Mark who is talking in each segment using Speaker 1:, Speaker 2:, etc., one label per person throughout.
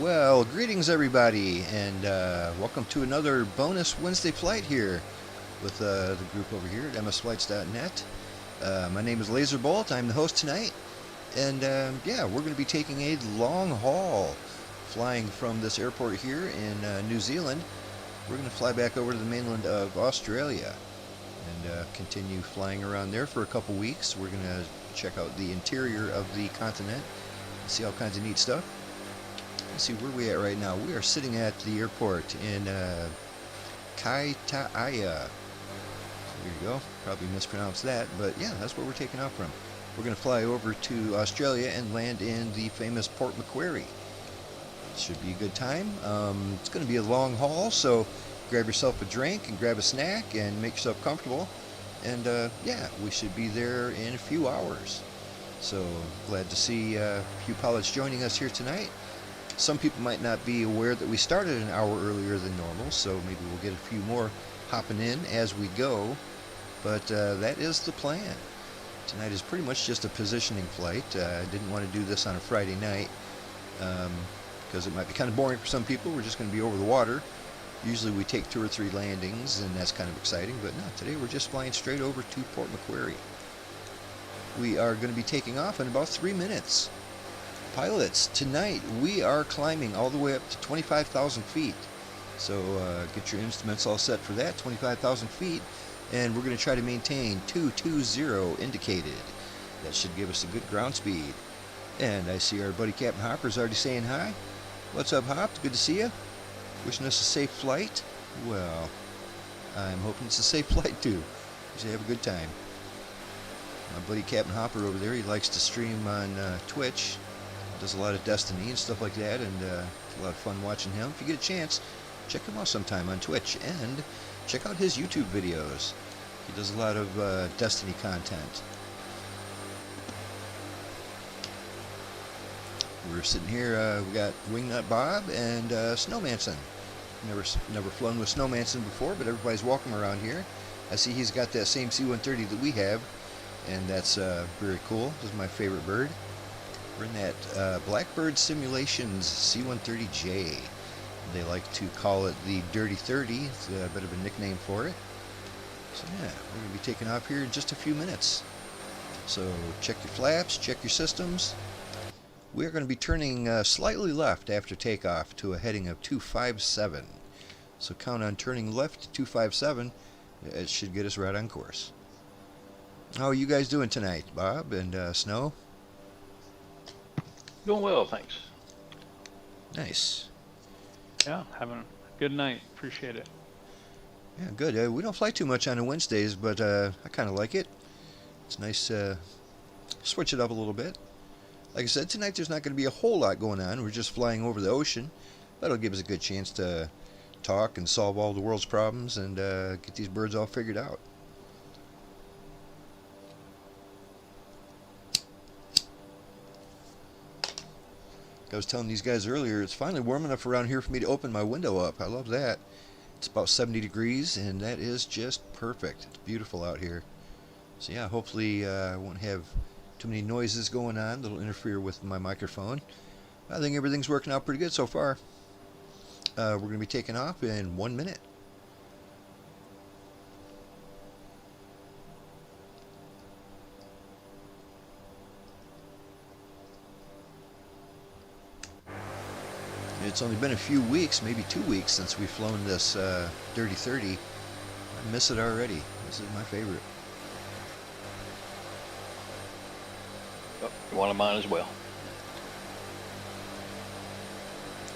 Speaker 1: Well, greetings everybody, and welcome to another bonus Wednesday flight here with the group over here at msflights.net. My name is Lazerbolt. I'm the host tonight, and yeah, we're going to be taking a long haul flying from this airport here in New Zealand. We're going to fly back over to the mainland of Australia and continue flying around there for a couple weeks. We're going to check out the interior of the continent and see all kinds of neat stuff. Let's see where we at right now. We are sitting at the airport in Kaitaia. There you go. Probably mispronounced that, but yeah, that's where we're taking off from. We're going to fly over to Australia and land in the famous Port Macquarie. Should be a good time. It's going to be a long haul, so grab yourself a drink and grab a snack and make yourself comfortable. And yeah, we should be there in a few hours. So glad to see a few pilots joining us here tonight. Some people might not be aware that we started an hour earlier than normal, so maybe we'll get a few more hopping in as we go, but that is the plan. Tonight is pretty much just a positioning flight. I didn't want to do this on a Friday night because it might be kind of boring for some people. We're just going to be over the water. Usually we take 2 or 3 landings, and that's kind of exciting, but no, today we're just flying straight over to Port Macquarie. We are going to be taking off in about 3 minutes. Pilots, tonight we are climbing all the way up to 25,000 feet. So get your instruments all set for that, 25,000 feet. And we're going to try to maintain 220 indicated. That should give us a good ground speed. And I see our buddy Captain Hopper's already saying hi. What's up, Hop? Good to see you. Wishing us a safe flight. Well, I'm hoping it's a safe flight too. You should have a good time. My buddy Captain Hopper over there, he likes to stream on Twitch. Does a lot of Destiny and stuff like that, and it's a lot of fun watching him. If you get a chance, check him out sometime on Twitch, and check out his YouTube videos. He does a lot of Destiny content. We're sitting here, we got Wingnut Bob and Snowmanson. Never flown with Snowmanson before, but everybody's welcome around here. I see he's got that same C-130 that we have, and that's very cool. This is my favorite bird. We're in that Blackbird Simulations C-130J. They like to call it the Dirty 30. It's a bit of a nickname for it. So yeah, we're going to be taking off here in just a few minutes. So check your flaps, check your systems. We're going to be turning slightly left after takeoff to a heading of 257. So count on turning left to 257. It should get us right on course. How are you guys doing tonight, Bob and Snow?
Speaker 2: Doing well, thanks.
Speaker 1: Nice.
Speaker 3: Yeah, having a good night. Appreciate it.
Speaker 1: Yeah, good. We don't fly too much on Wednesdays, but I kind of like it. It's nice to switch it up a little bit. Like I said, tonight there's not going to be a whole lot going on. We're just flying over the ocean. That'll give us a good chance to talk and solve all the world's problems and get these birds all figured out. I was telling these guys earlier, it's finally warm enough around here for me to open my window up. I love that. It's about 70 degrees, and that is just perfect. It's beautiful out here. So yeah, hopefully I won't have too many noises going on that'll interfere with my microphone. I think everything's working out pretty good so far. We're going to be taking off in 1 minute. It's only been a few weeks, maybe 2 weeks, since we've flown this Dirty 30. I miss it already. This is my favorite.
Speaker 2: Oh, one of mine as well.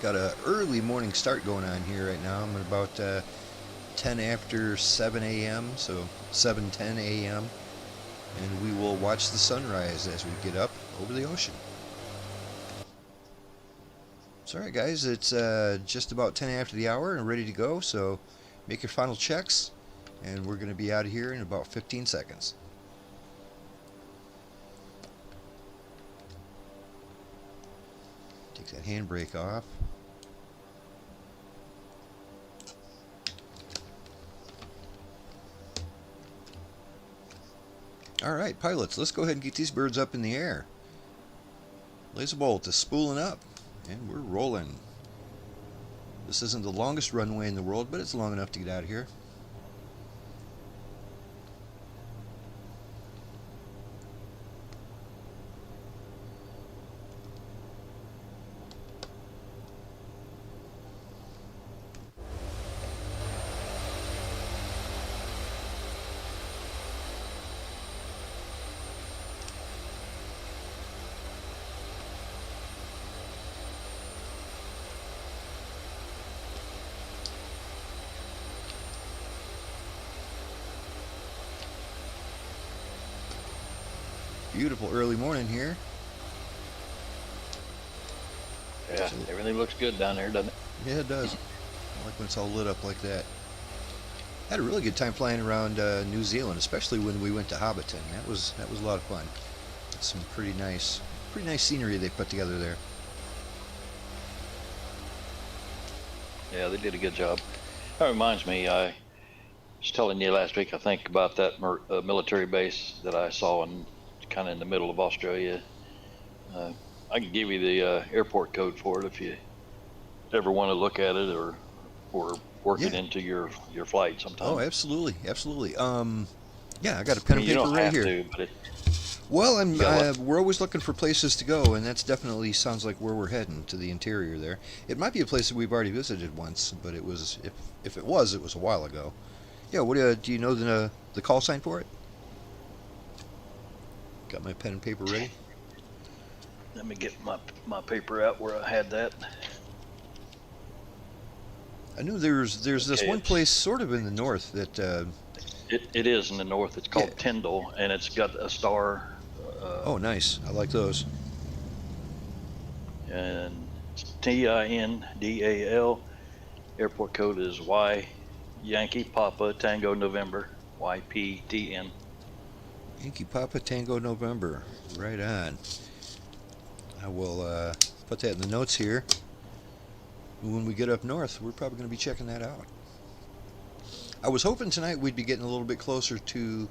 Speaker 1: Got an early morning start going on here right now. I'm at about 10 after 7 a.m., so 7:10 a.m. And we will watch the sunrise as we get up over the ocean. So alright guys, it's just about 10 after the hour and ready to go, so make your final checks, and we're going to be out of here in about 15 seconds. Take that handbrake off. Alright pilots, let's go ahead and get these birds up in the air. Lazerbolt is spooling up. And we're rolling. This isn't the longest runway in the world, but it's long enough to get out of here. Beautiful early morning here.
Speaker 2: Yeah, everything looks good down there, doesn't it?
Speaker 1: Yeah, it does. I like when it's all lit up like that. Had a really good time flying around New Zealand, especially when we went to Hobbiton. That was a lot of fun. It's some pretty nice scenery they put together there.
Speaker 2: Yeah, they did a good job. That reminds me, I was telling you last week, I think, about that military base that I saw in kind of in the middle of Australia. I can give you the airport code for it if you ever want to look at it or work it into your flight sometime.
Speaker 1: Oh, absolutely, absolutely. Yeah, I got a
Speaker 2: I
Speaker 1: pen
Speaker 2: mean,
Speaker 1: and
Speaker 2: you
Speaker 1: paper
Speaker 2: don't
Speaker 1: right
Speaker 2: have
Speaker 1: here.
Speaker 2: to, but
Speaker 1: Well,
Speaker 2: got
Speaker 1: we're always looking for places to go, and that's definitely sounds like where we're heading, to the interior there. It might be a place that we've already visited once, but it was if it was a while ago. Yeah, what do you know the call sign for it? Got my pen and paper ready.
Speaker 2: let me get my paper out where I had that.
Speaker 1: I knew there's this one place sort of in the north that
Speaker 2: It is in the north. It's called Tyndall, and it's got a star.
Speaker 1: Oh, nice. I like those.
Speaker 2: And Tindal. Airport code is Y Yankee Papa Tango November YPTN.
Speaker 1: Yankee Papa Tango November. Right on. I will put that in the notes here. When we get up north, we're probably going to be checking that out. I was hoping tonight we'd be getting a little bit closer to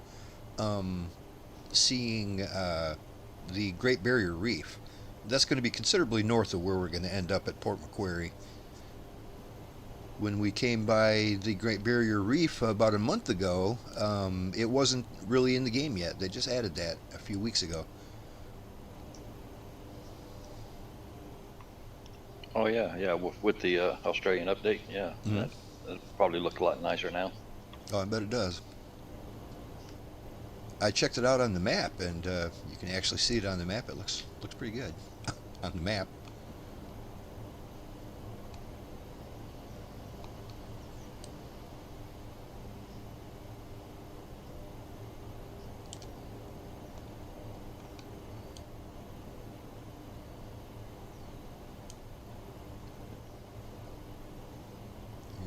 Speaker 1: seeing the Great Barrier Reef. That's going to be considerably north of where we're going to end up at Port Macquarie. When we came by the Great Barrier Reef about a month ago, it wasn't really in the game yet. They just added that a few weeks ago.
Speaker 2: Oh yeah, with the Australian update, yeah,
Speaker 1: Mm-hmm.
Speaker 2: that probably look a lot nicer now.
Speaker 1: Oh, I bet it does. I checked it out on the map, and you can actually see it on the map. It looks pretty good on the map.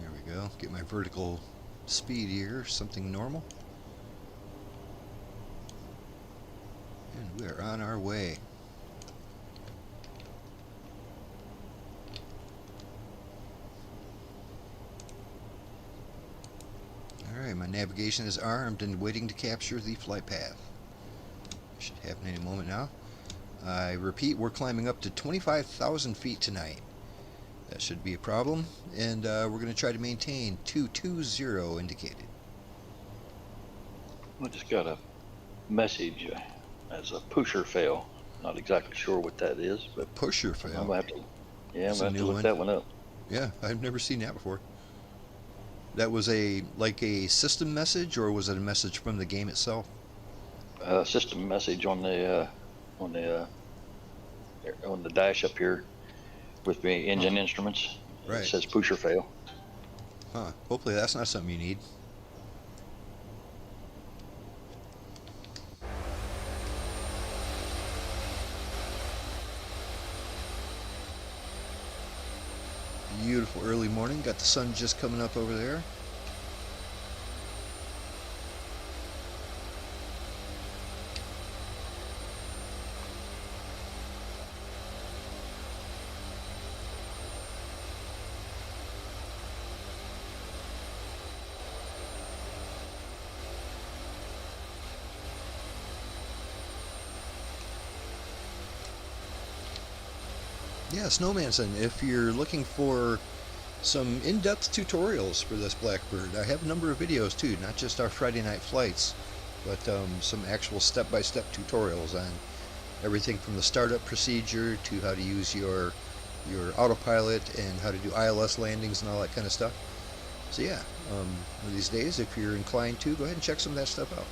Speaker 1: Here we go. Get my vertical speed here, something normal. And we're on our way. Alright, my navigation is armed and waiting to capture the flight path. Should happen any moment now. I repeat, we're climbing up to 25,000 feet tonight. That should be a problem, and we're going to try to maintain 220 indicated.
Speaker 2: I just got a message as a pusher fail. Not exactly sure what that is, but
Speaker 1: Pusher
Speaker 2: I'm
Speaker 1: fail.
Speaker 2: gonna have to. Yeah,
Speaker 1: That's
Speaker 2: I'm
Speaker 1: a
Speaker 2: gonna have to
Speaker 1: new
Speaker 2: look
Speaker 1: one.
Speaker 2: that one up.
Speaker 1: Yeah, I've never seen that before. That was like a system message, or was it a message from the game itself?
Speaker 2: System message on the dash up here with the engine instruments.
Speaker 1: Right.
Speaker 2: It says pusher fail.
Speaker 1: Huh. Hopefully that's not something you need. Beautiful early morning. Got the sun just coming up over there. Yeah, Snowmanson, if you're looking for some in-depth tutorials for this Blackbird. I have a number of videos too, not just our Friday night flights, but some actual step-by-step tutorials on everything from the startup procedure to how to use your autopilot and how to do ILS landings and all that kind of stuff. So yeah, one of these days, if you're inclined to, go ahead and check some of that stuff out.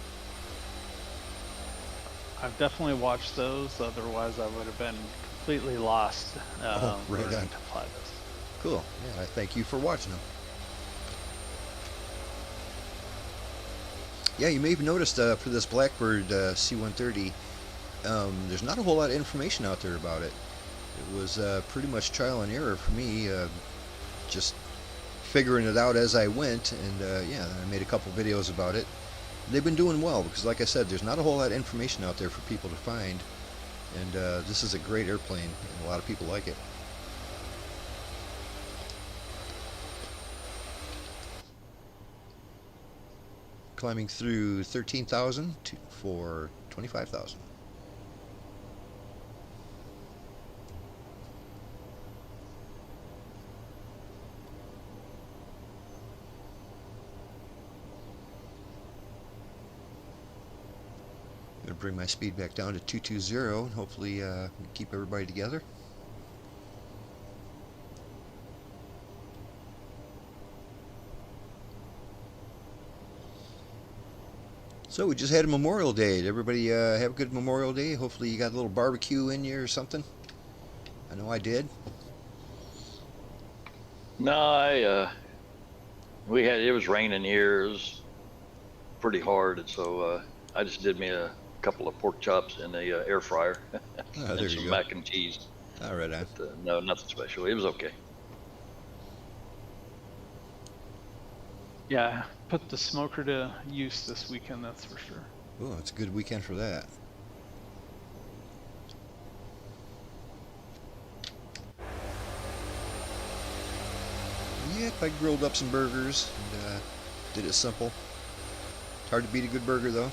Speaker 3: I've definitely watched those. Otherwise, I would have been completely lost
Speaker 1: Right
Speaker 3: learning
Speaker 1: on.
Speaker 3: to fly this.
Speaker 1: Cool. Yeah, I thank you for watching them. Yeah, you may have noticed for this Blackbird C-130, there's not a whole lot of information out there about it. It was pretty much trial and error for me, just figuring it out as I went, and yeah, I made a couple videos about it. They've been doing well because, like I said, there's not a whole lot of information out there for people to find, and this is a great airplane, and a lot of people like it. Climbing through 13,000 for 25,000. I'm going to bring my speed back down to 220 and hopefully keep everybody together. So we just had a Memorial Day. Did everybody have a good Memorial Day? Hopefully you got a little barbecue in you or something. I know I did.
Speaker 2: No, it was raining here. It was pretty hard, and so I just did me a couple of pork chops in the air fryer
Speaker 1: There
Speaker 2: and
Speaker 1: you
Speaker 2: some
Speaker 1: go.
Speaker 2: mac and cheese.
Speaker 1: All right, on.
Speaker 2: But, no, nothing special. It was okay.
Speaker 3: Yeah, put the smoker to use this weekend, that's for sure.
Speaker 1: Oh, it's a good weekend for that. Yep, I grilled up some burgers and did it simple. It's hard to beat a good burger though.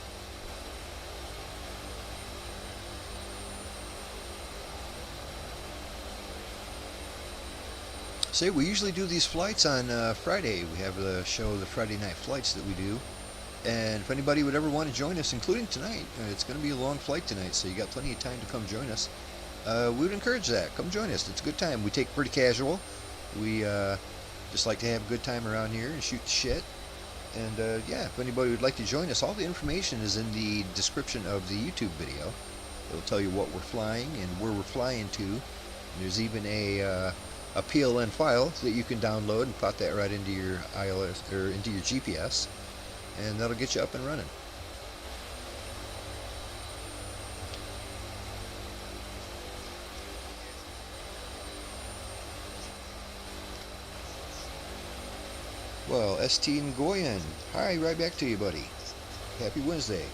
Speaker 1: Say, we usually do these flights on Friday. We have the show, the Friday night flights that we do. And if anybody would ever want to join us, including tonight, it's going to be a long flight tonight, so you got plenty of time to come join us. We would encourage that. Come join us. It's a good time. We take it pretty casual. We just like to have a good time around here and shoot the shit. And yeah, if anybody would like to join us, all the information is in the description of the YouTube video. It'll tell you what we're flying and where we're flying to. And there's even a PLN file that you can download and plot that right into your ILS or into your GPS, and that'll get you up and running. Well, ST Ngoyan, hi, right back to you, buddy. Happy Wednesday.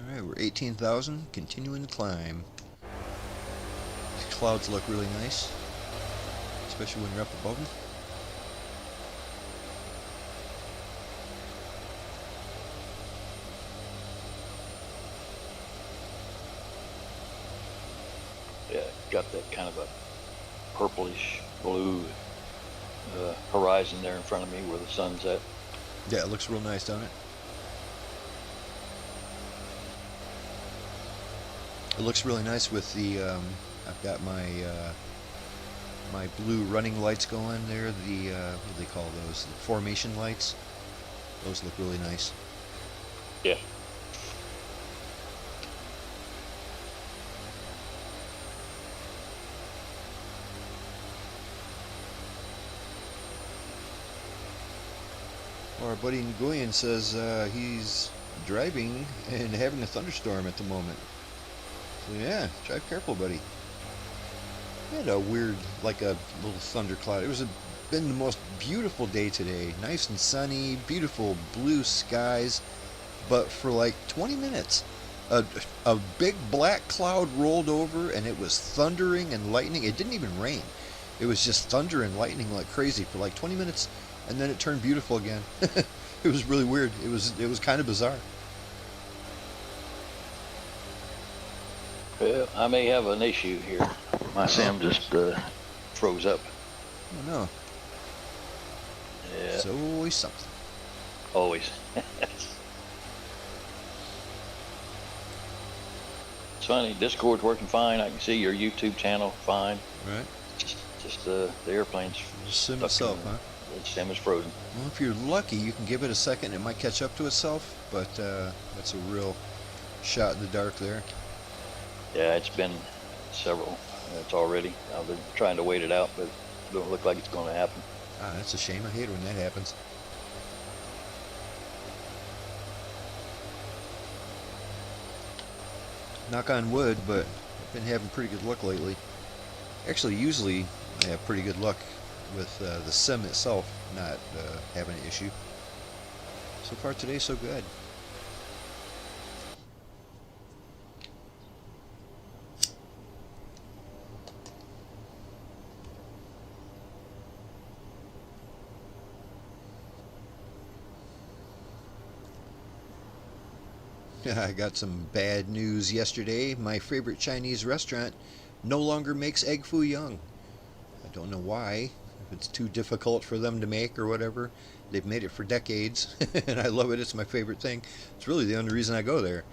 Speaker 1: Alright, we're 18,000, continuing to climb. These clouds look really nice, especially when you're up above them.
Speaker 2: Yeah, got that kind of a purplish blue horizon there in front of me where the sun's at.
Speaker 1: Yeah, it looks real nice, doesn't it? It looks really nice with the, I've got my my blue running lights going there, the, what do they call those? The formation lights. Those look really nice.
Speaker 2: Yeah.
Speaker 1: Our buddy Nguyen says he's driving and having a thunderstorm at the moment. So yeah, drive careful, buddy. We had a weird, like a little thundercloud. It was been the most beautiful day today. Nice and sunny, beautiful blue skies. But for like 20 minutes, a big black cloud rolled over and it was thundering and lightning. It didn't even rain. It was just thunder and lightning like crazy for like 20 minutes. and then it turned beautiful again. It was really weird. It was kind of bizarre.
Speaker 2: Well, I may have an issue here. My sim just froze up.
Speaker 1: Oh no.
Speaker 2: Yeah,
Speaker 1: It's always something.
Speaker 2: always. It's funny, Discord's working fine. I can see your YouTube channel fine.
Speaker 1: Right.
Speaker 2: Just the airplane's
Speaker 1: The sim
Speaker 2: stuck
Speaker 1: itself,
Speaker 2: in,
Speaker 1: huh?
Speaker 2: the sim is frozen.
Speaker 1: Well, if you're lucky, you can give it a second. It might catch up to itself, but that's a real shot in the dark there.
Speaker 2: Yeah, it's been several. It's already. I've been trying to wait it out, but it don't look like it's going to happen.
Speaker 1: Ah, that's a shame. I hate it when that happens. Knock on wood, but I've been having pretty good luck lately. Actually, usually I have pretty good luck with the sim itself not having an issue. So far today, so good. I got some bad news yesterday. My favorite Chinese restaurant no longer makes egg foo young. I don't know why. If it's too difficult for them to make or whatever. They've made it for decades, and I love it. It's my favorite thing. It's really the only reason I go there,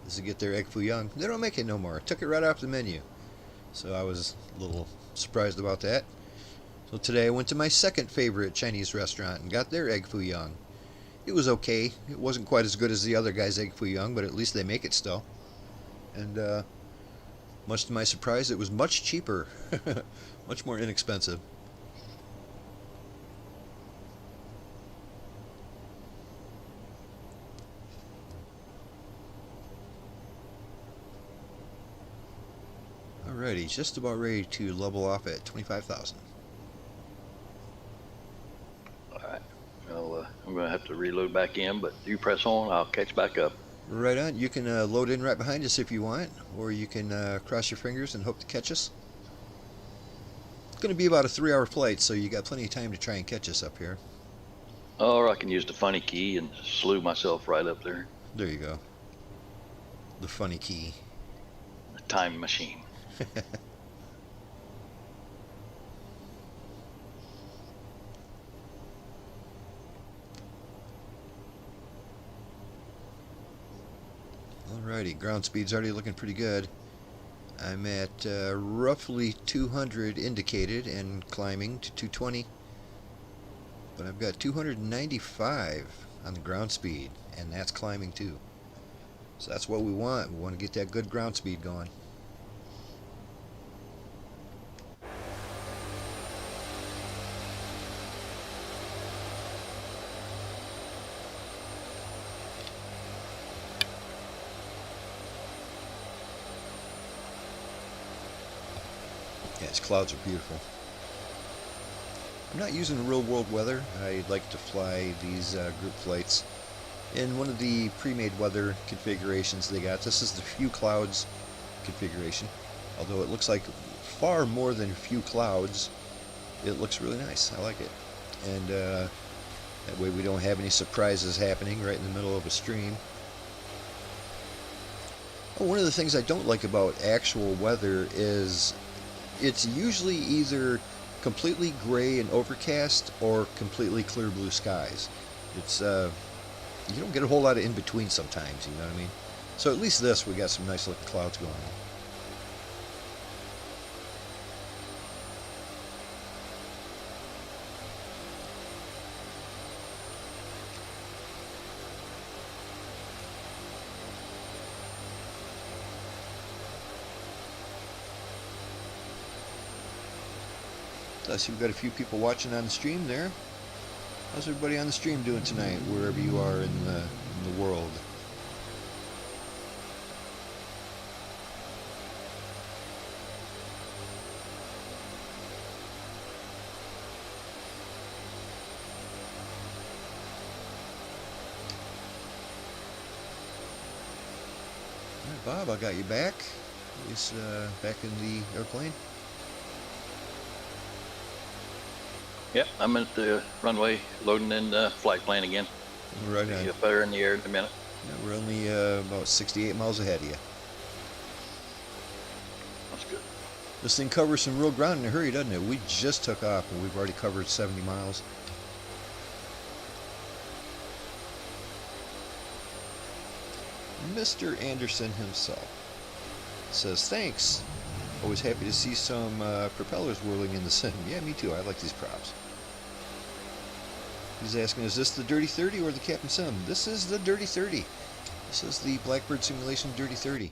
Speaker 1: is to get their egg foo young. They don't make it no more. I took it right off the menu. So I was a little surprised about that. So today I went to my second favorite Chinese restaurant and got their egg foo young. It was okay. It wasn't quite as good as the other guy's egg foo young, but at least they make it still. And much to my surprise, it was much cheaper. Much more inexpensive. Alrighty, just about ready to level off at 25,000.
Speaker 2: Alright. Well, I'm going to have to reload back in, but you press on, I'll catch back up.
Speaker 1: Right on. You can load in right behind us if you want, or you can cross your fingers and hope to catch us. It's going to be about a 3-hour flight, so you got plenty of time to try and catch us up here.
Speaker 2: Or I can use the funny key and slew myself right up there.
Speaker 1: There you go. The funny key.
Speaker 2: The time machine.
Speaker 1: Alrighty, ground speed's already looking pretty good. I'm at roughly 200 indicated and climbing to 220. But I've got 295 on the ground speed, and that's climbing too. So that's what we want. We want to get that good ground speed going. Yeah, these clouds are beautiful. I'm not using real world weather. I like to fly these group flights in one of the pre-made weather configurations they got. This is the few clouds configuration. Although it looks like far more than few clouds, it looks really nice. I like it. And that way we don't have any surprises happening right in the middle of a stream. Oh, one of the things I don't like about actual weather is it's usually either completely gray and overcast or completely clear blue skies. It's you don't get a whole lot of in between sometimes, you know what I mean? So at least this, we got some nice looking clouds going on. I see we've got a few people watching on the stream there. How's everybody on the stream doing tonight, wherever you are in the world? All right, Bob, I got you back. At least back in the airplane.
Speaker 2: Yep, I'm at the runway loading in the flight plan again.
Speaker 1: Right
Speaker 2: Be
Speaker 1: on.
Speaker 2: up there in the air in a minute.
Speaker 1: Yeah, we're only about 68 miles ahead of you.
Speaker 2: That's good.
Speaker 1: This thing covers some real ground in a hurry, doesn't it? We just took off and we've already covered 70 miles. Mr. Anderson himself says, thanks. Always happy to see some propellers whirling in the sun. Yeah, me too. I like these props. He's asking, is this the Dirty 30 or the Captain Sim? This is the Dirty 30. This is the Blackbird Simulation Dirty 30.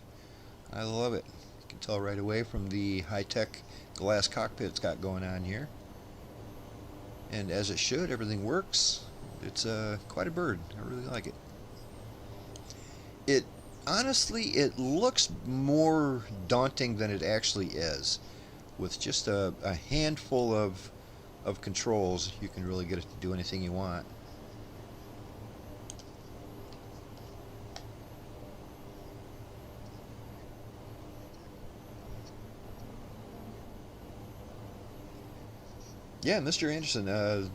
Speaker 1: I love it. You can tell right away from the high-tech glass cockpit it's got going on here. And as it should, everything works. It's quite a bird. I really like it. Honestly, it looks more daunting than it actually is. With just a handful of controls, you can really get it to do anything you want. Yeah, Mr. Anderson,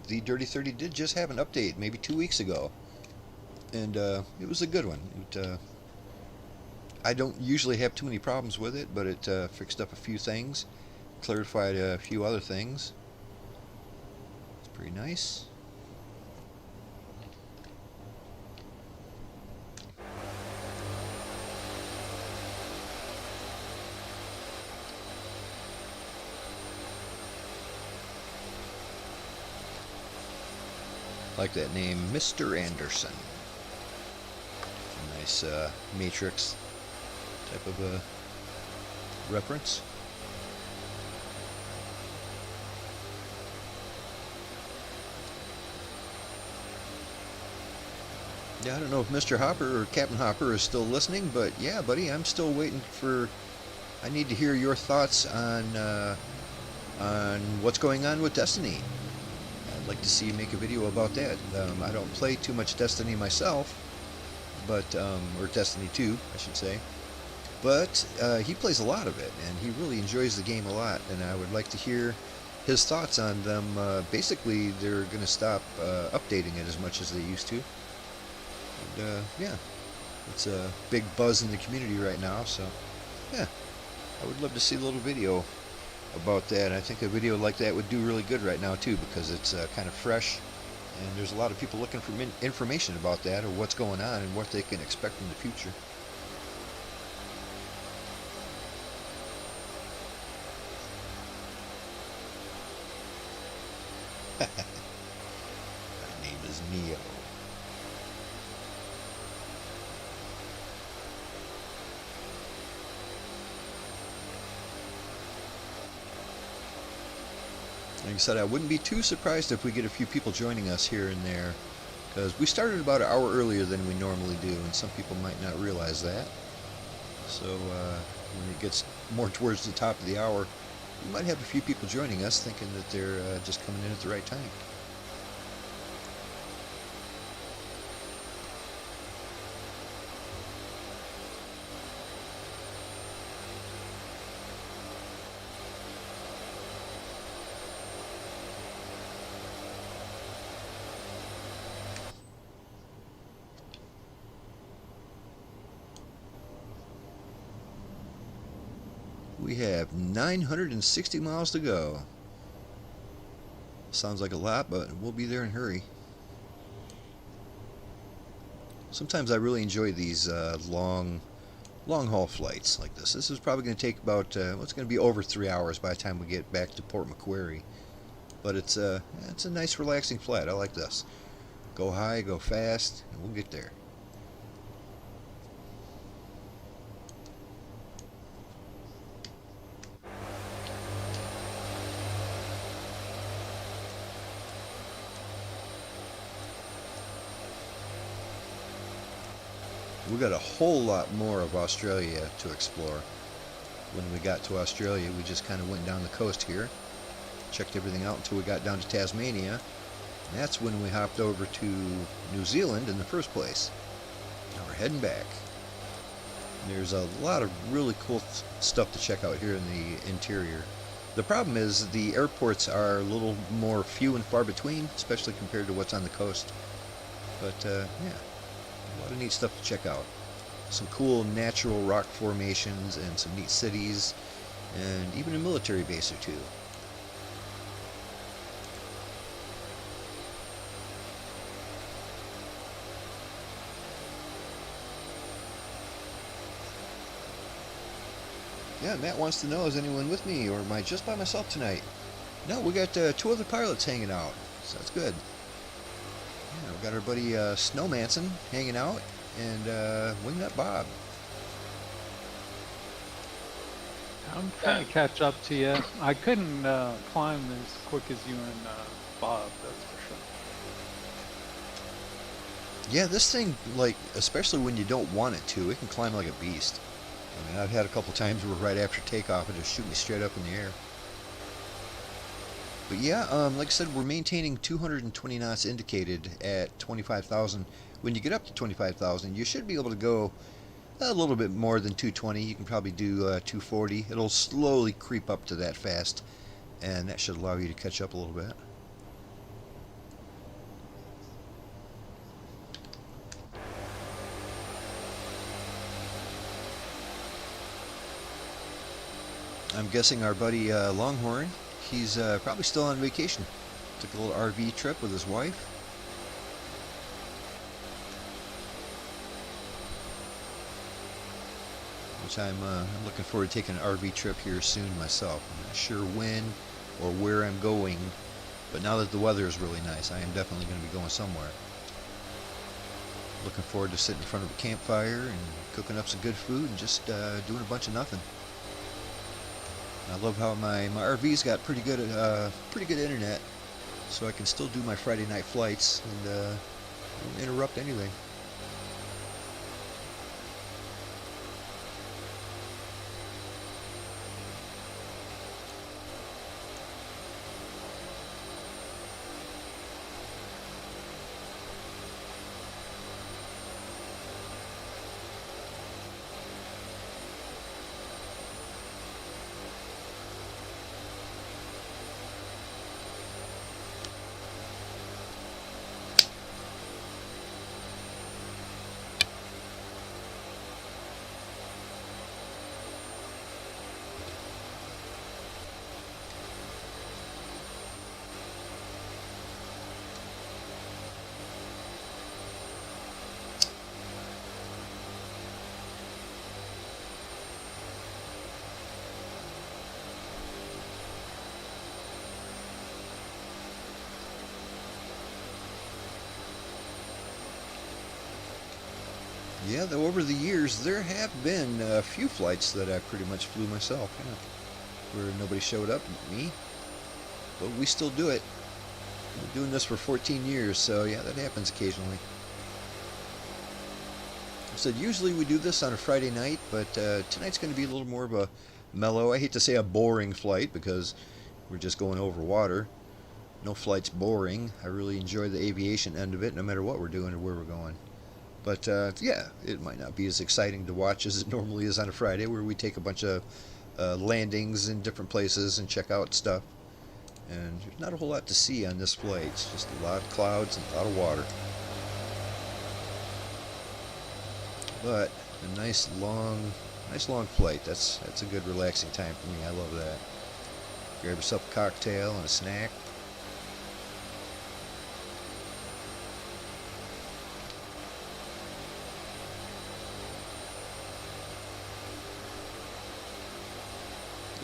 Speaker 1: the Dirty 30 did just have an update maybe 2 weeks ago. And it was a good one. I don't usually have too many problems with it, but it fixed up a few things, clarified a few other things. It's pretty nice. Like that name, Mr. Anderson. A nice Matrix type of a reference. Yeah, I don't know if Mr. Hopper or Captain Hopper is still listening, but yeah, buddy, I'm still waiting for. I need to hear your thoughts on what's going on with Destiny. I'd like to see you make a video about that. I don't play too much Destiny myself, but or Destiny 2, I should say. But he plays a lot of it, and he really enjoys the game a lot, and I would like to hear his thoughts on them. Basically, they're going to stop updating it as much as they used to. And, yeah, it's a big buzz in the community right now, so yeah, I would love to see a little video about that. I think a video like that would do really good right now, too, because it's kind of fresh, and there's a lot of people looking for information about that, or what's going on, and what they can expect in the future. My name is Neo. Like I said, I wouldn't be too surprised if we get a few people joining us here and there, because we started about an hour earlier than we normally do, and some people might not realize that. So when it gets more towards the top of the hour, we might have a few people joining us thinking that they're just coming in at the right time. We have 960 miles to go. Sounds like a lot, but we'll be there in a hurry. Sometimes I really enjoy these long haul flights like this. This is probably going to take about, well, it's going to be over 3 hours by the time we get back to Port Macquarie. But it's a nice relaxing flight. I like this. Go high, go fast, and we'll get there. We got a whole lot more of Australia to explore. When we got to Australia, we just kind of went down the coast here, checked everything out until we got down to Tasmania, and that's when we hopped over to New Zealand in the first place. Now we're heading back. There's a lot of really cool stuff to check out here in the interior. The problem is the airports are a little more few and far between, especially compared to what's on the coast. But yeah, a lot of neat stuff to check out. Some cool natural rock formations and some neat cities, and even a military base or two. Yeah, Matt wants to know, is anyone with me, or am I just by myself tonight? No, we got 2 other pilots hanging out, so that's good. Yeah, we got our buddy Snowmanson hanging out, and Wingnut Bob.
Speaker 3: I'm trying to catch up to you. I couldn't climb as quick as you and Bob, that's for sure.
Speaker 1: Yeah, this thing, like, especially when you don't want it to, it can climb like a beast. I mean, I've had a couple times where right after takeoff it just shoot me straight up in the air. But yeah, like I said, we're maintaining 220 knots indicated at 25,000. When you get up to 25,000, you should be able to go a little bit more than 220. You can probably do 240. It'll slowly creep up to that fast, and that should allow you to catch up a little bit. I'm guessing our buddy Longhorn, he's probably still on vacation. Took a little RV trip with his wife. Which I'm looking forward to taking an RV trip here soon myself. I'm not sure when or where I'm going, but now that the weather is really nice, I am definitely going to be going somewhere. Looking forward to sitting in front of a campfire and cooking up some good food and just doing a bunch of nothing. I love how my RV's got pretty good internet, so I can still do my Friday night flights and won't interrupt anything. Yeah, though over the years there have been a few flights that I pretty much flew myself, yeah, where nobody showed up, me, but we still do it. We've been doing this for 14 years, so yeah, that happens occasionally. I said usually we do this on a Friday night, but tonight's going to be a little more of a mellow, I hate to say a boring flight because we're just going over water. No flight's boring. I really enjoy the aviation end of it, no matter what we're doing or where we're going. But yeah, it might not be as exciting to watch as it normally is on a Friday, where we take a bunch of landings in different places and check out stuff. And there's not a whole lot to see on this flight. It's just a lot of clouds and a lot of water. But a nice long flight. That's a good relaxing time for me. I love that. Grab yourself a cocktail and a snack.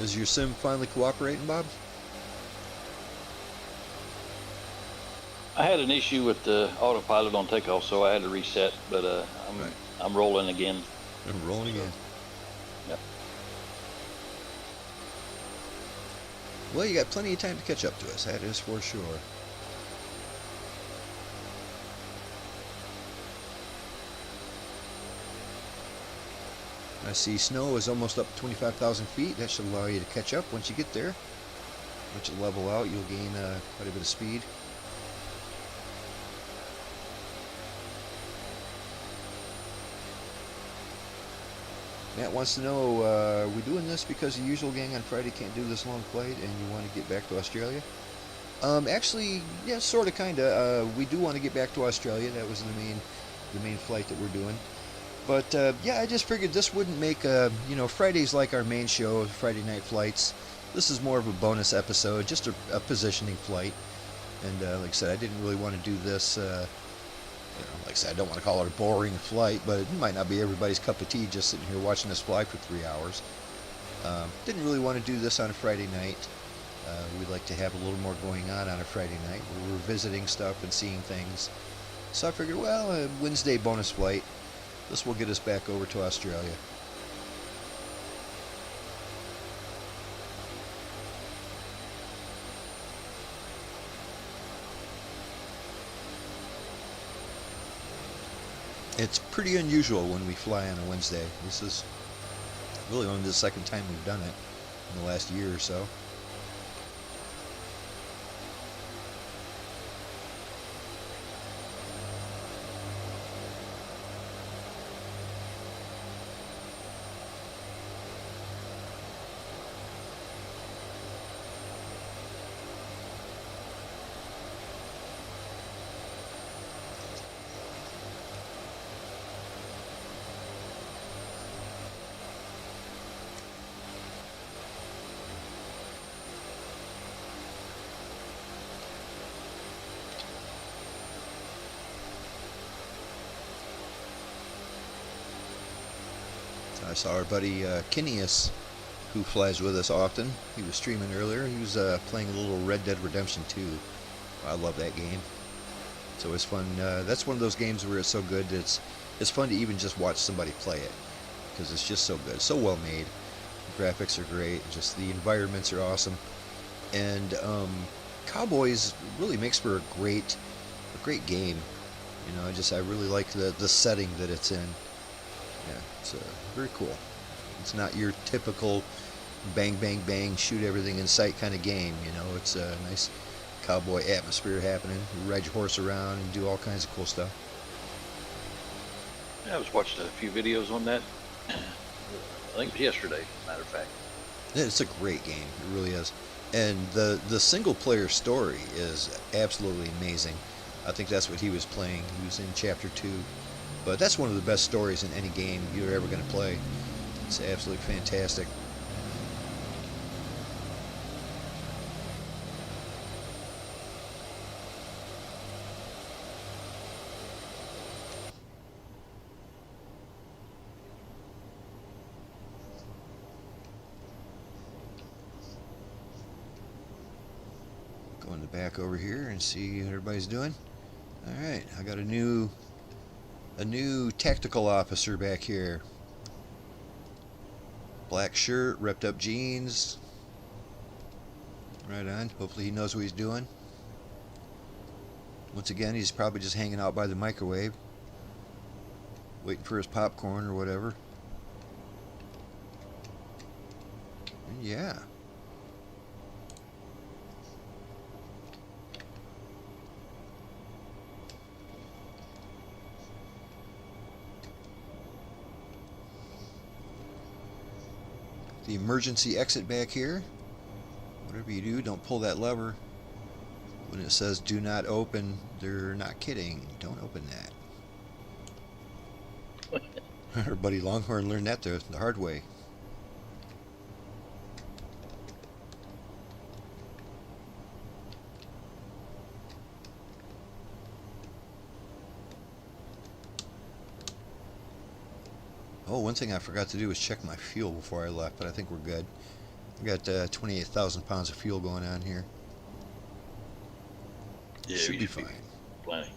Speaker 1: Is your sim finally cooperating, Bob?
Speaker 2: I had an issue with the autopilot on takeoff, so I had to reset, but I'm rolling again.
Speaker 1: I'm rolling again.
Speaker 2: Yep.
Speaker 1: Well, you got plenty of time to catch up to us, that is for sure. I see snow is almost up 25,000 feet. That should allow you to catch up once you get there. Once you level out, you'll gain quite a bit of speed. Matt wants to know, are we doing this because the usual gang on Friday can't do this long flight and you want to get back to Australia? Actually, yeah, sort of, kind of. We do want to get back to Australia. That was the main flight that we're doing. But yeah, I just figured this wouldn't make Friday's like our main show, Friday night flights. This is more of a bonus episode, just a positioning flight. And like I said, I didn't really want to do this. Like I said, I don't want to call it a boring flight, but it might not be everybody's cup of tea just sitting here watching us fly for 3 hours. Didn't really want to do this on a Friday night. We'd like to have a little more going on a Friday night. We're visiting stuff and seeing things. So I figured, well, a Wednesday bonus flight. This will get us back over to Australia. It's pretty unusual when we fly on a Wednesday. This is really only the second time we've done it in the last year or so. I saw our buddy Kineas, who flies with us often. He was streaming earlier. He was playing a little Red Dead Redemption 2. I love that game. It's always fun. That's one of those games where it's so good that it's fun to even just watch somebody play it, because it's just so good, so well made. The graphics are great. Just the environments are awesome, and Cowboys really makes for a great game. I really like the setting that it's in. Yeah, it's very cool. It's not your typical bang, bang, bang, shoot everything in sight kind of game. It's a nice cowboy atmosphere happening. You ride your horse around and do all kinds of cool stuff.
Speaker 2: Yeah, I was watching a few videos on that. I think it was yesterday, matter of fact.
Speaker 1: Yeah, it's a great game. It really is. And the single player story is absolutely amazing. I think that's what he was playing. He was in Chapter 2. But that's one of the best stories in any game you're ever going to play. It's absolutely fantastic. Going back over here and see what everybody's doing. All right, I got a new tactical officer back here. Black shirt, ripped up jeans. Right on. Hopefully he knows what he's doing. Once again, he's probably just hanging out by the microwave, waiting for his popcorn or whatever. And yeah. The emergency exit back here. Whatever you do, don't pull that lever. When it says do not open, they're not kidding. Don't open that. Our buddy Longhorn learned that the hard way. Oh, one thing I forgot to do was check my fuel before I left, but I think we're good. We got 28,000 pounds of fuel going on here.
Speaker 2: Yeah,
Speaker 1: should be fine.
Speaker 2: Plenty.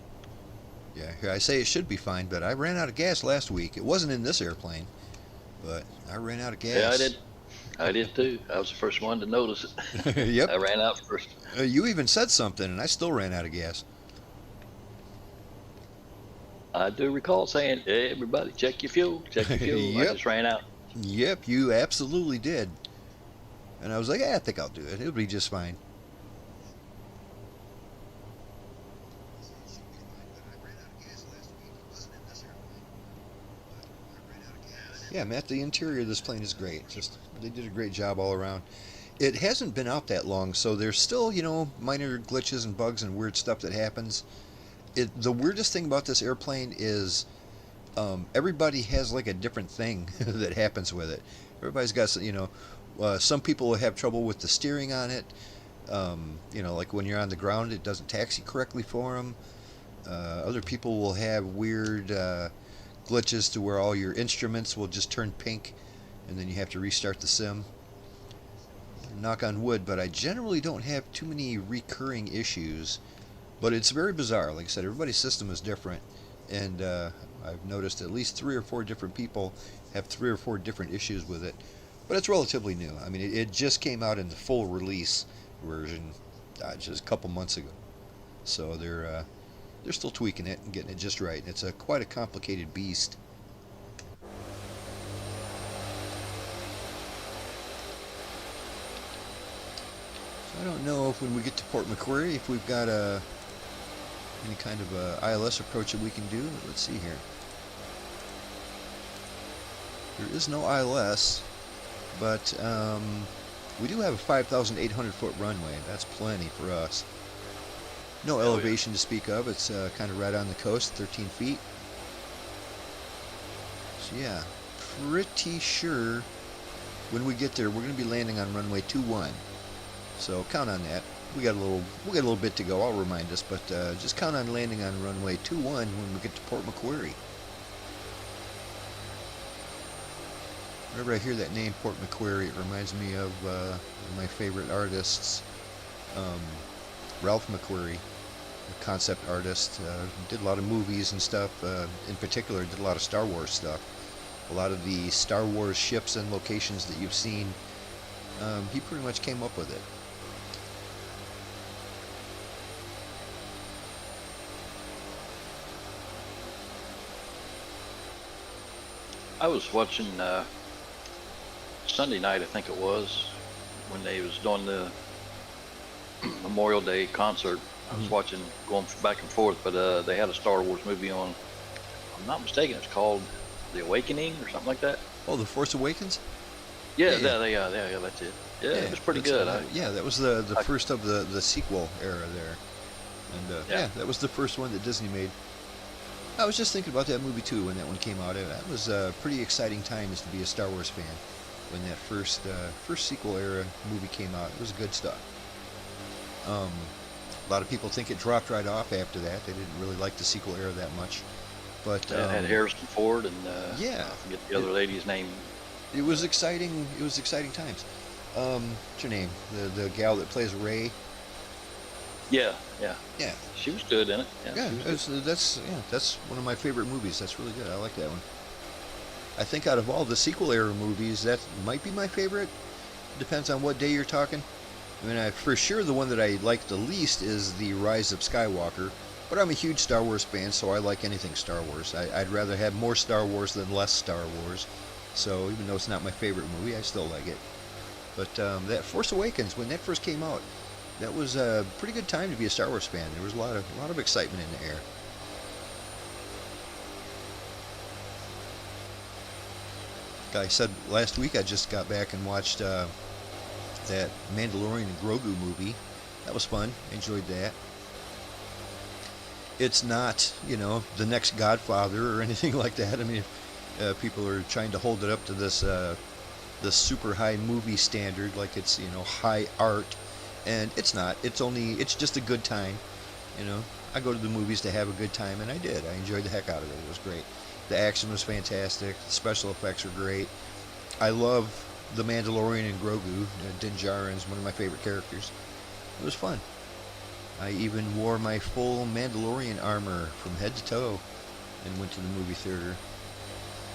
Speaker 1: Yeah, here I say it should be fine, but I ran out of gas last week. It wasn't in this airplane, but I ran out of gas.
Speaker 2: Yeah, I did. I did too. I was the first one to notice it.
Speaker 1: Yep.
Speaker 2: I ran out first.
Speaker 1: You even said something, and I still ran out of gas.
Speaker 2: I do recall saying, hey, everybody, check your fuel. Check your fuel.
Speaker 1: Yep.
Speaker 2: I just ran out.
Speaker 1: Yep, you absolutely did. And I was like, I think I'll do it. It'll be just fine. Yeah, Matt, the interior of this plane is great. Just they did a great job all around. It hasn't been out that long, so there's still, minor glitches and bugs and weird stuff that happens. The weirdest thing about this airplane is everybody has like a different thing that happens with it. Everybody's got, some people have trouble with the steering on it. Like when you're on the ground, it doesn't taxi correctly for them. Other people will have weird glitches to where all your instruments will just turn pink, and then you have to restart the sim. Knock on wood, but I generally don't have too many recurring issues. But it's very bizarre. Like I said, everybody's system is different, and I've noticed at least 3 or 4 different people have 3 or 4 different issues with it. But it's relatively new. I mean, it just came out in the full release version just a couple months ago, so they're still tweaking it and getting it just right. It's quite a complicated beast. So I don't know if when we get to Port Macquarie, if we've got any kind of ILS approach that we can do. Let's see here. There is no ILS, but we do have a 5,800 foot runway. That's plenty for us. No elevation to speak of. It's kind of right on the coast, 13 feet. So yeah, pretty sure when we get there, we're going to be landing on runway 21. So count on that. We got a little bit to go. I'll remind us, but just count on landing on runway 21 when we get to Port Macquarie. Whenever I hear that name, Port Macquarie, it reminds me of my favorite artists, Ralph McQuarrie, a concept artist. Did a lot of movies and stuff. In particular, did a lot of Star Wars stuff. A lot of the Star Wars ships and locations that you've seen, he pretty much came up with it.
Speaker 2: I was watching Sunday night, I think it was, when they was doing the Memorial Day concert. I was watching, going back and forth, but they had a Star Wars movie on. If I'm not mistaken, it's called The Awakening or something like that.
Speaker 1: Oh, The Force Awakens?
Speaker 2: Yeah, yeah, that's it. Yeah, it was pretty good.
Speaker 1: Yeah, that was the first of the sequel era there. And yeah, that was the first one that Disney made. I was just thinking about that movie too when that one came out. That was pretty exciting times to be a Star Wars fan when that first sequel era movie came out. It was good stuff. A lot of people think it dropped right off after that. They didn't really like the sequel era that much. But
Speaker 2: it had Harrison Ford and
Speaker 1: yeah,
Speaker 2: I forget the other lady's name.
Speaker 1: It was exciting. It was exciting times. What's her name? The gal that plays Rey.
Speaker 2: Yeah. She was good in it.
Speaker 1: Yeah, that's one of my favorite movies. That's really good. I like that one. I think out of all the sequel era movies, that might be my favorite. Depends on what day you're talking. I mean, for sure the one that I like the least is The Rise of Skywalker. But I'm a huge Star Wars fan, so I like anything Star Wars. I'd rather have more Star Wars than less Star Wars. So even though it's not my favorite movie, I still like it. But that Force Awakens, when that first came out, that was a pretty good time to be a Star Wars fan. There was a lot of excitement in the air. Like I said last week, I just got back and watched that Mandalorian and Grogu movie. That was fun. Enjoyed that. It's not, the next Godfather or anything like that. I mean, people are trying to hold it up to this super high movie standard, like it's high art. And it's not. It's just a good time. I go to the movies to have a good time, and I did. I enjoyed the heck out of it. It was great. The action was fantastic. The special effects were great. I love the Mandalorian and Grogu. Din Djarin's one of my favorite characters. It was fun. I even wore my full Mandalorian armor from head to toe and went to the movie theater.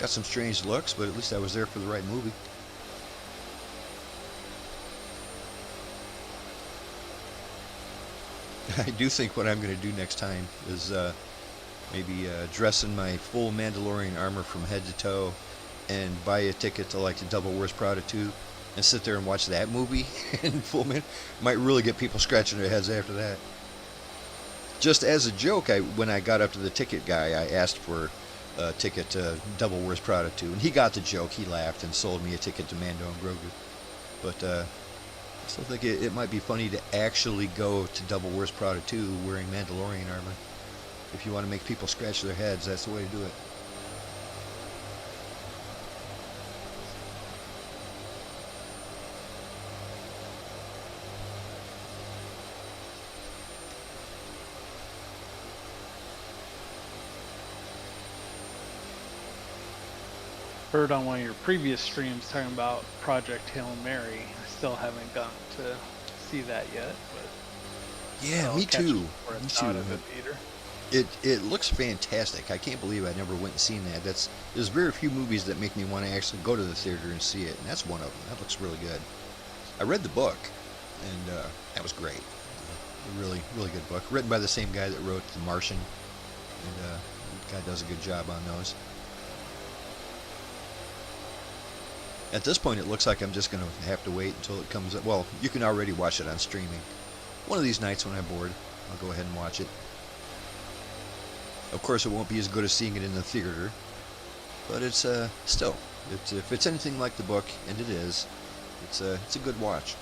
Speaker 1: Got some strange looks, but at least I was there for the right movie. I do think what I'm going to do next time is maybe dress in my full Mandalorian armor from head to toe and buy a ticket to like the Devil Wears Prada 2 and sit there and watch that movie in full man. Might really get people scratching their heads after that. Just as a joke, when I got up to the ticket guy, I asked for a ticket to Devil Wears Prada 2, and he got the joke. He laughed and sold me a ticket to Mando and Grogu. But I still think it might be funny to actually go to Devil Wears Prada 2 wearing Mandalorian armor. If you want to make people scratch their heads, that's the way to do it.
Speaker 3: Heard on one of your previous streams talking about Project Hail Mary. I still haven't gotten to see that yet, but
Speaker 1: Yeah,
Speaker 3: I'll
Speaker 1: me
Speaker 3: catch
Speaker 1: too.
Speaker 3: it before
Speaker 1: Me
Speaker 3: it's
Speaker 1: too.
Speaker 3: out of the theater.
Speaker 1: It looks fantastic. I can't believe I never went and seen that. There's very few movies that make me want to actually go to the theater and see it, and that's one of them. That looks really good. I read the book, and that was great. A really, really good book, written by the same guy that wrote The Martian, and the guy does a good job on those. At this point, it looks like I'm just going to have to wait until it comes up. Well, you can already watch it on streaming. One of these nights when I'm bored, I'll go ahead and watch it. Of course, it won't be as good as seeing it in the theater, but it's still, if it's anything like the book, and it is, it's a good watch.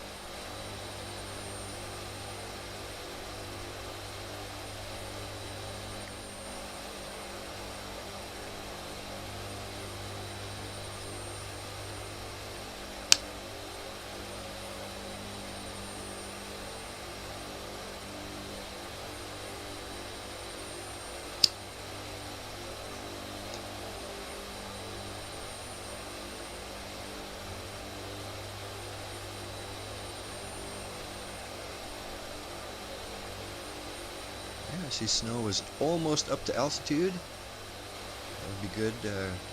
Speaker 1: Yeah, I see snow is almost up to altitude. That would be good.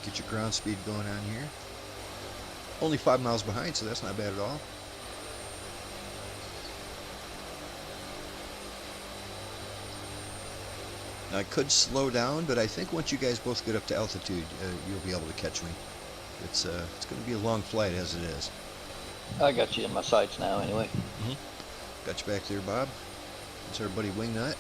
Speaker 1: Get your ground speed going on here. Only 5 miles behind, so that's not bad at all. Now, I could slow down, but I think once you guys both get up to altitude, you'll be able to catch me. It's going to be a long flight as it is.
Speaker 2: I got you in my sights now anyway.
Speaker 1: Got you back there, Bob. That's our buddy Wingnut.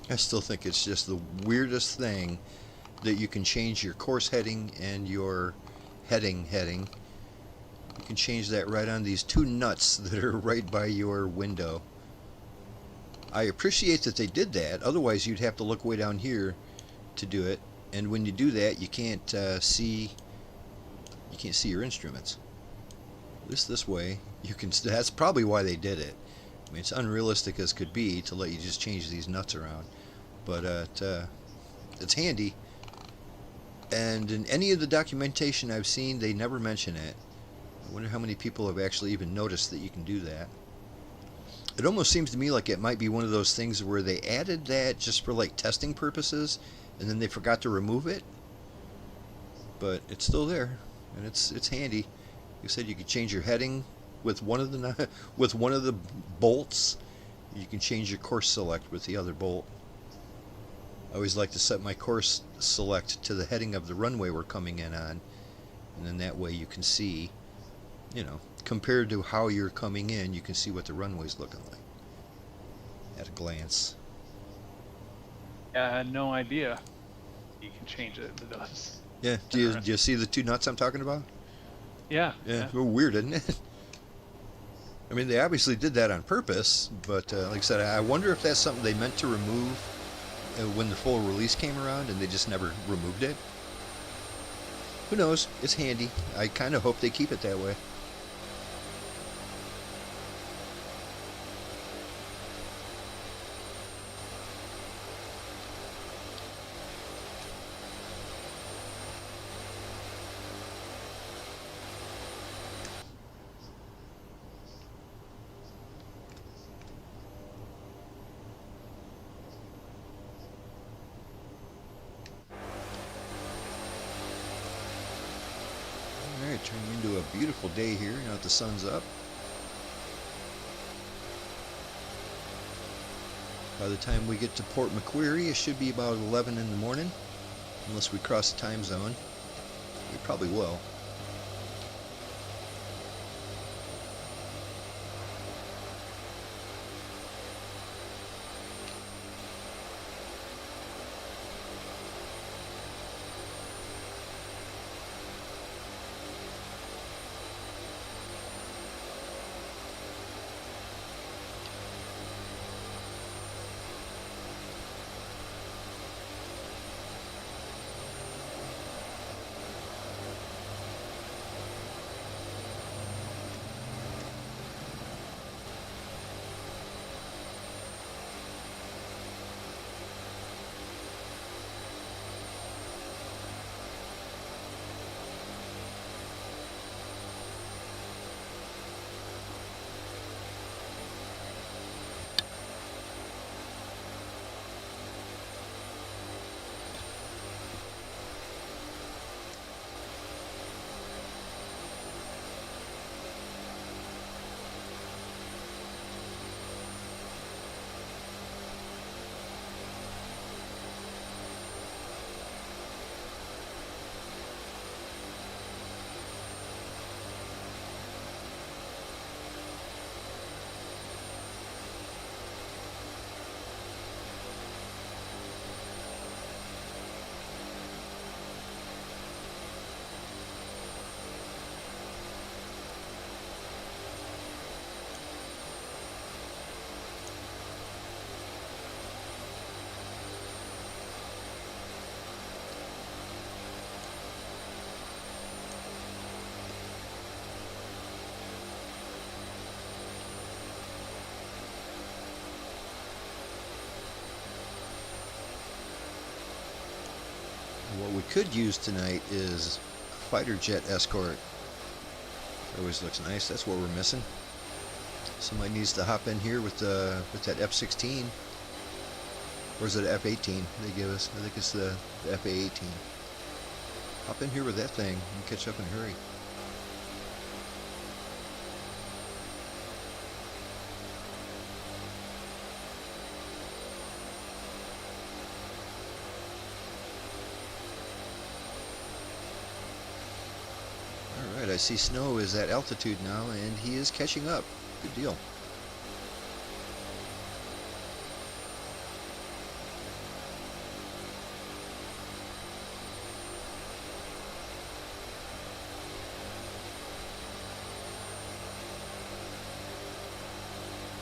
Speaker 1: I still think it's just the weirdest thing that you can change your course heading and your heading. You can change that right on these two nuts that are right by your window. I appreciate that they did that, otherwise you'd have to look way down here to do it, and when you do that you can't see your instruments. At least this way you can. That's probably why they did it. I mean, it's unrealistic as could be to let you just change these nuts around, but it's handy. And in any of the documentation I've seen, they never mention it. I wonder how many people have actually even noticed that you can do that. It almost seems to me like it might be one of those things where they added that just for like testing purposes, and then they forgot to remove it. But it's still there, and it's handy. You said you could change your heading with one of the bolts. You can change your course select with the other bolt. I always like to set my course select to the heading of the runway we're coming in on, and then that way you can see, compared to how you're coming in, you can see what the runway's looking like at a glance.
Speaker 3: Yeah, I had no idea you can change it to those.
Speaker 1: Yeah, do you see the two nuts I'm talking about?
Speaker 3: Yeah.
Speaker 1: Yeah, well, weird, isn't it? I mean, they obviously did that on purpose, but like I said, I wonder if that's something they meant to remove when the full release came around and they just never removed it. Who knows? It's handy. I kind of hope they keep it that way. Alright, turning into a beautiful day here now that the sun's up. By the time we get to Port Macquarie, it should be about 11 in the morning, unless we cross the time zone. We probably will. What we could use tonight is a fighter jet escort. It always looks nice. That's what we're missing. Somebody needs to hop in here with that F-16. Or is it F-18 they give us? I think it's the F-18. Hop in here with that thing and catch up in a hurry. Alright, I see Snow is at altitude now, and he is catching up. Good deal.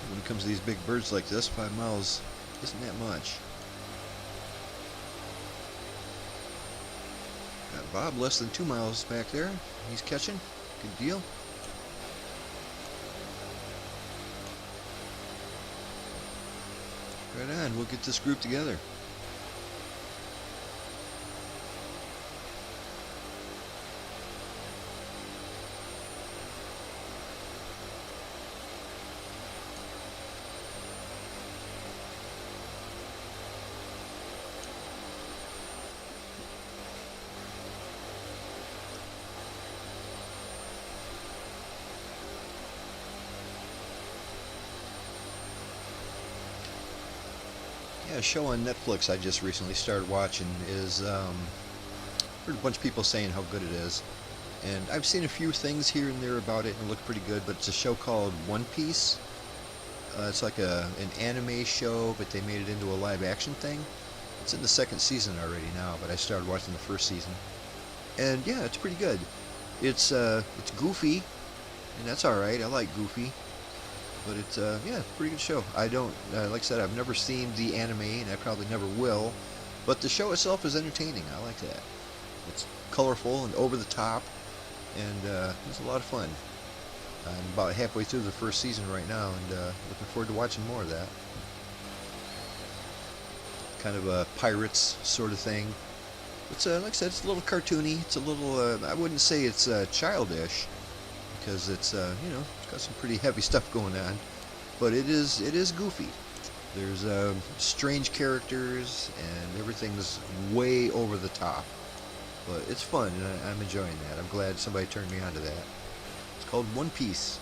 Speaker 1: When it comes to these big birds like this, 5 miles isn't that much. Got Bob less than 2 miles back there. He's catching. Good deal. Right on, we'll get this group together. Yeah, a show on Netflix I just recently started watching is, heard a bunch of people saying how good it is, and I've seen a few things here and there about it and it looked pretty good, but it's a show called One Piece. It's like an anime show, but they made it into a live action thing. It's in the 2nd season already now, but I started watching the 1st season, and yeah, it's pretty good. It's goofy, and that's alright. I like goofy. But it's, yeah, pretty good show. I don't, like I said, I've never seen the anime, and I probably never will. But the show itself is entertaining. I like that. It's colorful and over the top, and it's a lot of fun. I'm about halfway through the 1st season right now, and looking forward to watching more of that. Kind of a pirates sort of thing. It's, like I said, it's a little cartoony. It's a little, I wouldn't say it's childish, because it's, you know, it's got some pretty heavy stuff going on, but it is goofy. There's strange characters, and everything's way over the top. But it's fun, and I'm enjoying that. I'm glad somebody turned me on to that. It's called One Piece.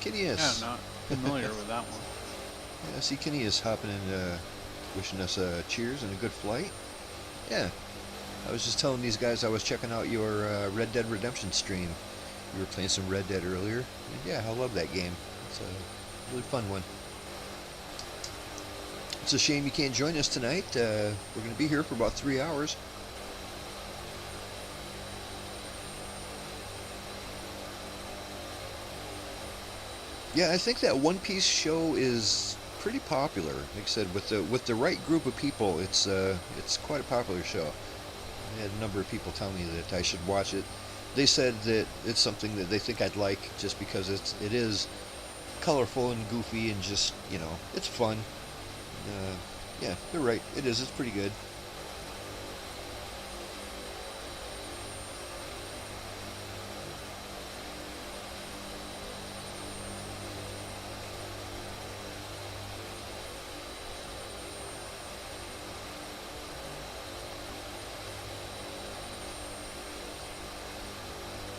Speaker 1: Kineas.
Speaker 3: Yeah, I'm not familiar with that one.
Speaker 1: Yeah, I see Kineas hopping in, wishing us a cheers and a good flight. Yeah, I was just telling these guys I was checking out your Red Dead Redemption stream. You were playing some Red Dead earlier. And yeah, I love that game. It's a really fun one. It's a shame you can't join us tonight. We're going to be here for about 3 hours. Yeah, I think that One Piece show is pretty popular. Like I said, with the right group of people, it's quite a popular show. I had a number of people tell me that I should watch it. They said that it's something that they think I'd like just because it is colorful and goofy and just, you know, it's fun. Yeah, they're right. It is. It's pretty good.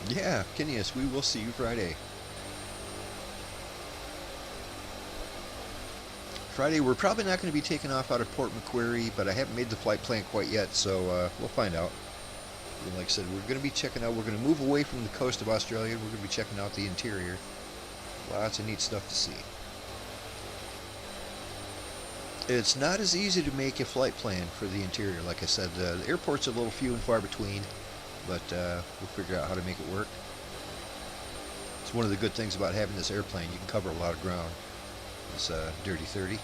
Speaker 1: Yeah, Kineas, we will see you Friday. Friday, we're probably not going to be taking off out of Port Macquarie, but I haven't made the flight plan quite yet, so we'll find out. And like I said, we're going to be checking out, we're going to move away from the coast of Australia, we're going to be checking out the interior. Lots of neat stuff to see. It's not as easy to make a flight plan for the interior. Like I said, the airports are a little few and far between, but we'll figure out how to make it work. It's one of the good things about having this airplane. You can cover a lot of ground. This Dirty 30.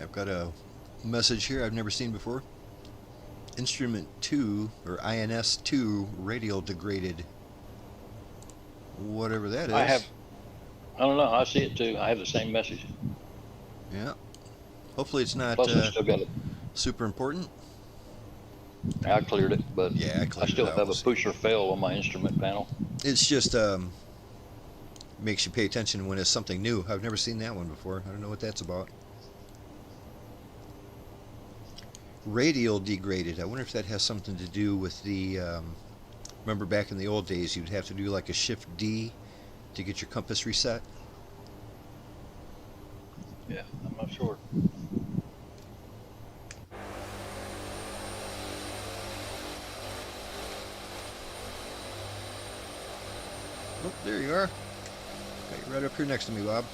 Speaker 1: I've got a message here I've never seen before. Instrument 2, or INS 2, radial degraded. Whatever that is.
Speaker 2: I don't know, I see it too. I have the same message.
Speaker 1: Yeah. Hopefully it's not
Speaker 2: Plus, I still got it.
Speaker 1: super important.
Speaker 2: I cleared it, but
Speaker 1: Yeah, I
Speaker 2: I
Speaker 1: cleared
Speaker 2: still
Speaker 1: it out.
Speaker 2: have a
Speaker 1: We'll see.
Speaker 2: push or fail on my instrument panel.
Speaker 1: It's just makes you pay attention when it's something new. I've never seen that one before. I don't know what that's about. Radial degraded. I wonder if that has something to do with the remember back in the old days you'd have to do like a shift D to get your compass reset.
Speaker 2: Yeah, I'm not sure.
Speaker 1: Oh, there you are. Got you right up here next to me, Bob.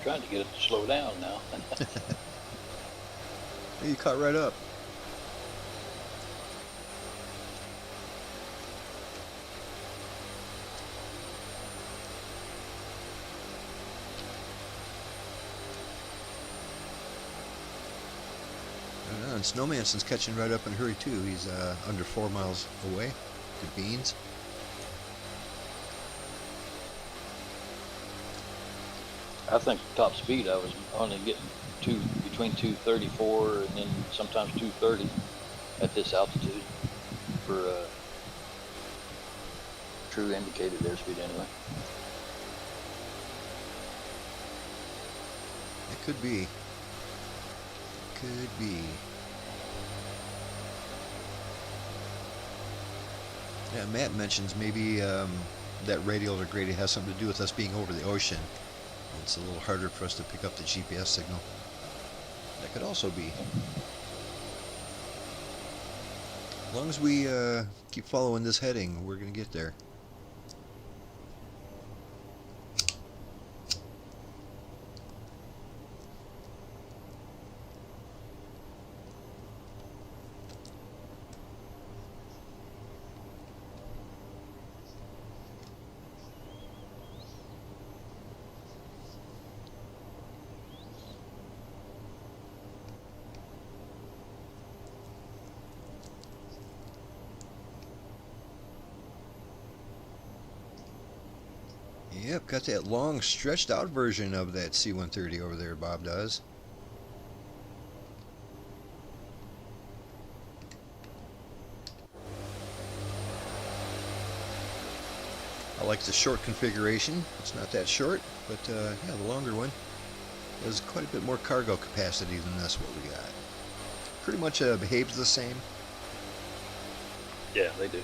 Speaker 2: Trying to get it to slow down now.
Speaker 1: You caught right up. And Snowmanson's catching right up in a hurry too. He's under 4 miles away. Good beans.
Speaker 2: I think top speed I was only getting between 234 and then sometimes 230 at this altitude for true indicated airspeed anyway.
Speaker 1: It could be. Could be. Yeah, Matt mentions maybe that radial degrading has something to do with us being over the ocean. It's a little harder for us to pick up the GPS signal. That could also be. As long as we keep following this heading, we're going to get there. Yep, got that long stretched out version of that C-130 over there, Bob does. I like the short configuration. It's not that short, but yeah, the longer one has quite a bit more cargo capacity than this what we got. Pretty much behaves the same.
Speaker 2: Yeah, they do.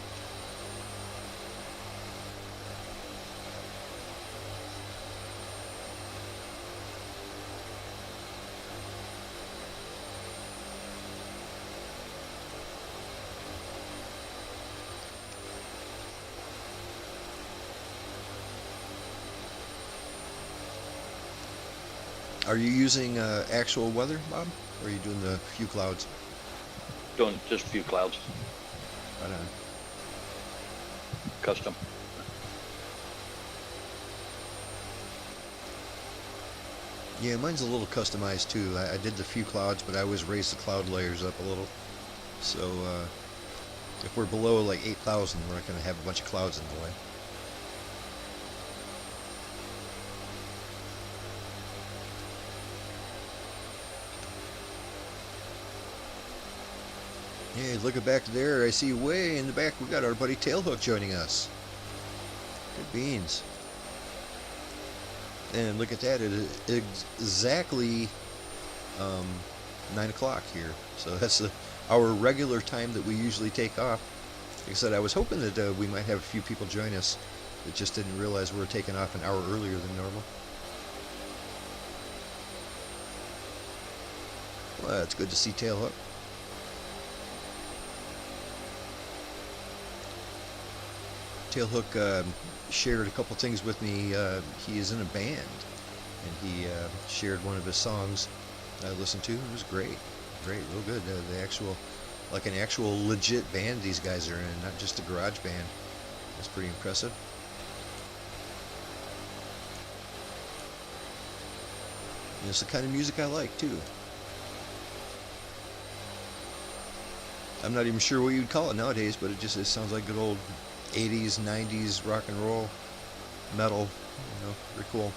Speaker 1: Are you using actual weather, Bob? Or are you doing the few clouds?
Speaker 2: Doing just a few clouds.
Speaker 1: Right on.
Speaker 2: Custom.
Speaker 1: Yeah, mine's a little customized too. I did the few clouds, but I always raise the cloud layers up a little. So if we're below like 8,000, we're not going to have a bunch of clouds in the way. Yeah, looking back there, I see way in the back we got our buddy Tailhook joining us. Good beans. And look at that, it is exactly 9 o'clock here. So that's our regular time that we usually take off. Like I said, I was hoping that we might have a few people join us that just didn't realize we were taking off an hour earlier than normal. Well, it's good to see Tailhook. Tailhook shared a couple things with me. He is in a band, and he shared one of his songs I listened to. It was great, real good. The actual, like an actual legit band these guys are in, not just a garage band. That's pretty impressive. And it's the kind of music I like too. I'm not even sure what you'd call it nowadays, but it sounds like good old 80s, 90s rock and roll, metal, you know, pretty cool.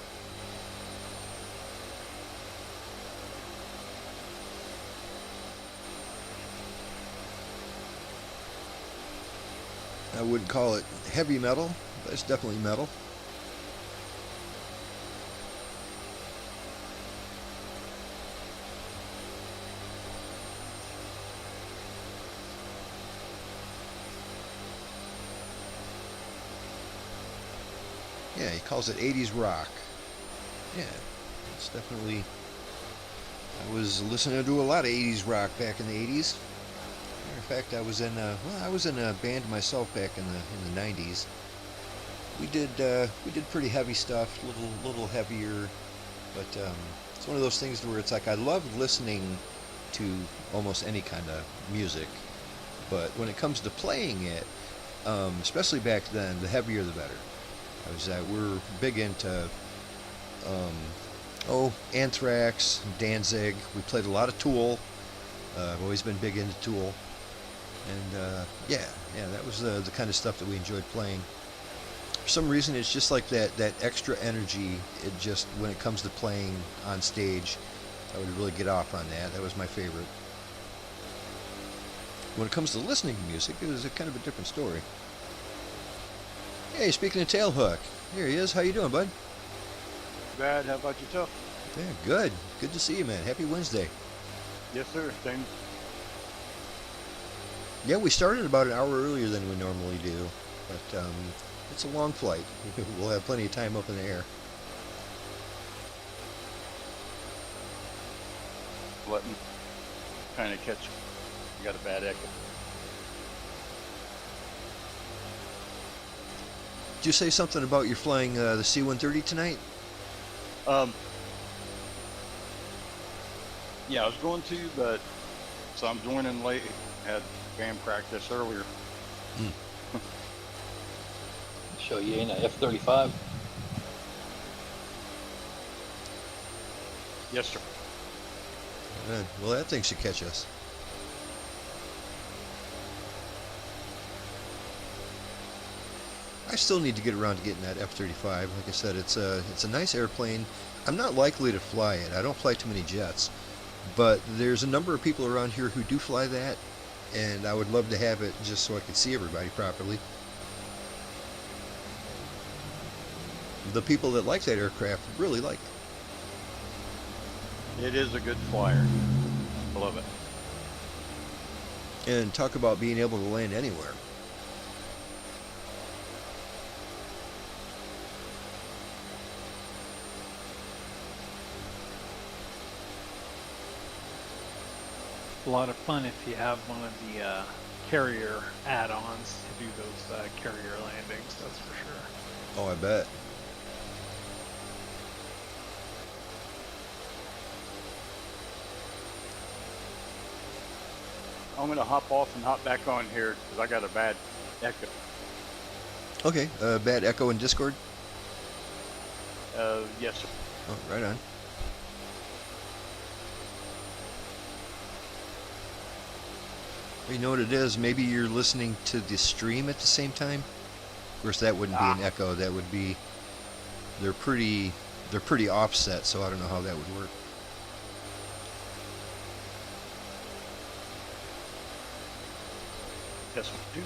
Speaker 1: I wouldn't call it heavy metal, but it's definitely metal. Yeah, he calls it 80s rock. Yeah, it's definitely... I was listening to a lot of 80s rock back in the 80s. Matter of fact, I was in a band myself back in the 90s. We did pretty heavy stuff, little heavier, but it's one of those things where it's like I love listening to almost any kind of music, but when it comes to playing it, especially back then, the heavier the better. We're big into Anthrax, Danzig. We played a lot of Tool. I've always been big into Tool, and yeah, that was the kind of stuff that we enjoyed playing. For some reason, it's just like that extra energy. It just, when it comes to playing on stage, I would really get off on that. That was my favorite. When it comes to listening to music, it was a kind of a different story. Hey, speaking of Tailhook, here he is. How you doing, bud?
Speaker 4: Bad. How about yourself?
Speaker 1: Yeah, good. Good to see you, man. Happy Wednesday.
Speaker 4: Yes, sir. Same.
Speaker 1: Yeah, we started about an hour earlier than we normally do, but it's a long flight. We'll have plenty of time up in the air.
Speaker 4: Let me kind of catch. You got a bad echo.
Speaker 1: Did you say something about you're flying the C-130 tonight?
Speaker 4: Yeah, I was going to, but so I'm joining late. Had band practice earlier.
Speaker 2: So you ain't a F-35?
Speaker 4: Yes, sir.
Speaker 1: Well, that thing should catch us. I still need to get around to getting that F-35. Like I said, it's a nice airplane. I'm not likely to fly it. I don't fly too many jets, but there's a number of people around here who do fly that, and I would love to have it just so I could see everybody properly. The people that like that aircraft really like it.
Speaker 4: It is a good flyer. I love it.
Speaker 1: And talk about being able to land anywhere.
Speaker 3: It's a lot of fun if you have one of the carrier add-ons to do those carrier landings, that's for sure.
Speaker 1: Oh, I bet.
Speaker 4: I'm gonna hop off and hop back on here because I got a bad echo.
Speaker 1: Okay, bad echo in Discord?
Speaker 4: Yes, sir.
Speaker 1: Oh, right on. You know what it is? Maybe you're listening to the stream at the same time. Of course, that wouldn't be an echo. That would be. They're pretty offset, so I don't know how that would work.
Speaker 4: Yes, sir.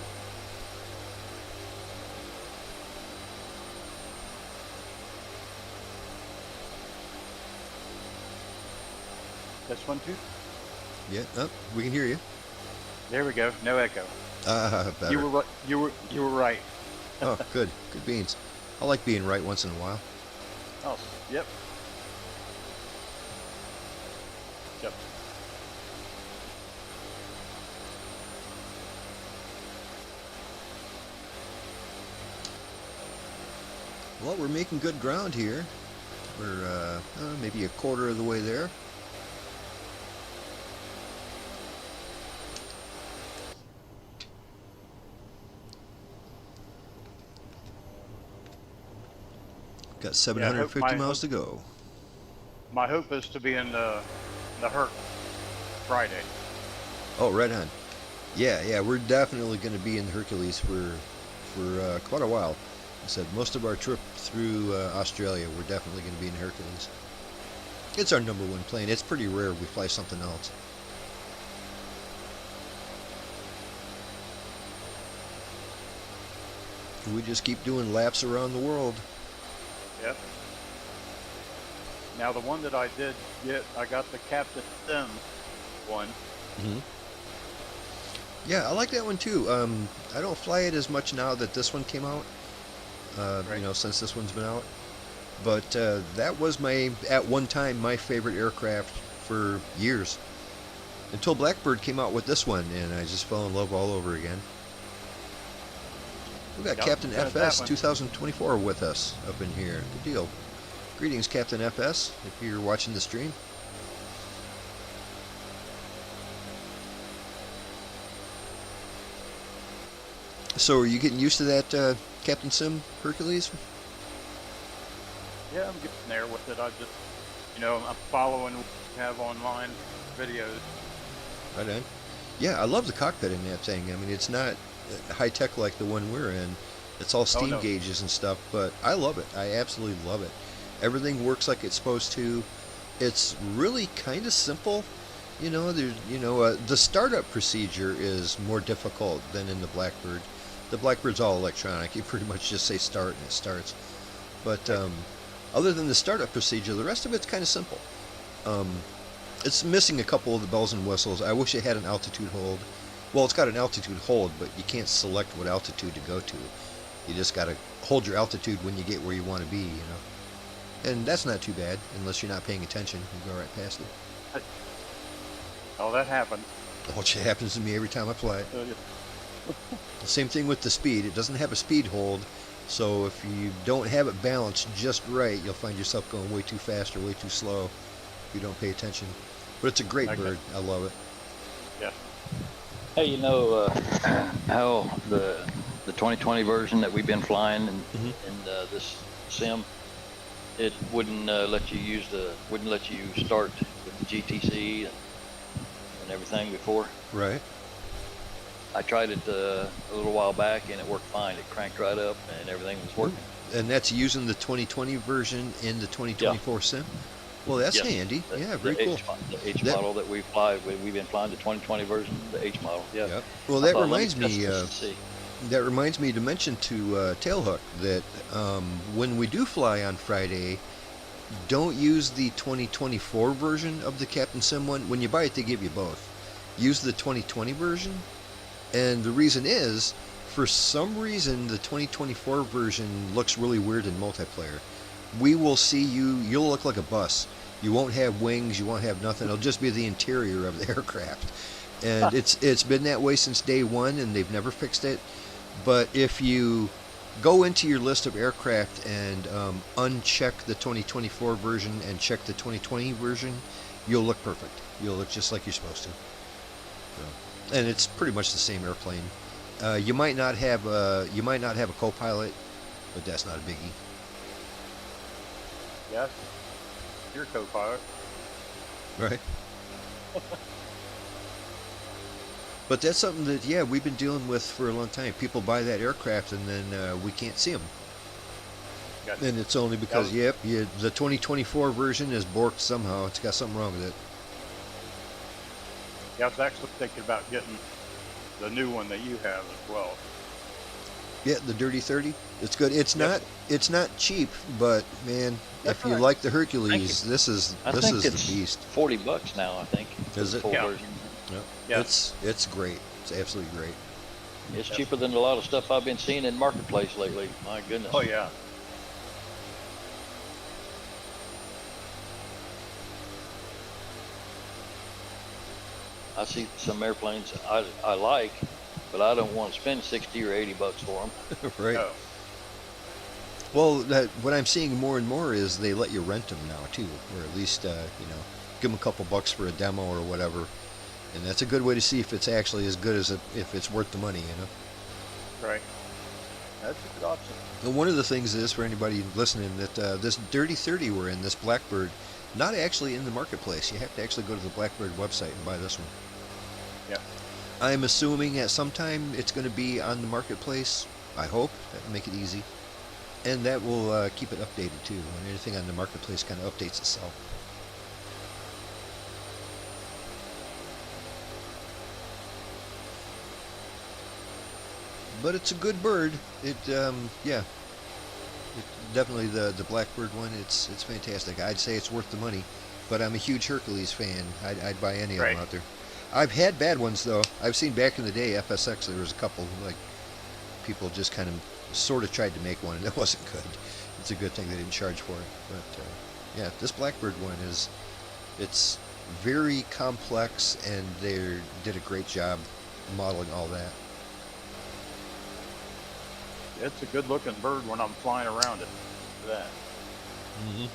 Speaker 4: This one too.
Speaker 1: Yeah, we can hear you.
Speaker 4: There we go. No echo.
Speaker 1: Better.
Speaker 4: You were right. You were right.
Speaker 1: Oh, good. Good beans. I like being right once in a while.
Speaker 4: Oh, yep. Yep.
Speaker 1: Well, we're making good ground here. We're maybe a quarter of the way there. Got 750 miles to go.
Speaker 4: My hope is to be in the Herc Friday.
Speaker 1: Oh, right on. Yeah, we're definitely going to be in the Hercules for quite a while. I said most of our trip through Australia, we're definitely going to be in the Hercules. It's our number one plane. It's pretty rare we fly something else. We just keep doing laps around the world.
Speaker 4: Yep. Now the one that I did get, I got the Captain Sim one.
Speaker 1: Mm-hmm. Yeah, I like that one too. I don't fly it as much now that this one came out.
Speaker 4: Right.
Speaker 1: You know, since this one's been out. But that was at one time my favorite aircraft for years. Until Blackbird came out with this one, and I just fell in love all over again. We got
Speaker 4: Yep,
Speaker 1: Captain
Speaker 4: got
Speaker 1: FS
Speaker 4: that one.
Speaker 1: 2024 with us up in here. Good deal. Greetings, Captain FS, if you're watching the stream. So are you getting used to that Captain Sim Hercules?
Speaker 4: Yeah, I'm getting there with it. I just, I'm following what you have online videos.
Speaker 1: Right on. Yeah, I love the cockpit in that thing. I mean, it's not high tech like the one we're in, It's all steam
Speaker 4: no.
Speaker 1: gauges and stuff, but I love it. I absolutely love it. Everything works like it's supposed to. It's really kind of simple. The startup procedure is more difficult than in the Blackbird. The Blackbird's all electronic. You pretty much just say start and it starts. But other than the startup procedure, the rest of it's kind of simple. It's missing a couple of the bells and whistles. I wish it had an altitude hold. Well, it's got an altitude hold, but you can't select what altitude to go to. You just got to hold your altitude when you get where you want to be, And that's not too bad, unless you're not paying attention. You go right past it.
Speaker 4: Oh, that happened.
Speaker 1: Which happens to me every time I fly it.
Speaker 4: Yeah.
Speaker 1: The same thing with the speed. It doesn't have a speed hold, so if you don't have it balanced just right, you'll find yourself going way too fast or way too slow if you don't pay attention. But it's a great bird. I love it.
Speaker 4: Yeah.
Speaker 2: Hey, how the 2020 version that we've been flying in this sim, it wouldn't let you start with the GTC and everything before.
Speaker 1: Right.
Speaker 2: I tried it a little while back and it worked fine. It cranked right up and everything was working.
Speaker 1: And that's using the 2020 version in the 2024 sim? Well, that's handy. Yeah, very cool.
Speaker 2: The H model that we've been flying the 2020 version, the H model. Yeah.
Speaker 1: Yep. Well, that reminds me. That reminds me to mention to Tailhook that when we do fly on Friday, don't use the 2024 version of the Captain Sim one. When you buy it, they give you both. Use the 2020 version, and the reason is, for some reason, the 2024 version looks really weird in multiplayer. We will see you'll look like a bus. You won't have wings, you won't have nothing. It'll just be the interior of the aircraft. And it's been that way since day one, and they've never fixed it. But if you go into your list of aircraft and uncheck the 2024 version and check the 2020 version, you'll look perfect. You'll look just like you're supposed to. So, and it's pretty much the same airplane. You might not have a co-pilot, but that's not a biggie.
Speaker 4: Yes. Your co-pilot.
Speaker 1: Right. But that's something that, we've been dealing with for a long time. People buy that aircraft and then we can't see them.
Speaker 4: Gotcha.
Speaker 1: And it's only because, the 2024 version is borked somehow. It's got something wrong with it.
Speaker 4: Yeah, I was actually thinking about getting the new one that you have as well.
Speaker 1: Yeah, the Dirty 30. It's good. It's not cheap, but man,
Speaker 4: That's
Speaker 1: if you
Speaker 4: right.
Speaker 1: like the Hercules, this is the beast.
Speaker 2: $40 now, I think.
Speaker 1: Is it?
Speaker 2: Full
Speaker 4: Yeah.
Speaker 2: version.
Speaker 1: Yep.
Speaker 4: Yeah.
Speaker 1: It's great. It's absolutely great.
Speaker 2: It's cheaper than a lot of stuff I've been seeing in marketplace lately. My goodness.
Speaker 4: Oh yeah.
Speaker 2: I see some airplanes I like, but I don't want to spend $60 or $80 for them.
Speaker 1: Right.
Speaker 4: Oh.
Speaker 1: Well, what I'm seeing more and more is they let you rent them now too, or at least give them a couple bucks for a demo or whatever, and that's a good way to see if it's actually as good as if it's worth the money,
Speaker 4: Right. That's a good option.
Speaker 1: And one of the things is, for anybody listening, that this Dirty 30 we're in, this Blackbird, not actually in the marketplace. You have to actually go to the Blackbird website and buy this one.
Speaker 4: Yeah.
Speaker 1: I'm assuming at some time it's going to be on the marketplace. I hope. That'll make it easy. And that will keep it updated too. And anything on the marketplace kind of updates itself. But it's a good bird. Definitely the Blackbird one. It's fantastic. I'd say it's worth the money. But I'm a huge Hercules fan. I'd buy any of them out there. I've had bad ones though. I've seen back in the day FSX. There was a couple like people just kind of sort of tried to make one and it wasn't good. It's a good thing they didn't charge for it. But this Blackbird one it's very complex and they did a great job modeling all that.
Speaker 4: It's a good looking bird when I'm flying around it. For that.
Speaker 1: Mm-hmm.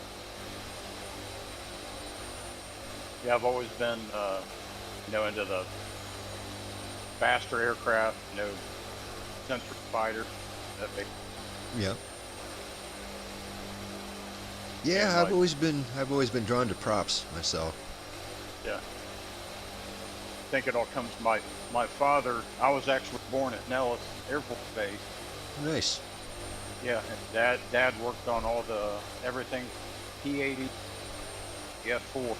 Speaker 4: Yeah, I've always been, into the faster aircraft, sensor fighter. That big.
Speaker 1: Yeah. Yeah,
Speaker 4: And
Speaker 1: I've always been drawn to props myself.
Speaker 4: Yeah. I think it all comes to my father. I was actually born at Nellis Air Force Base.
Speaker 1: Nice.
Speaker 4: Yeah, and Dad worked on all the everything, P-80, F-4,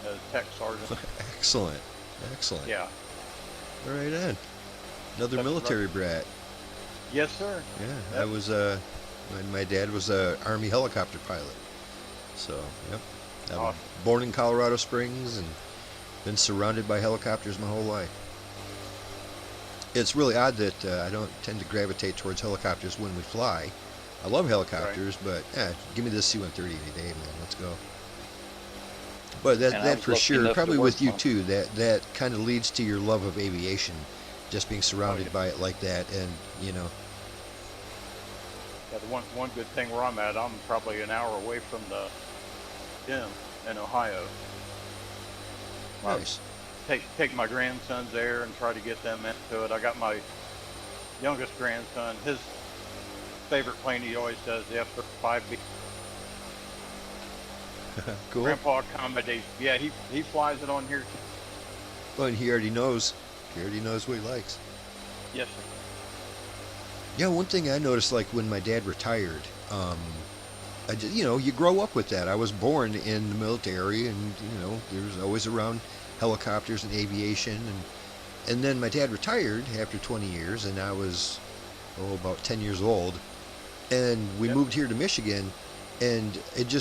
Speaker 4: as tech sergeant.
Speaker 1: Excellent. Excellent.
Speaker 4: Yeah.
Speaker 1: Right on. Another
Speaker 4: That's
Speaker 1: military
Speaker 4: right.
Speaker 1: brat.
Speaker 4: Yes, sir.
Speaker 1: Yeah,
Speaker 4: Yep.
Speaker 1: I was my dad was a Army helicopter pilot. So, yep. I was
Speaker 4: Awesome.
Speaker 1: born in Colorado Springs and been surrounded by helicopters my whole life. It's really odd that I don't tend to gravitate towards helicopters when we fly. I love helicopters, but give me this C-130 any day, man. Let's go. But
Speaker 2: And I
Speaker 1: that
Speaker 2: was
Speaker 1: for
Speaker 2: lucky
Speaker 1: sure,
Speaker 2: enough to
Speaker 1: probably
Speaker 2: work
Speaker 1: with you
Speaker 2: on-
Speaker 1: too. That kind of leads to your love of aviation, just being surrounded
Speaker 4: yeah.
Speaker 1: by it like that, and you know.
Speaker 4: Yeah, the one good thing where I'm at, I'm probably an hour away from the gym in Ohio.
Speaker 1: Nice.
Speaker 4: Take my grandsons there and try to get them into it. I got my youngest grandson. His favorite plane, he always says, the F-35B.
Speaker 1: Cool.
Speaker 4: Grandpa accommodates. Yeah, he flies it on here too.
Speaker 1: Well, and he already knows. He already knows what he likes.
Speaker 4: Yes, sir.
Speaker 1: Yeah, one thing I noticed, like when my dad retired, I just, you grow up with that. I was born in the military, and there's always around helicopters and aviation, and then my dad retired after 20 years, and I was about 10 years old, and we
Speaker 4: Yep.
Speaker 1: moved here to Michigan, and it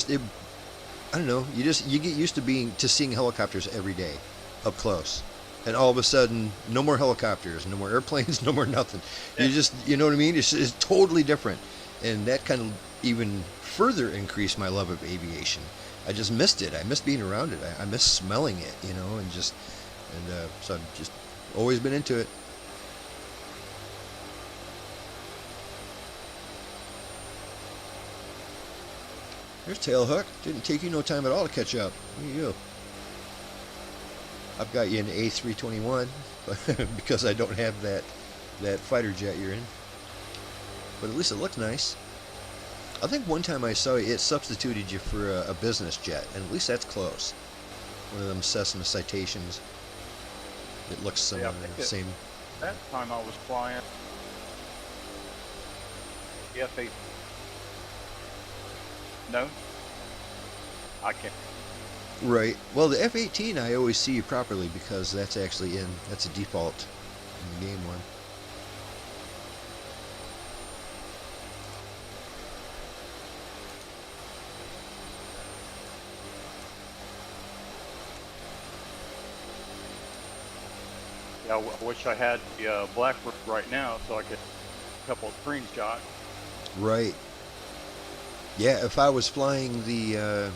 Speaker 1: I don't know, you get used to seeing helicopters every day, up close. And all of a sudden, no more helicopters, no more airplanes, no more nothing.
Speaker 4: Yeah.
Speaker 1: You know what I mean? It's totally different. And that kind of even further increased my love of aviation. I just missed it. I missed being around it. I miss smelling it, so I've just always been into it. There's Tailhook. Didn't take you no time at all to catch up. Look at you. I've got you in the A321 because I don't have that fighter jet you're in. But at least it looks nice. I think one time I saw it substituted you for a business jet, and at least that's close. One of them Cessna Citations. It looks similar,
Speaker 4: I think
Speaker 1: same.
Speaker 4: That time I was flying the F-8. No, I can't.
Speaker 1: Right. Well, the F-18 I always see you properly because that's actually that's a default in the game one.
Speaker 4: Yeah, I wish I had the Blackbird right now so I could a couple of screenshots.
Speaker 1: Right. Yeah, if I was flying the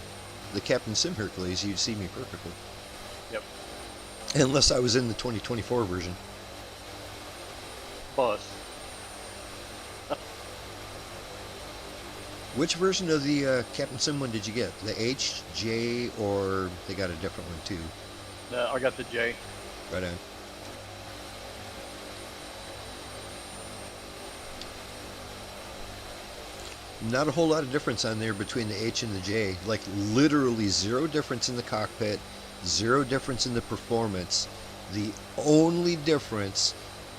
Speaker 1: Captain Sim Hercules, you'd see me perfectly.
Speaker 4: Yep.
Speaker 1: Unless I was in the 2024 version.
Speaker 4: Plus,
Speaker 1: Which version of the Captain Sim one did you get? The H, J, or they got a different one too?
Speaker 4: I got the J.
Speaker 1: Right on. Not a whole lot of difference on there between the H and the J. Like literally zero difference in the cockpit, zero difference in the performance. The only difference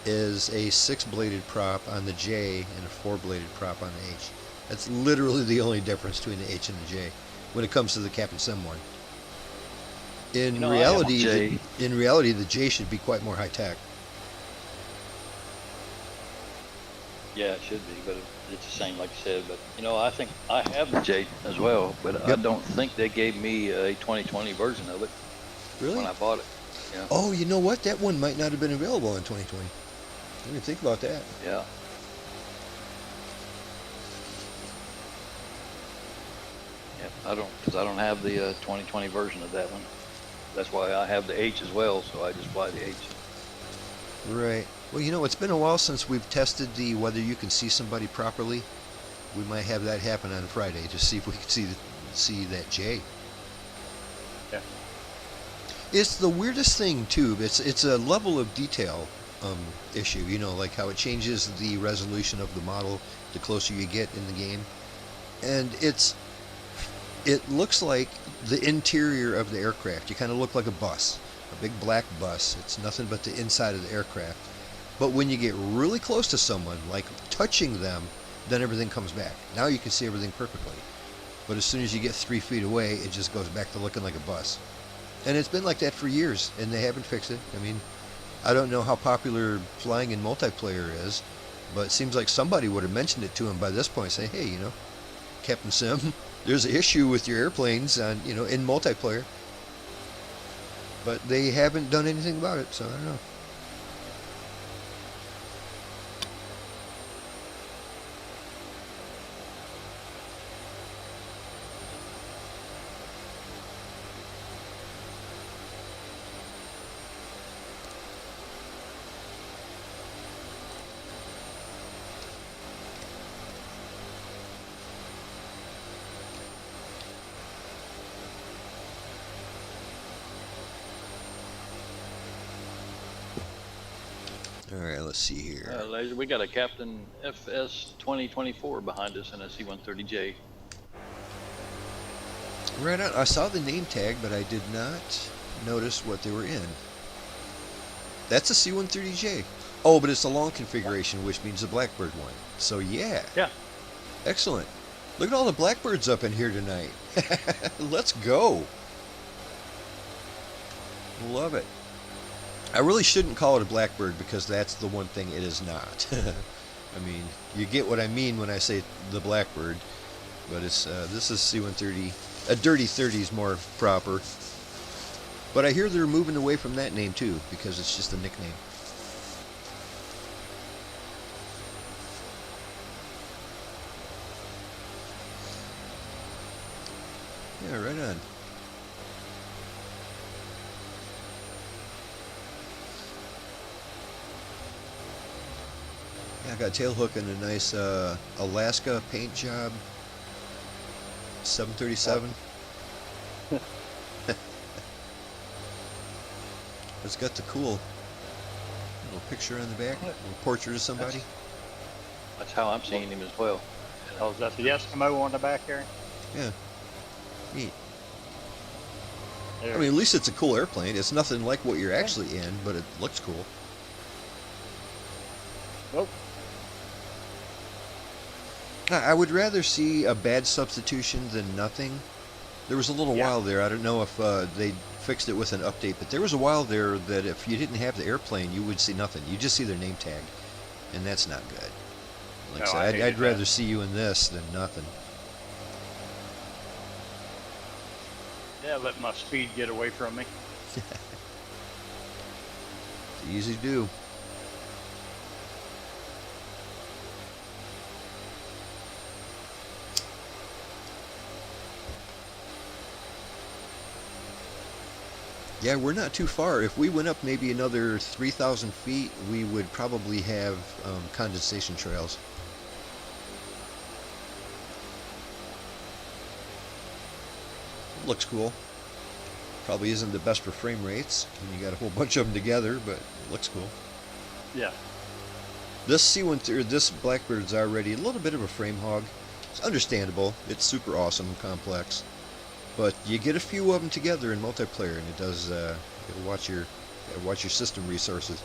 Speaker 1: is a 6-bladed prop on the J and a 4-bladed prop on the H. That's literally the only difference between the H and the J when it comes to the Captain Sim one. In
Speaker 2: I have a
Speaker 1: reality,
Speaker 2: J.
Speaker 1: the J should be quite more high tech.
Speaker 2: Yeah, it should be, but it's the same, like you said. But I think I have the J as well, but I
Speaker 1: Yep.
Speaker 2: don't think they gave me a 2020 version of it
Speaker 1: Really?
Speaker 2: when I bought it. Yeah.
Speaker 1: Oh, you know what? That one might not have been available in 2020. I didn't even think about that.
Speaker 2: Yeah. Yep. Because I don't have the 2020 version of that one. That's why I have the H as well, so I just fly the H.
Speaker 1: Right. Well, it's been a while since we've tested the whether you can see somebody properly. We might have that happen on Friday to see if we can see that J.
Speaker 4: Yeah.
Speaker 1: It's the weirdest thing too. It's a level of detail issue. Like how it changes the resolution of the model the closer you get in the game, and it looks like the interior of the aircraft. You kind of look like a bus, a big black bus. It's nothing but the inside of the aircraft. But when you get really close to someone, like touching them, then everything comes back. Now you can see everything perfectly. But as soon as you get 3 feet away, it just goes back to looking like a bus. And it's been like that for years, and they haven't fixed it. I mean, I don't know how popular flying in multiplayer is, but it seems like somebody would have mentioned it to him by this point, say, hey, you know, Captain Sim, there's an issue with your airplanes on, you know, in multiplayer. But they haven't done anything about it, so I don't know. All right, let's see here.
Speaker 2: Laser, we got a Captain FS 2024 behind us in a C-130J.
Speaker 1: Right on. I saw the name tag, but I did not notice what they were in. That's a C-130J. Oh, but it's a long configuration, which means the Blackbird one. So yeah.
Speaker 2: Yeah.
Speaker 1: Excellent. Look at all the Blackbirds up in here tonight. Let's go. Love it. I really shouldn't call it a Blackbird because that's the one thing it is not. I mean, you get what I mean when I say the Blackbird, but it's this is C-130. A Dirty 30 is more proper. But I hear they're moving away from that name too because it's just a nickname. Yeah, right on. Yeah, I got tail hook and a nice Alaska paint job. 737. It's got the cool little picture on the back, a little portrait of somebody.
Speaker 2: That's how I'm seeing him as well.
Speaker 4: Oh, is that the Eskimo on the back there?
Speaker 1: Yeah, neat.
Speaker 4: There.
Speaker 1: I mean, at least it's a cool airplane. It's nothing like what you're actually in, but it looks cool.
Speaker 4: Nope.
Speaker 1: I would rather see a bad substitution than nothing. There was a little while there, I don't know if they fixed it with an update, but there was a while there that if you didn't have the airplane, you would see nothing. You just see their name tag, and that's not good. Like
Speaker 4: No,
Speaker 1: I said,
Speaker 4: I
Speaker 1: I'd rather
Speaker 4: that.
Speaker 1: see you in this than nothing.
Speaker 4: Yeah, let my speed get away from me.
Speaker 1: It's easy to do. Yeah, we're not too far. If we went up maybe another 3,000 feet, we would probably have condensation trails. Looks cool. Probably isn't the best for frame rates, and you got a whole bunch of them together, but it looks cool.
Speaker 4: Yeah.
Speaker 1: This this Blackbird's already a little bit of a frame hog. It's understandable. It's super awesome, complex. But you get a few of them together in multiplayer, and it does. It'll watch your system resources.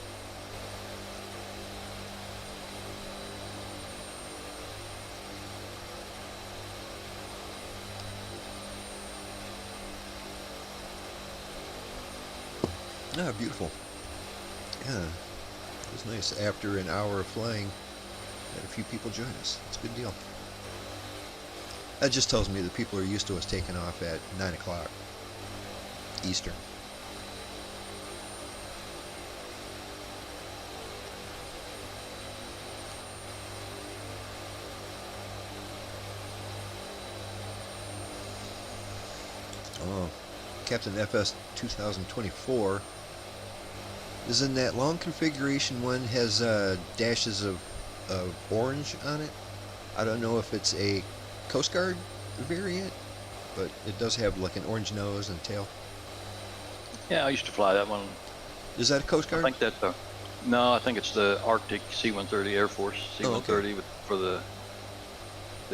Speaker 1: Ah, beautiful. Yeah, it was nice. After an hour of flying, had a few people join us. It's a good deal. That just tells me that people are used to us taking off at 9 o'clock Eastern. Oh, Captain FS 2024 is in that long configuration one, has dashes of orange on it. I don't know if it's a Coast Guard variant, but it does have like an orange nose and tail.
Speaker 2: Yeah, I used to fly that one.
Speaker 1: Is that a Coast Guard?
Speaker 2: I think that's no, I think it's the Arctic C-130 Air Force C-130
Speaker 1: Oh, okay.
Speaker 2: for the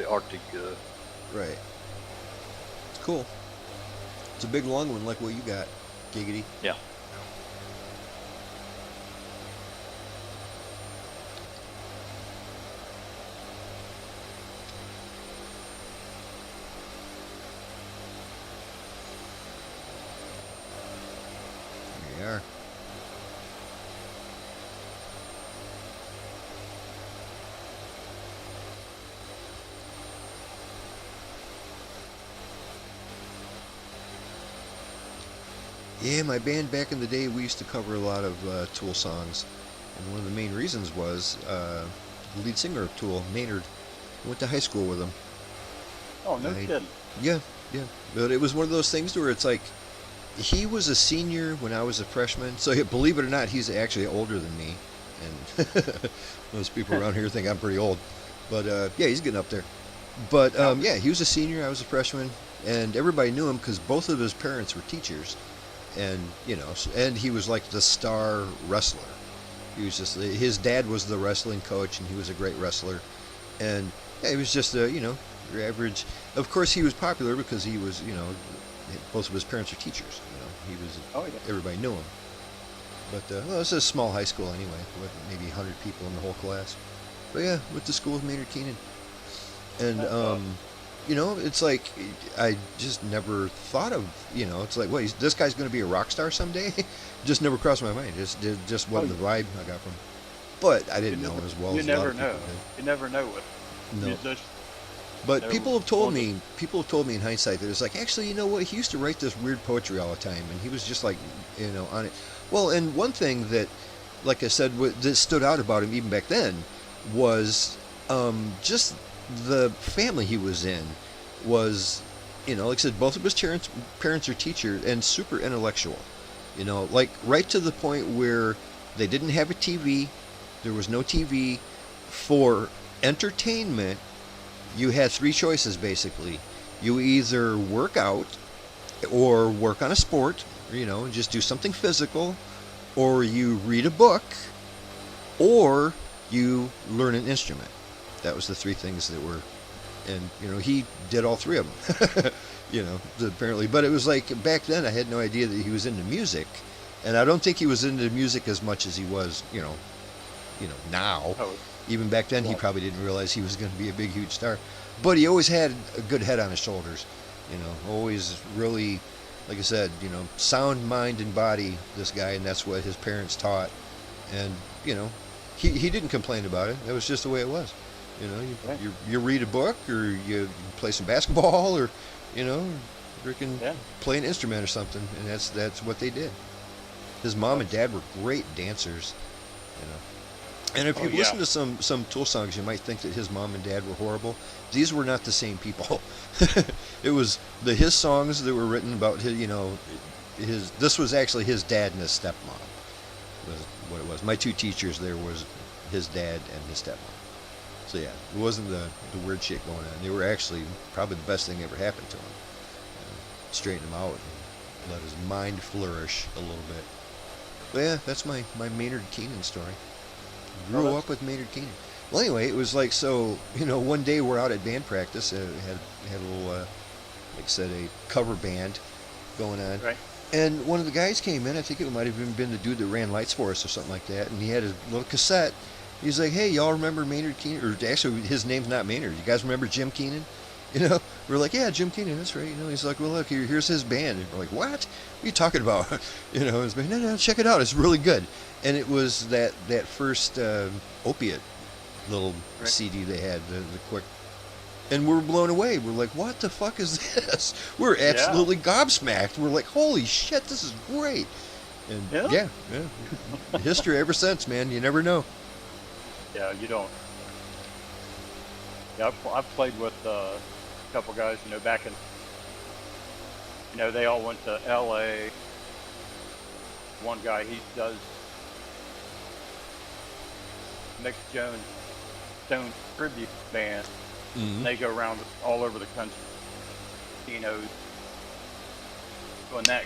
Speaker 2: Arctic.
Speaker 1: Right. It's cool. It's a big long one like what you got, Giggity.
Speaker 2: Yeah.
Speaker 1: Yeah, my band back in the day, we used to cover a lot of Tool songs, and one of the main reasons was the lead singer of Tool, Maynard. I went to high school with him.
Speaker 4: Oh, no kidding.
Speaker 1: Yeah, yeah. But it was one of those things where it's like he was a senior when I was a freshman. So believe it or not, he's actually older than me. And most people around here think I'm pretty old. But yeah, he's getting up there. But yeah, he was a senior. I was a freshman, and everybody knew him because both of his parents were teachers. And and he was like the star wrestler. He was just his dad was the wrestling coach, and he was a great wrestler. And yeah, he was just a your average. Of course, he was popular because he was both of his parents are teachers. He was.
Speaker 4: Oh, yeah.
Speaker 1: Everybody knew him. But well, it was a small high school anyway, with maybe 100 people in the whole class. But yeah, went to school with Maynard Keenan. And it's like I just never thought of it's like, wait, this guy's going to be a rock star someday. Just never crossed my mind. Just wasn't the vibe I got from him. But I didn't know him as well as a lot of people did.
Speaker 4: You never know what.
Speaker 1: No. But people have told me in hindsight that it's like, actually, you know what? He used to write this weird poetry all the time, and he was just like, on it. Well, and one thing that, like I said, that stood out about him even back then was just the family he was in was, like I said, both of his parents are teachers and super intellectual. Like right to the point where they didn't have a TV, there was no TV. For entertainment, you had three choices basically. You either work out, or work on a sport, just do something physical, or you read a book, or you learn an instrument. That was the three things that were, and he did all three of them. Apparently, but it was like back then I had no idea that he was into music, and I don't think he was into music as much as he was, now.
Speaker 4: Oh.
Speaker 1: Even back then, he probably didn't realize he was going to be a big, huge star. But he always had a good head on his shoulders. Always really, like I said, sound mind and body, this guy, and that's what his parents taught. And, he didn't complain about it. That was just the way it was. You read a book, or you play some basketball, or, freaking play an instrument or something. And that's what they did. His mom and dad were great dancers, And if you listen to some Tool songs, you might think that his mom and dad were horrible. These were not the same people. It was his songs that were written about his. This was actually his dad and his stepmom. Was what it was. My two teachers there was his dad and his stepmom. So yeah, it wasn't the weird shit going on. They were actually probably the best thing that ever happened to him. Straighten him out and let his mind flourish a little bit. But yeah, that's my Maynard Keenan story. Grew up with Maynard Keenan. Well, anyway, it was like, so, one day we're out at band practice. Had a little, like I said, a cover band going on.
Speaker 4: Right.
Speaker 1: And one of the guys came in. I think it might have even been the dude that ran lights for us or something like that. And he had his little cassette. He's like, hey, y'all remember Maynard Keenan? Or actually, his name's not Maynard. You guys remember Jim Keenan? We're like, yeah, Jim Keenan, that's right. He's like, well, look, here's his band. And we're like, what? What are you talking about? His band, no, check it out. It's really good. And it was that first opiate little CD they had, the quick. And we're blown away. We're like, what the fuck is this? We're absolutely gobsmacked. We're like, holy shit, this is great. And yeah. History ever since, man. You never know.
Speaker 4: Yeah, you don't. Yeah, I've played with a couple guys, back in, they all went to LA. One guy, he does Mick Jones Stone tribute band. Mm-hmm. They go around all over the country, doing that.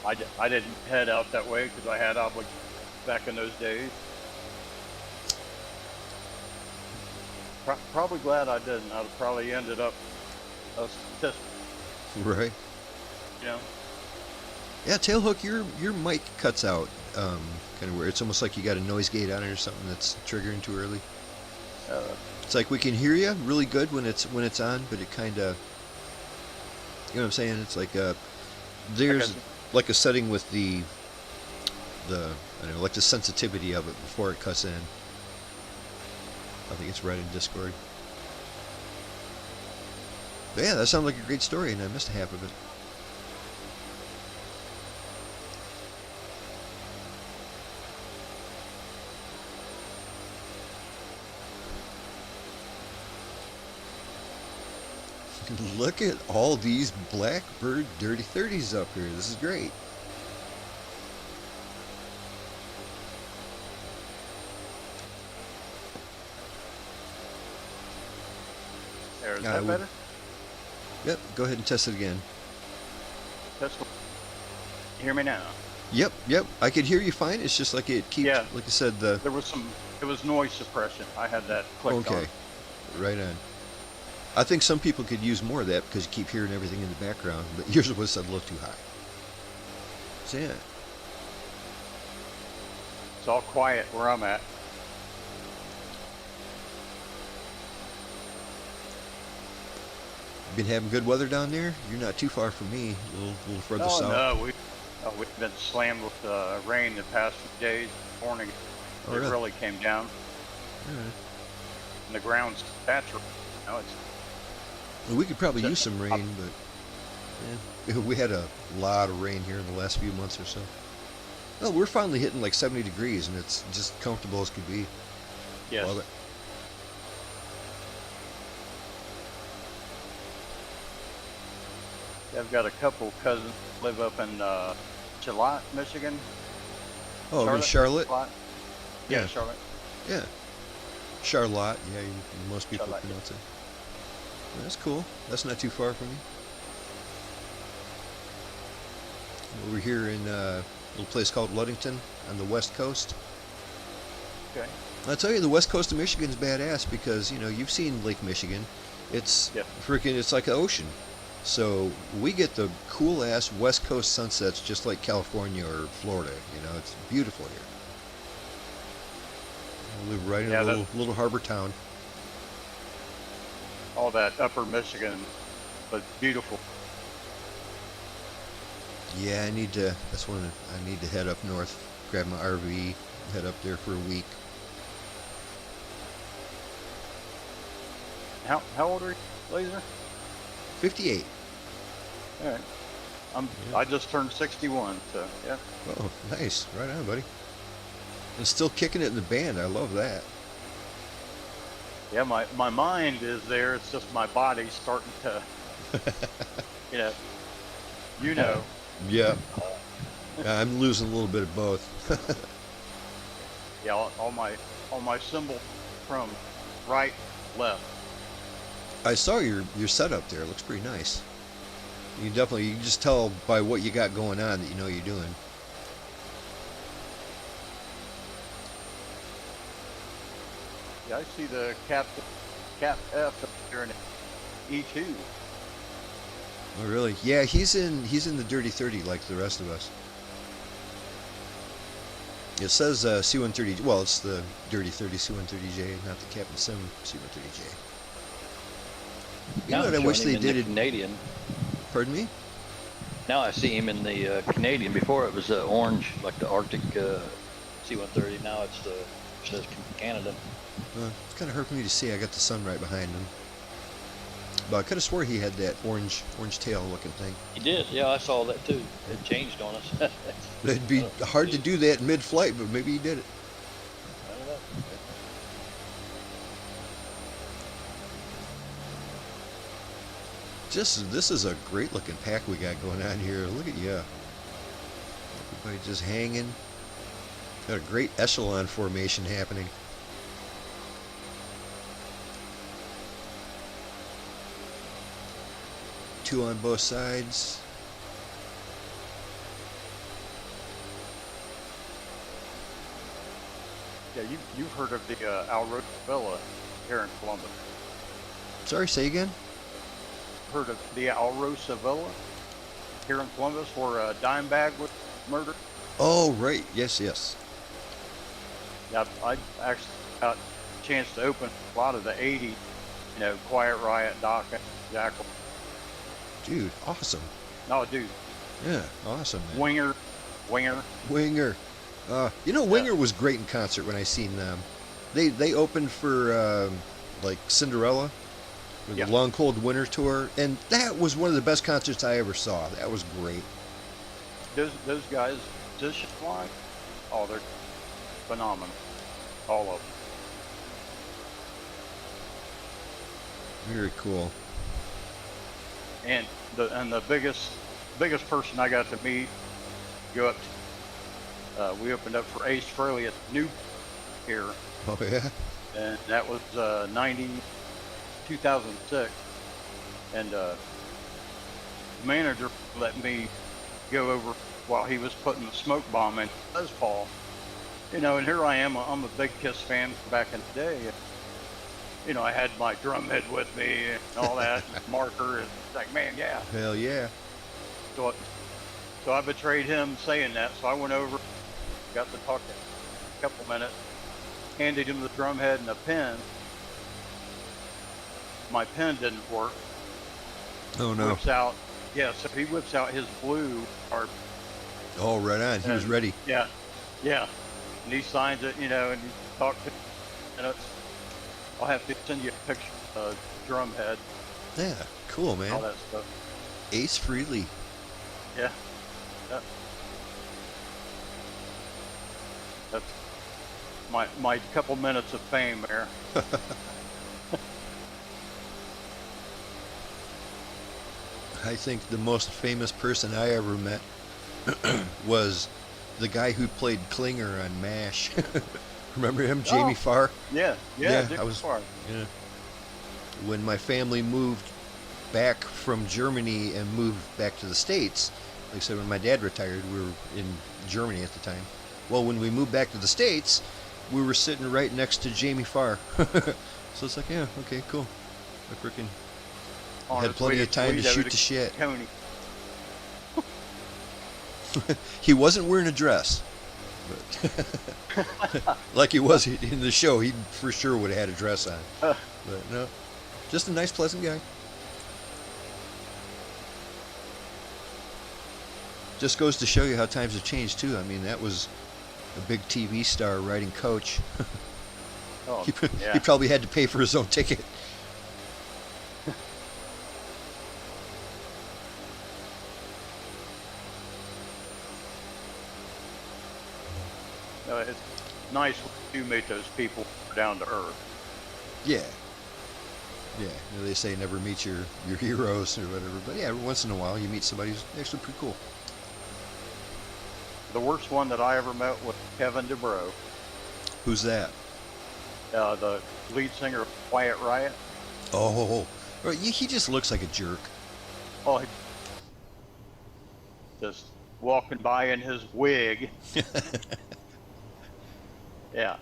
Speaker 4: I didn't head out that way because I had obligations back in those days. Probably glad I didn't. I'd have probably ended up a statistic.
Speaker 1: Right. Yeah, Tailhook, your mic cuts out kind of weird. It's almost like you got a noise gate on it or something that's triggering too early. It's like we can hear you really good when it's on, but it kind of, you know what I'm saying? It's like there's like a setting with the I don't know, like the sensitivity of it before it cuts in. I think it's right in Discord. But yeah, that sounds like a great story, and I missed half of it. Look at all these Blackbird Dirty 30s up here. This is great.
Speaker 4: There, is that better?
Speaker 1: Yep, go ahead and test it again.
Speaker 4: That's what. Hear me now?
Speaker 1: Yep, I could hear you fine. It's just like it keeps,
Speaker 4: Yeah.
Speaker 1: like I said, the...
Speaker 4: There was some. It was noise suppression. I had that clicked on.
Speaker 1: Okay, right on. I think some people could use more of that because you keep hearing everything in the background, but yours was set a little too high. So yeah.
Speaker 4: It's all quiet where I'm at.
Speaker 1: Been having good weather down there? You're not too far from me, a little further south.
Speaker 4: No, we've been slammed with rain the past few days. Morning,
Speaker 1: Oh,
Speaker 4: it
Speaker 1: really?
Speaker 4: really came down,
Speaker 1: Alright.
Speaker 4: and the ground's saturated. Now it's
Speaker 1: Well, we could probably
Speaker 4: So-
Speaker 1: use some rain, but yeah. We had a lot of rain here in the last few months or so. Well, we're finally hitting like 70 degrees, and it's just comfortable as could be.
Speaker 4: yes.
Speaker 1: Love it.
Speaker 4: I've got a couple cousins live up in Charlotte, Michigan.
Speaker 1: Oh, in Charlotte?
Speaker 4: Charlotte? Yeah,
Speaker 1: Yeah.
Speaker 4: Charlotte.
Speaker 1: Yeah. Charlotte, yeah, most people
Speaker 4: Charlotte,
Speaker 1: pronounce it. That's cool. That's not too far from you. Over here in a little place called Ludington on the west coast.
Speaker 4: Okay.
Speaker 1: I'll tell you, the west coast of Michigan is badass because, you know, you've seen Lake Michigan. It's
Speaker 4: Yep.
Speaker 1: freaking, it's like an ocean. So we get the cool ass west coast sunsets just like California or Florida. You know, it's beautiful here. I live right in
Speaker 4: Yeah,
Speaker 1: a little harbor town.
Speaker 4: All that upper Michigan, but beautiful.
Speaker 1: Yeah, I need to. That's when I need to head up north, grab my RV, head up there for a week.
Speaker 4: How old are you, Laser?
Speaker 1: 58.
Speaker 4: All right.
Speaker 1: Yeah.
Speaker 4: I just turned 61, so yeah.
Speaker 1: Oh, nice. Right on, buddy. And still kicking it in the band. I love that.
Speaker 4: Yeah, my mind is there. It's just my body's starting to, you know.
Speaker 1: Yeah. I'm losing a little bit of both.
Speaker 4: Yeah, all my symbols from right, left.
Speaker 1: I saw your setup there. It looks pretty nice. You can just tell by what you got going on that you know what you're doing.
Speaker 4: Yeah, I see the Cap F up here in E2.
Speaker 1: Oh, really? Yeah, he's in the Dirty 30 like the rest of us. It says C-130. Well, it's the Dirty 30 C-130J, not the Captain Sim C-130J. You know
Speaker 2: Now
Speaker 1: what I
Speaker 2: I'm
Speaker 1: wish
Speaker 2: showing
Speaker 1: they
Speaker 2: him in the
Speaker 1: did?
Speaker 2: Canadian.
Speaker 1: Pardon me?
Speaker 2: Now I see him in the Canadian. Before it was orange, like the Arctic C-130. Now it says Canada.
Speaker 1: It's kind of hard for me to see. I got the sun right behind him. But I could have swore he had that orange tail looking thing.
Speaker 2: He did. Yeah, I saw that too. It changed on us.
Speaker 1: It'd be hard to do that mid-flight, but maybe he did it.
Speaker 2: I don't know.
Speaker 1: This is a great looking pack we got going on here. Look at you. Everybody just hanging. Got a great echelon formation happening. Two on both sides.
Speaker 4: Yeah, you've heard of the Alrosa Villa here in Columbus.
Speaker 1: Sorry, say again?
Speaker 4: Heard of the Alrosa Villa here in Columbus where Dimebag was murdered?
Speaker 1: Oh, right. Yes, yes.
Speaker 4: Yeah, I actually got a chance to open a lot of the 80s, Quiet Riot, Doc, Jackal.
Speaker 1: Dude, awesome.
Speaker 4: No, dude,
Speaker 1: Yeah, awesome, man.
Speaker 4: Winger.
Speaker 1: Winger. Winger was great in concert when I seen them. They opened for like Cinderella, for the
Speaker 4: Yeah.
Speaker 1: Long Cold Winter Tour, and that was one of the best concerts I ever saw. That was great.
Speaker 4: Those guys, musician wise, oh, they're phenomenal. All of them.
Speaker 1: Very cool.
Speaker 4: And the biggest person I got to meet, go up we opened up for Ace Frehley at New here,
Speaker 1: Oh yeah.
Speaker 4: and that was 2006. And the manager let me go over while he was putting the smoke bomb in his Paul. You know, and here I am, I'm a big Kiss fan back in the day. You know, I had my drum head with me and all that, marker. It's like, man, yeah.
Speaker 1: Hell yeah.
Speaker 4: So I betrayed him saying that. So I went over, got to talk to him a couple minutes, handed him the drum head and a pen. My pen didn't work.
Speaker 1: Oh no.
Speaker 4: Whips out, yeah. So he whips out his blue card.
Speaker 1: Oh, right on. He was
Speaker 4: And-
Speaker 1: ready.
Speaker 4: Yeah, yeah. And he signs it, you know, and you talk to him. And I'll have to send you a picture of the drum head,
Speaker 1: Yeah. Cool,
Speaker 4: all
Speaker 1: man.
Speaker 4: that stuff.
Speaker 1: Ace Frehley.
Speaker 4: Yeah. Yeah. That's my couple minutes of fame there.
Speaker 1: I think the most famous person I ever met was the guy who played Klinger on MASH. Remember him, Jamie
Speaker 4: Oh.
Speaker 1: Farr?
Speaker 4: Yeah,
Speaker 1: Yeah,
Speaker 4: Dick
Speaker 1: I was-
Speaker 4: Farr.
Speaker 1: Yeah. When my family moved back from Germany and moved back to the States, like I said, when my dad retired, we were in Germany at the time. Well, when we moved back to the States, we were sitting right next to Jamie Farr. So it's like, yeah, okay, cool. I freaking
Speaker 4: On
Speaker 1: had
Speaker 4: his
Speaker 1: plenty
Speaker 4: way
Speaker 1: of time to
Speaker 4: Toledo
Speaker 1: shoot the shit.
Speaker 4: Tony.
Speaker 1: He wasn't wearing a dress, but like he was in the show, he for sure would have had a dress on. But no, just a nice, pleasant guy. Just goes to show you how times have changed too. I mean, that was a big TV star riding coach.
Speaker 4: Oh,
Speaker 1: He
Speaker 4: yeah.
Speaker 1: probably had to pay for his own ticket.
Speaker 4: No, it's nice when you meet those people down to earth.
Speaker 1: Yeah. Yeah, you know, they say never meet your heroes or whatever, but yeah, every once in a while you meet somebody who's actually pretty cool.
Speaker 4: The worst one that I ever met was Kevin DeBro,
Speaker 1: Who's that?
Speaker 4: the lead singer of Quiet Riot.
Speaker 1: Oh, right, he just looks like a jerk.
Speaker 4: Oh, he just walking by in his wig. Yeah.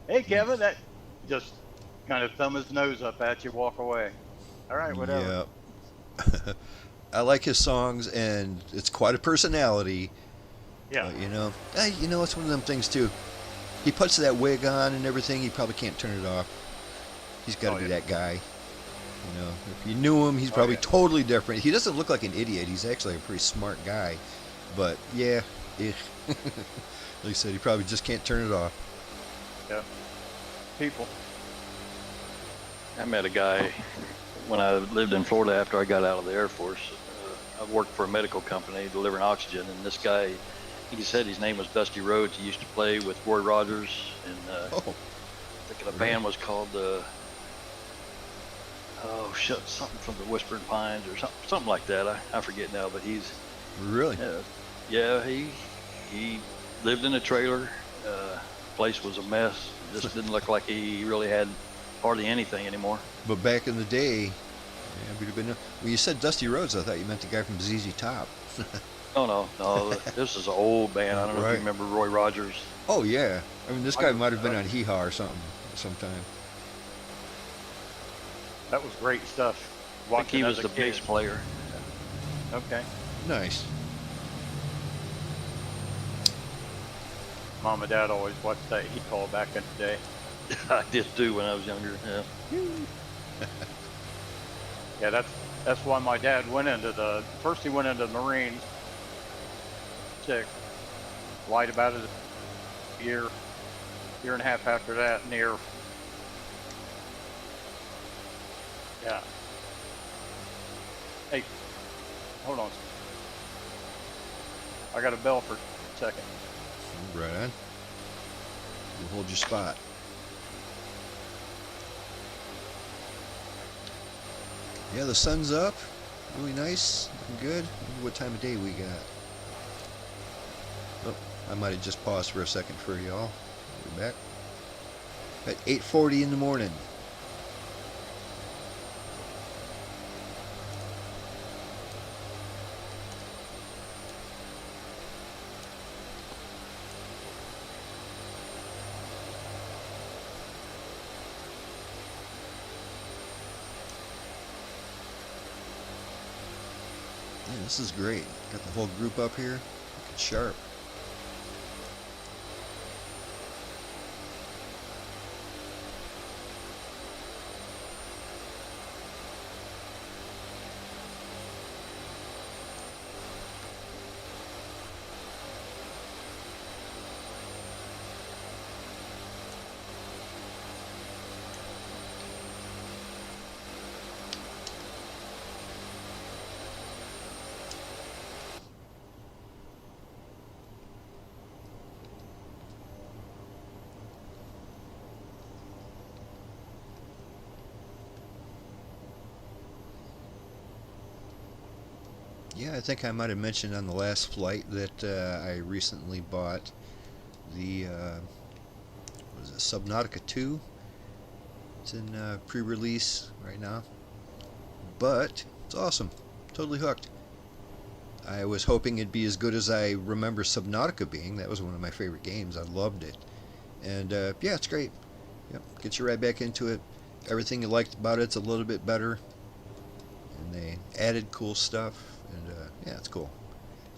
Speaker 4: Hey, Kevin, that just kind of thumb his nose up at you, walk away. All right, whatever.
Speaker 1: Yeah. I like his songs, and it's quite a personality.
Speaker 4: Yeah.
Speaker 1: You know, it's one of them things too. He puts that wig on and everything. He probably can't turn it off. He's got to
Speaker 4: Oh,
Speaker 1: be
Speaker 4: yeah.
Speaker 1: that guy. You know, if you knew him, he's probably
Speaker 4: yeah.
Speaker 1: totally different. He doesn't look like an idiot. He's actually a pretty smart guy. But yeah, like I said, he probably just can't turn it off.
Speaker 4: Yeah. People.
Speaker 2: I met a guy when I lived in Florida after I got out of the Air Force. I worked for a medical company delivering oxygen, and this guy, he said his name was Dusty Rhodes. He used to play with Roy Rogers, and
Speaker 1: Oh,
Speaker 2: I think the band was called something from the Whispering Pines or something like that. I forget now, but he's
Speaker 1: really?
Speaker 2: yeah, he lived in a trailer. Place was a mess. Just didn't look like he really had hardly anything anymore.
Speaker 1: But back in the day, yeah, we'd have been. When you said Dusty Rhodes, I thought you meant the guy from ZZ Top.
Speaker 2: No. This is an old band. I don't know if
Speaker 1: Right.
Speaker 2: you remember Roy Rogers.
Speaker 1: Oh yeah, I mean this guy might have been on Hee Haw or something sometime.
Speaker 4: That was great stuff.
Speaker 2: I think he
Speaker 4: Watching
Speaker 2: was
Speaker 4: as
Speaker 2: the
Speaker 4: a kid.
Speaker 2: bass player.
Speaker 4: Okay.
Speaker 1: Nice.
Speaker 4: Mom and Dad always watched that He Call back in the day.
Speaker 2: I did too when I was younger. Yeah.
Speaker 4: Yeah, that's why my dad went into first he went into the Marines. Sick. Lied about it a year and a half after that, Yeah. Hey, hold on. I got a bell for a second.
Speaker 1: Right on. You hold your spot. Yeah, the sun's up. Really nice. Looking good. Wonder what time of day we got. Oh, I might have just paused for a second for y'all. We're back. At 8:40 in the morning. Man, this is great. Got the whole group up here. Looking sharp. Yeah, I think I might have mentioned on the last flight that I recently bought the what is it, Subnautica 2. It's in pre-release right now, but it's awesome. Totally hooked. I was hoping it'd be as good as I remember Subnautica being. That was one of my favorite games. I loved it, and yeah, it's great. Yep, gets you right back into it. Everything you liked about it's a little bit better, and they added cool stuff. And yeah, it's cool.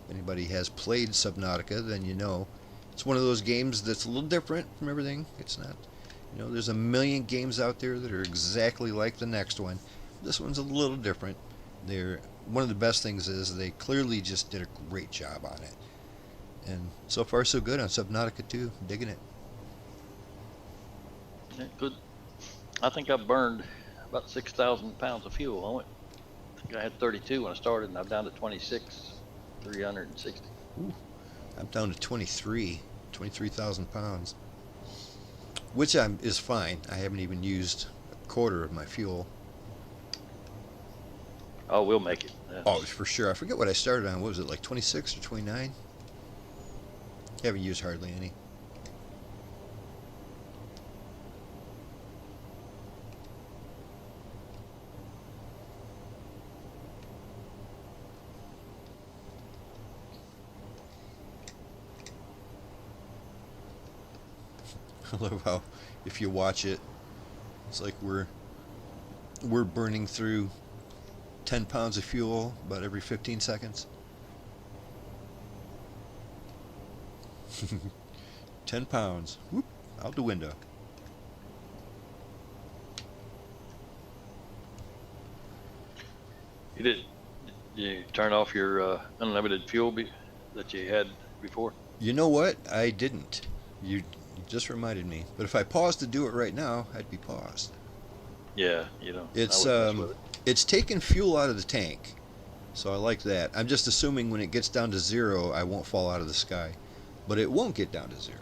Speaker 1: If anybody has played Subnautica, then you know it's one of those games that's a little different from everything. It's not, you know, there's a million games out there that are exactly like the next one. This one's a little different. They're one of the best things is they clearly just did a great job on it. And so far so good on Subnautica 2. Digging it.
Speaker 2: Yeah, good. I think I burned about 6,000 pounds of fuel on it. I think I had 32 when I started, and I'm down to 26, 360.
Speaker 1: Ooh, I'm down to 23,000 pounds, which is fine. I haven't even used a quarter of my fuel.
Speaker 2: Oh, we'll make it.
Speaker 1: Oh, for sure. I forget what I started on. What was it, like 26 or 29? Haven't used hardly any. I love how if you watch it, it's like we're burning through 10 pounds of fuel about every 15 seconds. 10 pounds. Whoop, out the window.
Speaker 2: Did you turn off your unlimited fuel that you had before?
Speaker 1: You know what? I didn't. You just reminded me. But if I paused to do it right now, I'd be paused.
Speaker 2: Yeah, you know.
Speaker 1: It's taking fuel out of the tank, so I like that. I'm just assuming when it gets down to 0, I won't fall out of the sky, but it won't get down to 0.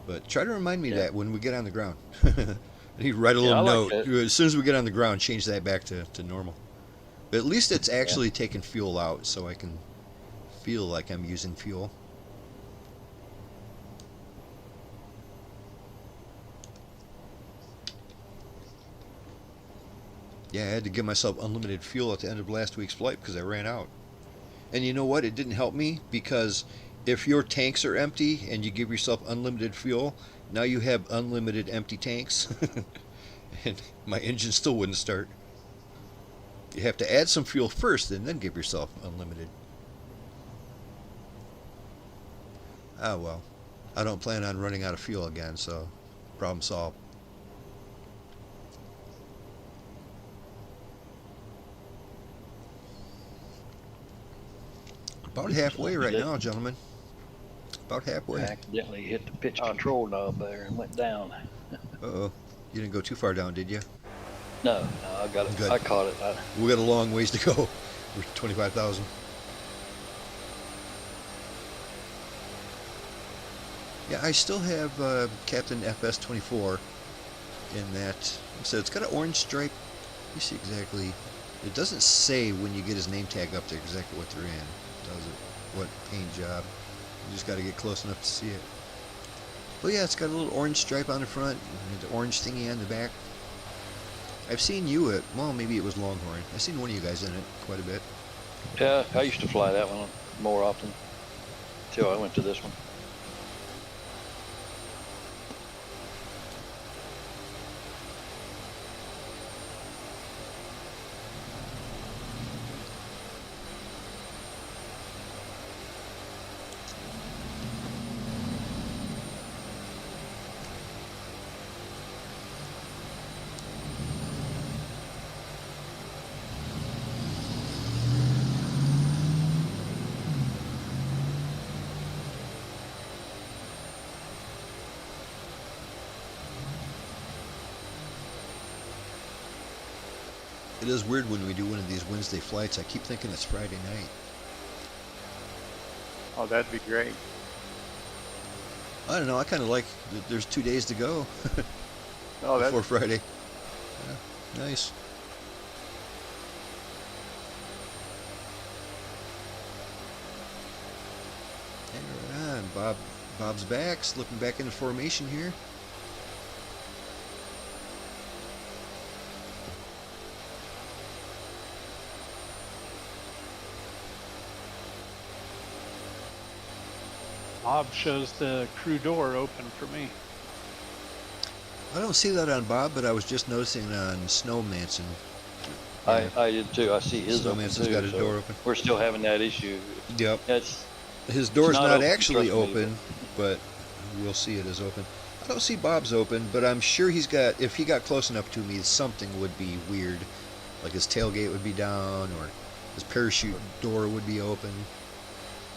Speaker 1: But try to remind me that when we get on the ground. I need to write a little note. As soon as we get on the ground, change that back to normal. But at least it's actually taking fuel out, so I can feel like I'm using fuel. Yeah, I had to give myself unlimited fuel at the end of last week's flight because I ran out. And you know what? It didn't help me because if your tanks are empty and you give yourself unlimited fuel, now you have unlimited empty tanks. And my engine still wouldn't start. You have to add some fuel first and then give yourself unlimited. Ah, well. I don't plan on running out of fuel again, so problem solved. About halfway right now, gentlemen. About halfway.
Speaker 2: I accidentally hit the pitch control knob there and went down.
Speaker 1: Uh-oh. You didn't go too far down, did you?
Speaker 2: No, I got it.
Speaker 1: Good.
Speaker 2: I caught it.
Speaker 1: We got a long ways to go. We're 25,000. Yeah, I still have Captain FS24 in that. So it's got an orange stripe. Let me see exactly. It doesn't say when you get his name tag up there exactly what they're in. Does it? What paint job? You just got to get close enough to see it. But yeah, it's got a little orange stripe on the front and the orange thingy on the back. I've seen you at, well, maybe it was Longhorn. I've seen one of you guys in it quite a bit.
Speaker 2: Yeah, I used to fly that one more often until I went to this one.
Speaker 1: It is weird when we do one of these Wednesday flights. I keep thinking it's Friday night.
Speaker 4: Oh, that'd be great.
Speaker 1: I don't know. I kind of like that there's 2 days to go
Speaker 4: Oh,
Speaker 1: before
Speaker 4: that's
Speaker 1: Friday. Yeah, nice. Hang right on. Bob's back, slipping back into formation here.
Speaker 3: Bob shows the crew door open for me.
Speaker 1: I don't see that on Bob, but I was just noticing it on Snowmanson.
Speaker 2: I did too. I see his open
Speaker 1: Snowmanson's
Speaker 2: too.
Speaker 1: got his
Speaker 2: So
Speaker 1: door open.
Speaker 2: we're still having that issue.
Speaker 1: Yep.
Speaker 2: That's
Speaker 1: His door's
Speaker 2: not
Speaker 1: not
Speaker 2: open,
Speaker 1: actually
Speaker 2: trust me,
Speaker 1: open, but we'll see it as open. I don't see Bob's open, but I'm sure he's got, if he got close enough to me, something would be weird. Like his tailgate would be down, or his parachute door would be open.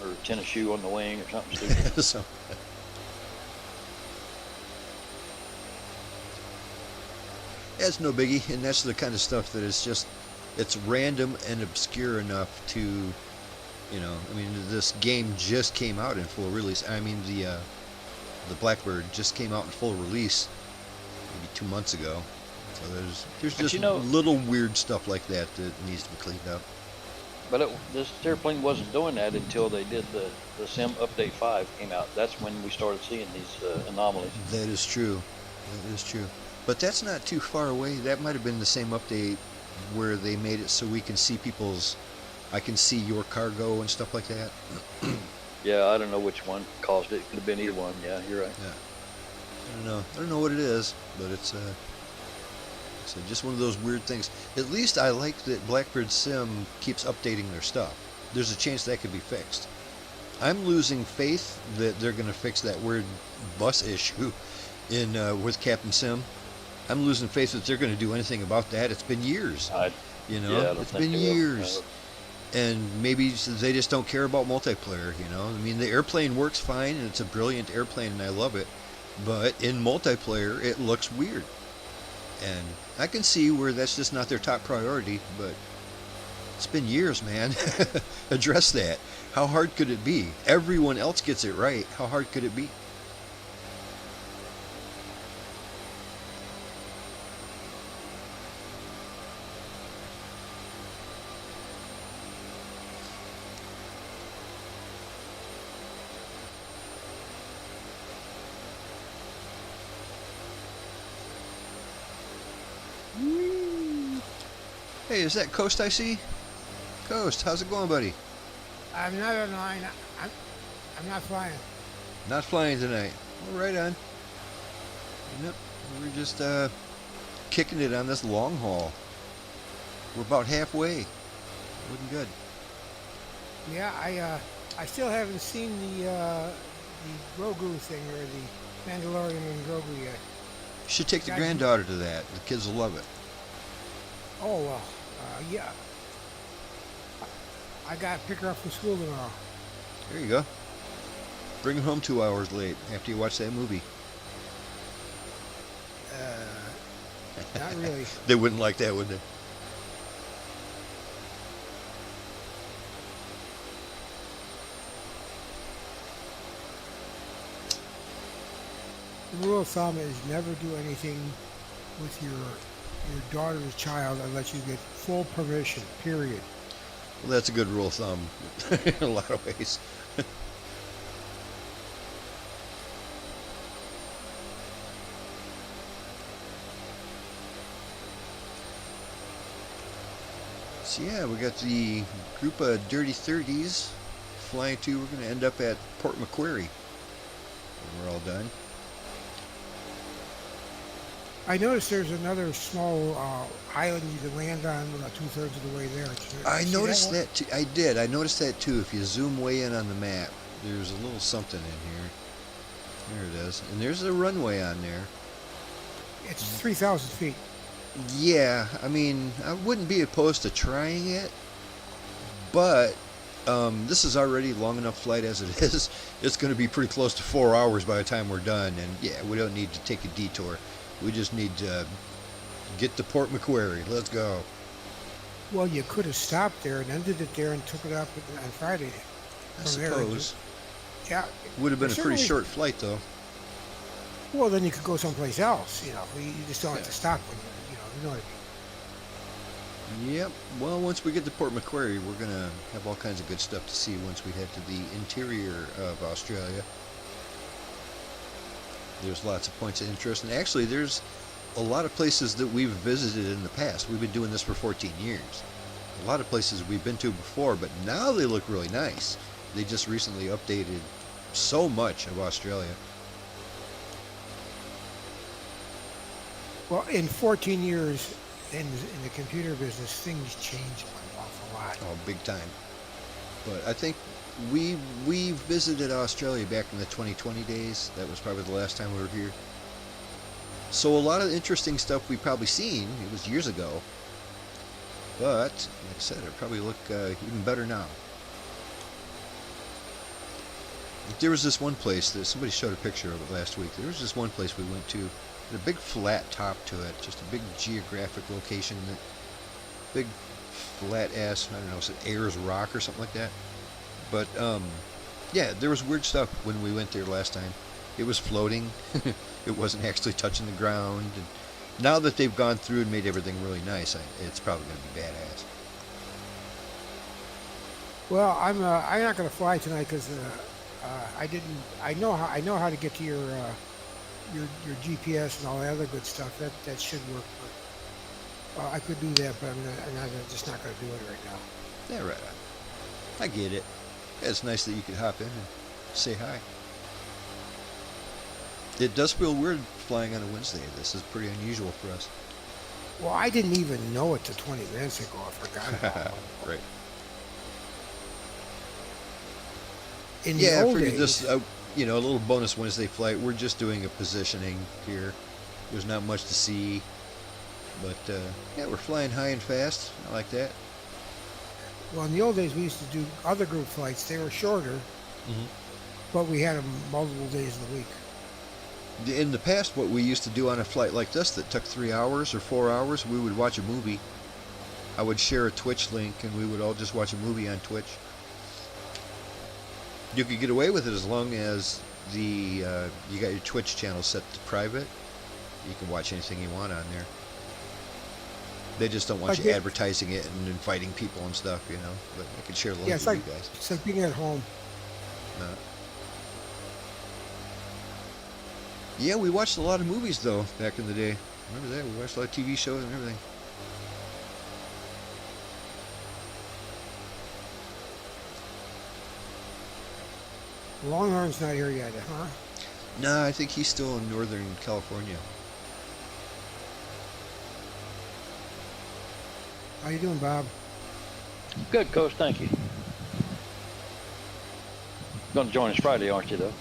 Speaker 2: or tennis shoe on the wing or something stupid.
Speaker 1: So, yeah, it's no biggie, and that's the kind of stuff that is just, it's random and obscure enough to, you know, I mean, this game just came out in full release. I mean, the Blackbird just came out in full release maybe 2 months ago. So there's
Speaker 2: But
Speaker 1: just
Speaker 2: you know-
Speaker 1: little weird stuff like that that needs to be cleaned up.
Speaker 2: But this airplane wasn't doing that until they did the Sim Update 5 came out. That's when we started seeing these anomalies.
Speaker 1: That is true. That is true. But that's not too far away. That might have been the same update where they made it so we can see I can see your cargo and stuff like that.
Speaker 2: Yeah, I don't know which one caused it. Could have been either one. Yeah, you're right.
Speaker 1: Yeah. I don't know what it is, but it's just one of those weird things. At least I like that Blackbird Sim keeps updating their stuff. There's a chance that could be fixed. I'm losing faith that they're going to fix that weird bus issue in with Captain Sim. I'm losing faith that they're going to do anything about that. It's been years. You know,
Speaker 2: yeah, I don't
Speaker 1: it's
Speaker 2: think
Speaker 1: been
Speaker 2: they will.
Speaker 1: years. And maybe they just don't care about multiplayer, you know. I mean, the airplane works fine, and it's a brilliant airplane, and I love it. But in multiplayer, it looks weird. And I can see where that's just not their top priority, but it's been years, man. Address that. How hard could it be? Everyone else gets it right. How hard could it be? Hey, is that Coast I see? Coast, how's it going, buddy?
Speaker 5: I'm not online. I'm not flying.
Speaker 1: Not flying tonight. Well, right on. Yep, we're just kicking it on this long haul. We're about halfway. Looking good.
Speaker 5: Yeah, I still haven't seen the Grogu thing or the Mandalorian and Grogu yet.
Speaker 1: You should take the
Speaker 5: Yeah,
Speaker 1: granddaughter to that. The kids will love it.
Speaker 5: Oh well, yeah. I gotta pick her up from school tomorrow.
Speaker 1: There you go. Bring her home 2 hours late after you watch that movie.
Speaker 5: Not really.
Speaker 1: They wouldn't like that, would they?
Speaker 5: The rule of thumb is never do anything with your daughter's child unless you get full permission, period.
Speaker 1: Well, that's a good rule of thumb in a lot of ways. So yeah, we got the group of Dirty 30s flying to. We're going to end up at Port Macquarie when we're all done.
Speaker 5: I noticed there's another small island you can land on about 2/3 of the way there.
Speaker 1: I
Speaker 5: See
Speaker 1: noticed
Speaker 5: one?
Speaker 1: that too. I did. I noticed that too. If you zoom way in on the map, there's a little something in here. There it is. And there's a runway on there.
Speaker 5: It's 3,000 feet.
Speaker 1: Yeah, I mean, I wouldn't be opposed to trying it, but this is already long enough flight as it is. It's going to be pretty close to 4 hours by the time we're done, and yeah, we don't need to take a detour. We just need to get to Port Macquarie. Let's go.
Speaker 5: Well, you could have stopped there and ended it there and took it up on Friday.
Speaker 1: I
Speaker 5: From there.
Speaker 1: suppose.
Speaker 5: Yeah.
Speaker 1: Would have been a pretty
Speaker 5: Certainly-
Speaker 1: short flight, though.
Speaker 5: Well, then you could go someplace else. You know, you just don't have to
Speaker 1: Yeah.
Speaker 5: stop when you know what I mean.
Speaker 1: Yep. Well, once we get to Port Macquarie, we're going to have all kinds of good stuff to see once we head to the interior of Australia. There's lots of points of interest, and actually there's a lot of places that we've visited in the past. We've been doing this for 14 years. A lot of places we've been to before, but now they look really nice. They just recently updated so much of Australia.
Speaker 5: Well, in 14 years in the computer business, things change an awful lot.
Speaker 1: Oh, big time. But I think we visited Australia back in the 2020 days. That was probably the last time we were here. So a lot of interesting stuff we've probably seen. It was years ago. But, like I said, it'll probably look even better now. There was this one place that somebody showed a picture of it last week. There was this one place we went to. Had a big flat top to it. Just a big geographic location. Big flat ass, I don't know, is it Ayers Rock or something like that? But, yeah, there was weird stuff when we went there last time. It was floating. It wasn't actually touching the ground. And now that they've gone through and made everything really nice, it's probably going to be badass.
Speaker 5: Well, I'm not going to fly tonight because I know how to get to your GPS and all that other good stuff. That should work. But I could do that, but I'm just not going to do it right now.
Speaker 1: Yeah, right on. I get it. Yeah, it's nice that you could hop in and say hi. It does feel weird flying on a Wednesday. This is pretty unusual for us.
Speaker 5: Well, I didn't even know it till 20 minutes ago. I forgot about it.
Speaker 1: Right.
Speaker 5: In the
Speaker 1: Yeah, I
Speaker 5: old
Speaker 1: figured
Speaker 5: days,
Speaker 1: this, a little bonus Wednesday flight. We're just doing a positioning here. There's not much to see. But, yeah, we're flying high and fast. I like that.
Speaker 5: well, in the old days, we used to do other group flights. They were shorter, but we had them multiple days of the week.
Speaker 1: In the past, what we used to do on a flight like this that took 3 hours or 4 hours, we would watch a movie. I would share a Twitch link, and we would all just watch a movie on Twitch. You could get away with it as long as you got your Twitch channel set to private. You can watch anything you want on there. They just don't want
Speaker 5: Like
Speaker 1: you
Speaker 5: it-
Speaker 1: advertising it and inviting people and stuff, you know. But I could share the link
Speaker 5: Yeah,
Speaker 1: with
Speaker 5: it's like
Speaker 1: you guys.
Speaker 5: it's like being at home.
Speaker 1: Yeah, we watched a lot of movies though back in the day. Remember that? We watched a lot of TV shows and everything.
Speaker 5: Longhorn's not here yet, huh?
Speaker 1: No, I think he's still in Northern California.
Speaker 5: How you doing, Bob?
Speaker 2: Good, Coach. Thank you. Going to join us Friday, aren't you, though?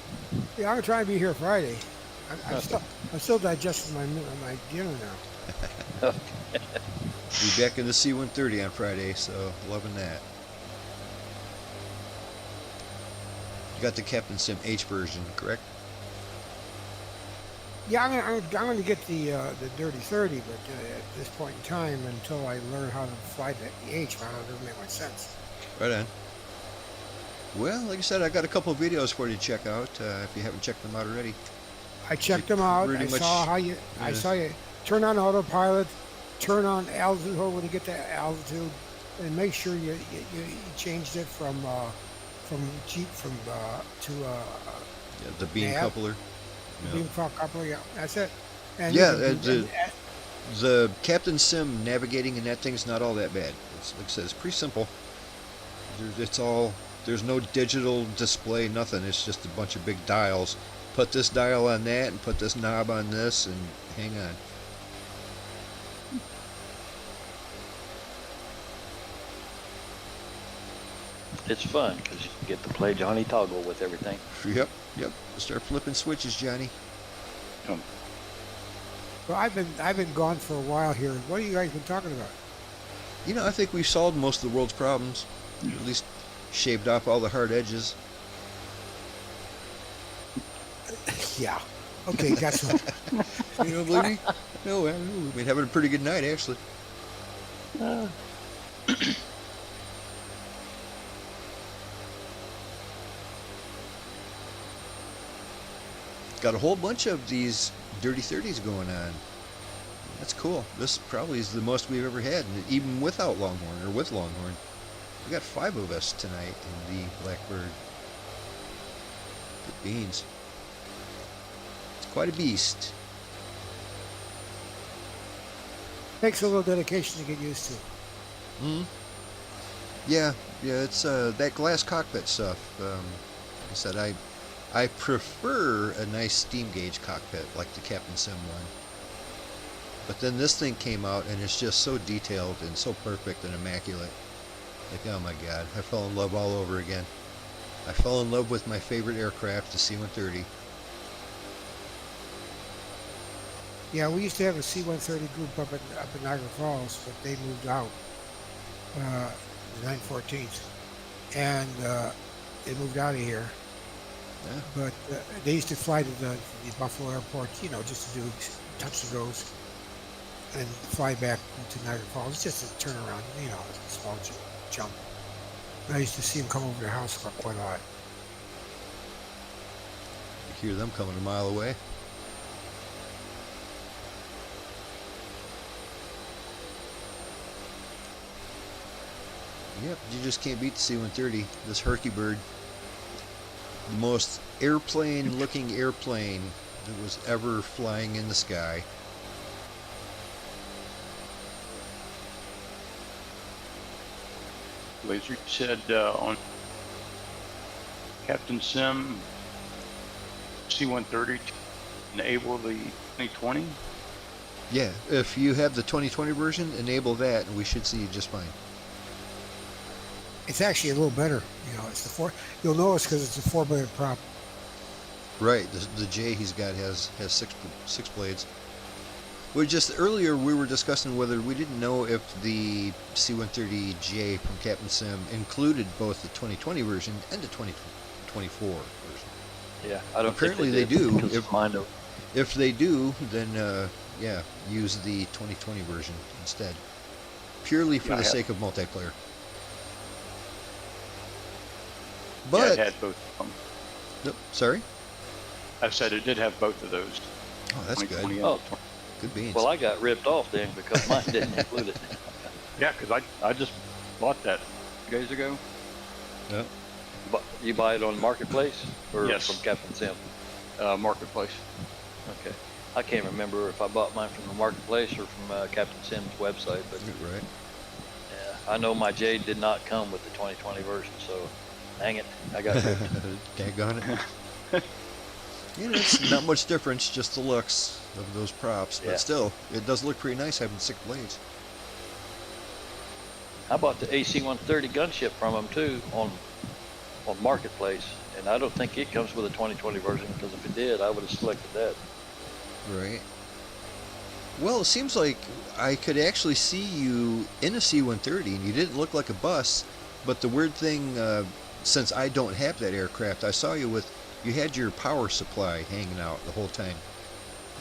Speaker 5: Yeah, I'm gonna try and be here Friday.
Speaker 2: Okay.
Speaker 5: I'm still digesting my dinner now.
Speaker 1: Be back in the C-130 on Friday, so loving that. You got the Captain Sim H version, correct?
Speaker 5: Yeah, I'm gonna get the Dirty 30, but at this point in time, until I learn how to fly the H, man, it doesn't make much sense.
Speaker 1: Right on. Well, like I said, I got a couple of videos for you to check out if you haven't checked them out already.
Speaker 5: I checked them out.
Speaker 1: Pretty
Speaker 5: I
Speaker 1: much,
Speaker 5: saw how you. I saw you turn on autopilot, turn on altitude hold when you get to altitude, and make sure you changed it from Jeep to
Speaker 1: yeah, the beam
Speaker 5: nav,
Speaker 1: coupler. Yeah.
Speaker 5: beam coupler. Yeah, that's it. And
Speaker 1: Yeah,
Speaker 5: you can
Speaker 1: the Captain Sim navigating in that thing's not all that bad. It's, like I said, it's pretty simple. There's no digital display, nothing. It's just a bunch of big dials. Put this dial on that and put this knob on this and hang on.
Speaker 2: It's fun because you get to play Johnny Toggle with everything.
Speaker 1: Yep. Start flipping switches, Johnny.
Speaker 5: Well, I've been gone for a while here. What have you guys been talking about?
Speaker 1: You know, I think we've solved most of the world's problems. At least shaved off all the hard edges.
Speaker 5: Yeah. Okay, that's what.
Speaker 1: You don't believe me? No, we've been having a pretty good night, actually. Got a whole bunch of these Dirty 30s going on. That's cool. This probably is the most we've ever had, even without Longhorn, or with Longhorn. We got 5 of us tonight in the Blackbird. Good beans. It's quite a beast.
Speaker 5: Takes a little dedication to get used to.
Speaker 1: Hmm. Yeah, it's that glass cockpit stuff. Like I said, I prefer a nice steam gauge cockpit like the Captain Sim one. But then this thing came out and it's just so detailed and so perfect and immaculate. Like, oh my god, I fell in love all over again. I fell in love with my favorite aircraft, the C-130.
Speaker 5: Yeah, we used to have a C-130 group up in Niagara Falls, but they moved out, the 914th, and they moved out of here.
Speaker 1: Yeah.
Speaker 5: But they used to fly to the Buffalo Airport, you know, just to do touch and goes, and fly back to Niagara Falls. It's just a turnaround, you know, a small jump. I used to see them come over the house quite a lot.
Speaker 1: You hear them coming a mile away. Yep, you just can't beat the C-130. This Hercules, the most airplane-looking airplane that was ever flying in the sky.
Speaker 4: Laser said on Captain Sim C-130 to enable the 2020.
Speaker 1: Yeah, if you have the 2020 version, enable that, and we should see you just fine.
Speaker 5: It's actually a little better, you know. It's the four. You'll notice because it's a 4-bladed prop.
Speaker 1: Right, the J he's got has six blades. Earlier we were discussing whether we didn't know if the C-130J from Captain Sim included both the 2020 version and the 2024 version.
Speaker 2: Yeah, I don't.
Speaker 1: Apparently
Speaker 2: think
Speaker 1: they do.
Speaker 2: If
Speaker 1: If they do, then yeah, use the 2020 version instead, purely for the sake of multiplayer. But
Speaker 4: it had both of them.
Speaker 1: Nope, sorry.
Speaker 4: I said it did have both of those.
Speaker 1: Oh, that's good.
Speaker 4: 2020 and
Speaker 2: Oh.
Speaker 4: 20.
Speaker 1: Good beans.
Speaker 2: Well, I got ripped off then because mine didn't include it.
Speaker 4: Yeah, because I just bought that days ago.
Speaker 1: Yep.
Speaker 2: But you buy it on Marketplace or
Speaker 4: Yes.
Speaker 2: from Captain Sim?
Speaker 4: Marketplace.
Speaker 2: Okay. I can't remember if I bought mine from the Marketplace or from Captain Sim's website, but
Speaker 1: Right.
Speaker 2: yeah, I know my J did not come with the 2020 version, so dang it, I got ripped.
Speaker 1: Daggone it. You know, it's not much difference, just the looks of those props, but
Speaker 2: Yeah.
Speaker 1: still, it does look pretty nice having 6 blades.
Speaker 2: I bought the AC-130 gunship from them too on Marketplace, and I don't think it comes with a 2020 version because if it did, I would have selected that.
Speaker 1: Right. Well, it seems like I could actually see you in a C-130, and you didn't look like a bus, but the weird thing, since I don't have that aircraft, I saw you had your power supply hanging out the whole time.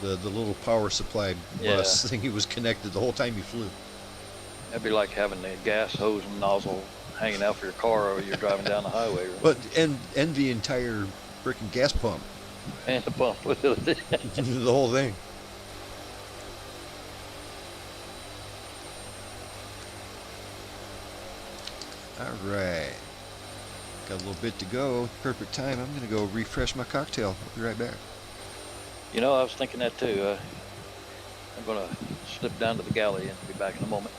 Speaker 1: The little power supply
Speaker 2: Yeah.
Speaker 1: bus thing, he was connected the whole time you flew.
Speaker 2: That'd be like having the gas hose and nozzle hanging out for your car or you're driving down the highway. Right?
Speaker 1: But and the entire freaking gas pump,
Speaker 2: And the pump with it.
Speaker 1: the whole thing. All right, got a little bit to go. Perfect time. I'm gonna go refresh my cocktail. I'll be right back.
Speaker 2: You know, I was thinking that too. I'm gonna slip down to the galley and be back in a moment.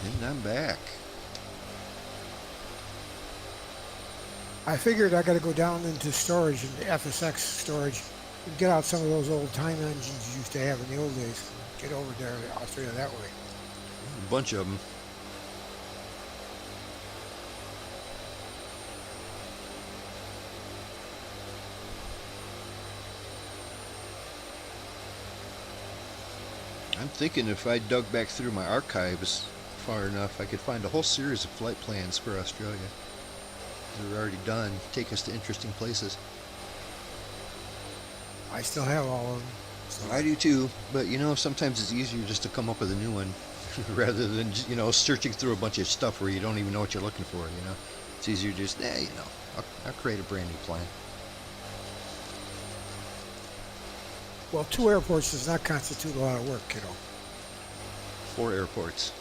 Speaker 1: And I'm back.
Speaker 5: I figured I got to go down into storage, and the FSX storage, and get out some of those old time engines you used to have in the old days. Get over there to Australia that way.
Speaker 1: A bunch of them. I'm thinking if I dug back through my archives far enough, I could find a whole series of flight plans for Australia. They're already done. Take us to interesting places.
Speaker 5: I still have all of them. So
Speaker 1: I do too, but you know, sometimes it's easier just to come up with a new one rather than, you know, searching through a bunch of stuff where you don't even know what you're looking for, you know. It's easier just, you know, I'll create a brand new plan.
Speaker 5: Well, 2 airports does not constitute a lot of work, kiddo.
Speaker 1: 4 airports.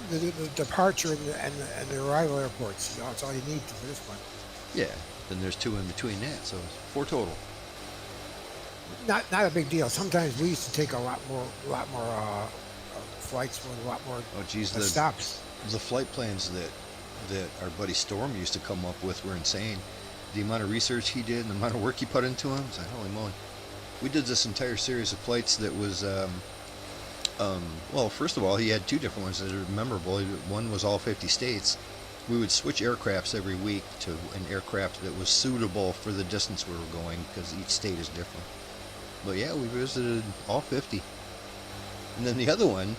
Speaker 5: The departure and the arrival airports, you know, that's all you need for this one.
Speaker 1: Yeah, then there's 2 in between that, so it's 4 total.
Speaker 5: Not a big deal. Sometimes we used to take a lot more flights with a lot more
Speaker 1: Oh geez,
Speaker 5: stops.
Speaker 1: the flight plans that our buddy Storm used to come up with were insane. The amount of research he did and the amount of work he put into them, it's like, holy moly. We did this entire series of flights that was, well, first of all, he had 2 different ones that are memorable. One was all 50 states. We would switch aircrafts every week to an aircraft that was suitable for the distance we were going, because each state is different. But yeah, we visited all 50. And then the other one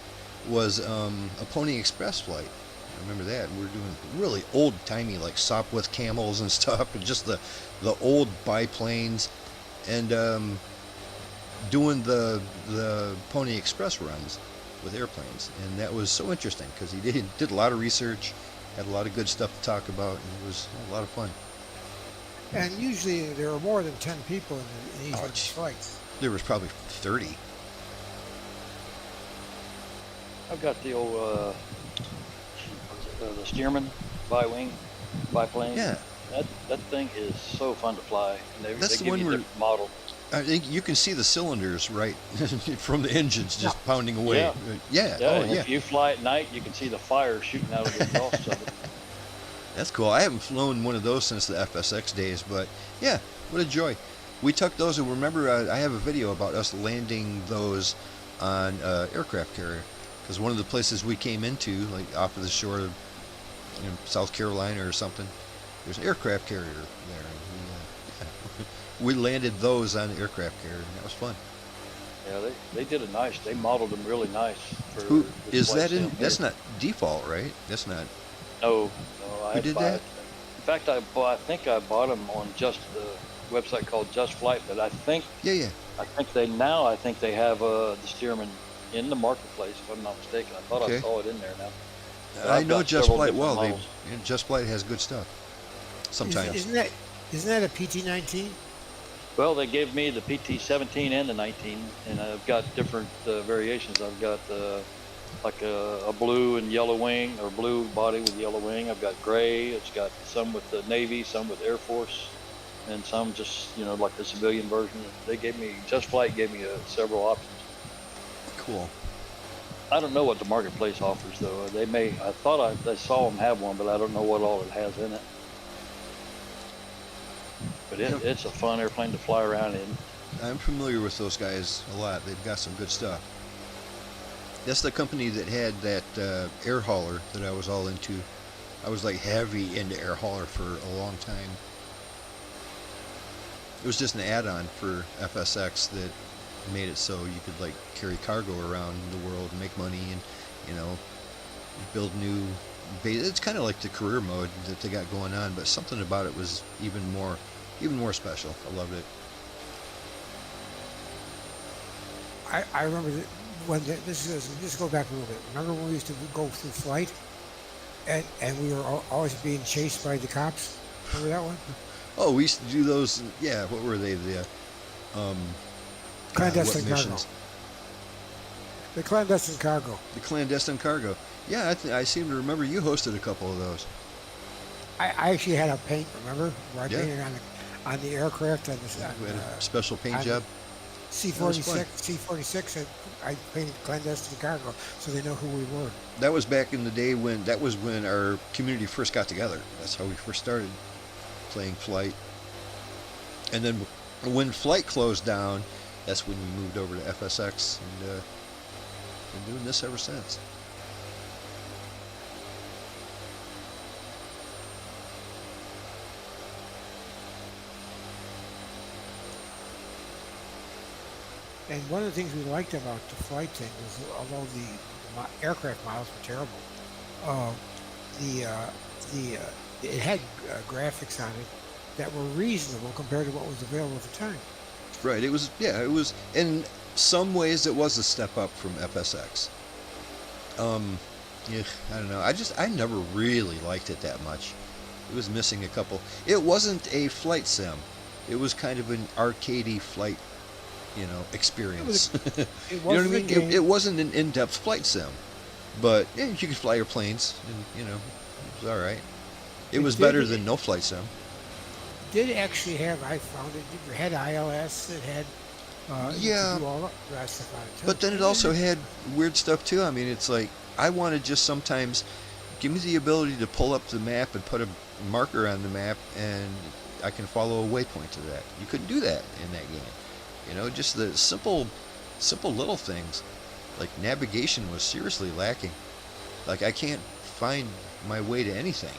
Speaker 1: was a Pony Express flight. I remember that. We were doing really old-timey, like Sopwith camels and stuff, and just the old biplanes, and doing the Pony Express runs with airplanes. And that was so interesting because he did a lot of research, had a lot of good stuff to talk about, and it was a lot of fun.
Speaker 5: And usually there are more than 10 people in each of these
Speaker 1: Ouch.
Speaker 5: flights.
Speaker 1: There was probably 30.
Speaker 2: I've got the old, the Stearman bi-wing, biplane.
Speaker 1: Yeah.
Speaker 2: That thing is so fun to fly. And they
Speaker 1: That's the
Speaker 2: give
Speaker 1: one
Speaker 2: you
Speaker 1: where-
Speaker 2: different model.
Speaker 1: I think you can see the cylinders right from the engines just pounding away.
Speaker 2: Yeah.
Speaker 1: Yeah.
Speaker 2: Yeah,
Speaker 1: Oh,
Speaker 2: and
Speaker 1: yeah.
Speaker 2: if you fly at night, you can see the fire shooting out of the exhaust of it.
Speaker 1: That's cool. I haven't flown one of those since the FSX days, but yeah, what a joy. We took those, and remember, I have a video about us landing those on aircraft carrier, because one of the places we came into, like off of the shore of South Carolina or something, there's an aircraft carrier there. And we landed those on the aircraft carrier, and that was fun.
Speaker 2: Yeah, they did it nice. They modeled them really nice. For
Speaker 1: Who
Speaker 2: this
Speaker 1: is that
Speaker 2: flight
Speaker 1: in?
Speaker 2: sim
Speaker 1: That's
Speaker 2: here.
Speaker 1: not default, right? That's not.
Speaker 2: No, I
Speaker 1: Who
Speaker 2: had to
Speaker 1: did
Speaker 2: buy
Speaker 1: that?
Speaker 2: it. In fact, I think I bought them on just the website called Just Flight, but I think
Speaker 1: Yeah.
Speaker 2: I think they have the Stearman in the marketplace, if I'm not mistaken. I thought I
Speaker 1: Okay.
Speaker 2: saw it in there now. But
Speaker 1: I
Speaker 2: I've
Speaker 1: know
Speaker 2: got
Speaker 1: Just
Speaker 2: several
Speaker 1: Flight
Speaker 2: different
Speaker 1: well.
Speaker 2: models.
Speaker 1: Just Flight has good stuff. Sometimes.
Speaker 5: Isn't that a PT-19?
Speaker 2: Well, they gave me the PT-17 and the 19, and I've got different variations. I've got like a blue and yellow wing, or blue body with yellow wing. I've got gray. It's got some with the Navy, some with Air Force, and some just, like the civilian version. They gave me, Just Flight gave me several options.
Speaker 1: Cool.
Speaker 2: I don't know what the marketplace offers though. I thought I saw them have one, but I don't know what all it has in it. But it's a fun airplane to fly around in.
Speaker 1: I'm familiar with those guys a lot. They've got some good stuff. That's the company that had that air hauler that I was all into. I was like heavy into air hauler for a long time. It was just an add-on for FSX that made it so you could like carry cargo around the world and make money and build new base. It's kind of like the career mode that they got going on, but something about it was even more special. I loved it.
Speaker 5: I remember that when this go back a little bit. Remember when we used to go through flight, and we were always being chased by the cops? Remember that one?
Speaker 1: Oh, we used to do those. Yeah, what were they? The
Speaker 5: Clandestine
Speaker 1: what
Speaker 5: cargo.
Speaker 1: missions?
Speaker 5: The clandestine cargo.
Speaker 1: The clandestine cargo. Yeah, I seem to remember you hosted a couple of those.
Speaker 5: I actually had a paint. Remember where I
Speaker 1: Yeah.
Speaker 5: painted on the aircraft on
Speaker 1: We had a special paint
Speaker 5: on
Speaker 1: job.
Speaker 5: C-46, and I painted clandestine cargo so they know who we were.
Speaker 1: That was back in the day when our community first got together. That's how we first started playing flight. And then when flight closed down, that's when we moved over to FSX and been doing this ever since.
Speaker 5: And one of the things we liked about the flight thing was, although the aircraft models were terrible, it had graphics on it that were reasonable compared to what was available at the time.
Speaker 1: Right. It was in some ways it was a step up from FSX. Yeah, I don't know. I never really liked it that much. It was missing a couple. It wasn't a flight sim. It was kind of an arcadey flight, experience.
Speaker 5: It
Speaker 1: You know what I
Speaker 5: wasn't a
Speaker 1: mean?
Speaker 5: game.
Speaker 1: It wasn't an in-depth flight sim, but yeah, you could fly airplanes, and it was all right. It was better than no flight sim.
Speaker 5: Did actually have, I found it had ILS, it had you could do all that stuff on it too.
Speaker 1: But then it also had weird stuff too. I mean, it's like I want to just sometimes give me the ability to pull up the map and put a marker on the map, and I can follow a waypoint to that. You couldn't do that in that game. Just the simple little things. Like navigation was seriously lacking. Like I can't find my way to anything.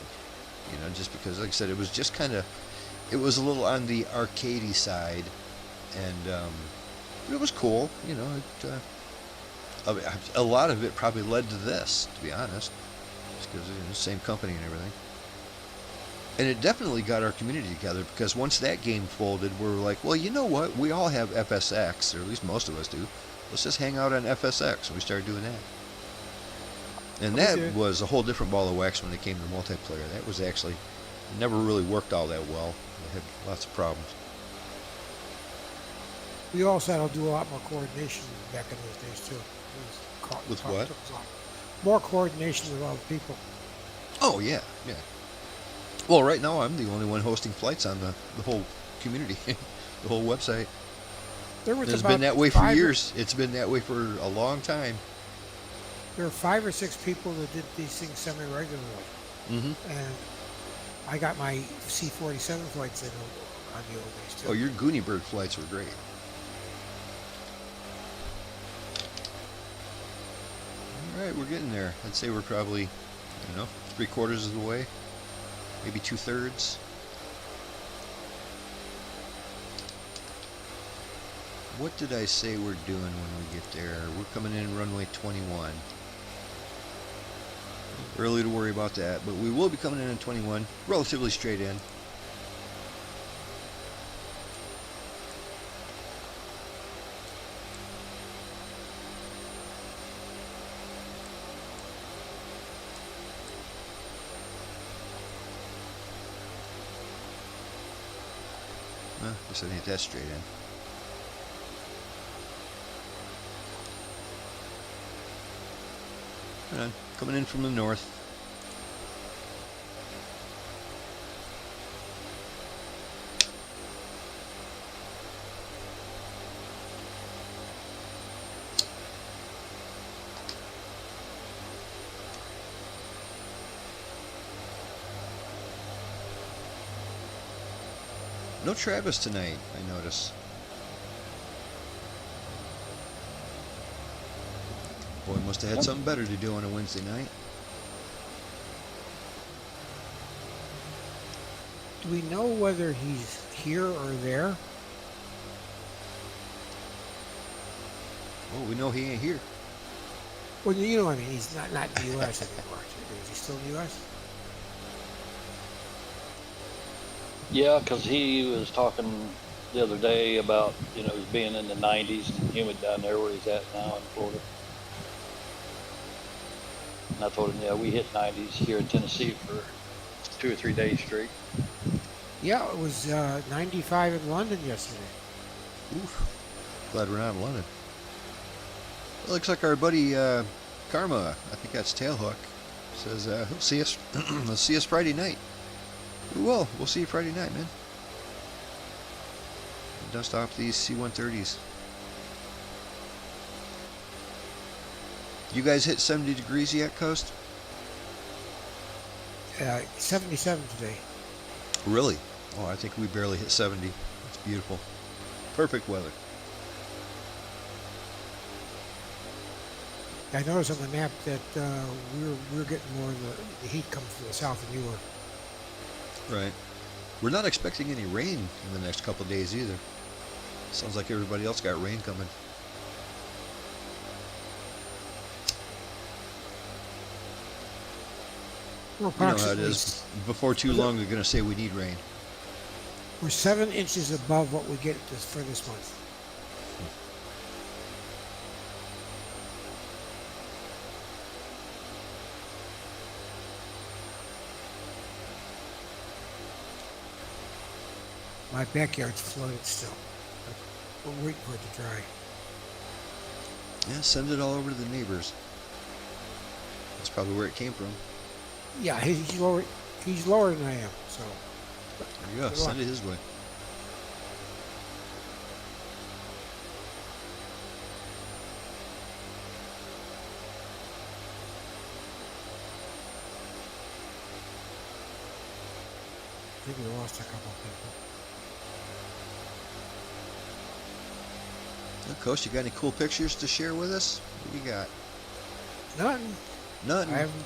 Speaker 1: Just because, like I said, it was just kind of, it was a little on the arcadey side, and it was cool. A lot of it probably led to this, to be honest, just because it's the same company and everything. And it definitely got our community together, because once that game folded, we were like, well, you know what? We all have FSX, or at least most of us do. Let's just hang out on FSX. And we started doing that. And that was a whole different ball of wax when it came to multiplayer. That was actually never really worked all that well. It had lots of problems.
Speaker 5: We also had to do a lot more coordination back in those days too.
Speaker 1: With what?
Speaker 5: More coordination with other people.
Speaker 1: Oh, yeah. Well, right now I'm the only one hosting flights on the whole community, the whole website. It's been that way for years. It's been that way for a long time.
Speaker 5: There were 5 or 6 people that did these things semi-regularly.
Speaker 1: Mm-hmm.
Speaker 5: And I got my C-47 flights in on the old days too.
Speaker 1: Oh, your Goonie Bird flights were great. All right, we're getting there. I'd say we're probably, 3/4 of the way, maybe 2/3. What did I say we're doing when we get there? We're coming in runway 21. Early to worry about that, but we will be coming in at 21, relatively straight in. Guess it ain't that straight in. Right on. Coming in from the north. No Travis tonight, I notice. Boy, must have had something better to do on a Wednesday night.
Speaker 5: Do we know whether he's here or there?
Speaker 1: Well, we know he ain't here.
Speaker 5: Well, you know what I mean. He's not in the U.S. anymore. Is he still in the U.S.?
Speaker 2: Yeah, because he was talking the other day about, being in the 90s and humid down there where he's at now in Florida. And I told him, yeah, we hit 90s here in Tennessee for 2 or 3 days straight.
Speaker 5: Yeah, it was 95 in London yesterday.
Speaker 1: Oof. Glad we're not in London. It looks like our buddy Karma, I think that's Tailhook, says he'll see us. He'll see us Friday night. We will. We'll see you Friday night, man. Dust off these C-130s. You guys hit 70 degrees yet, Coast?
Speaker 5: 77 today.
Speaker 1: Really? Oh, I think we barely hit 70. It's beautiful. Perfect weather.
Speaker 5: I noticed on the map that we're getting more of the heat coming from the south than you were.
Speaker 1: Right. We're not expecting any rain in the next couple of days either. Sounds like everybody else got rain coming.
Speaker 5: Well,
Speaker 1: You know how it is. Before too long, they're going to say we need rain.
Speaker 5: We're 7 inches above what we get for this month. My backyard's flooded still. We're waiting for it to dry.
Speaker 1: Yeah, send it all over to the neighbors. That's probably where it came from.
Speaker 5: Yeah, he's lower. He's lower than I am. So
Speaker 1: There you go. Send it his way.
Speaker 5: I think we lost a couple of people.
Speaker 1: Coach, you got any cool pictures to share with us? What do you got?
Speaker 5: Nothing.
Speaker 1: Nothing.
Speaker 5: I haven't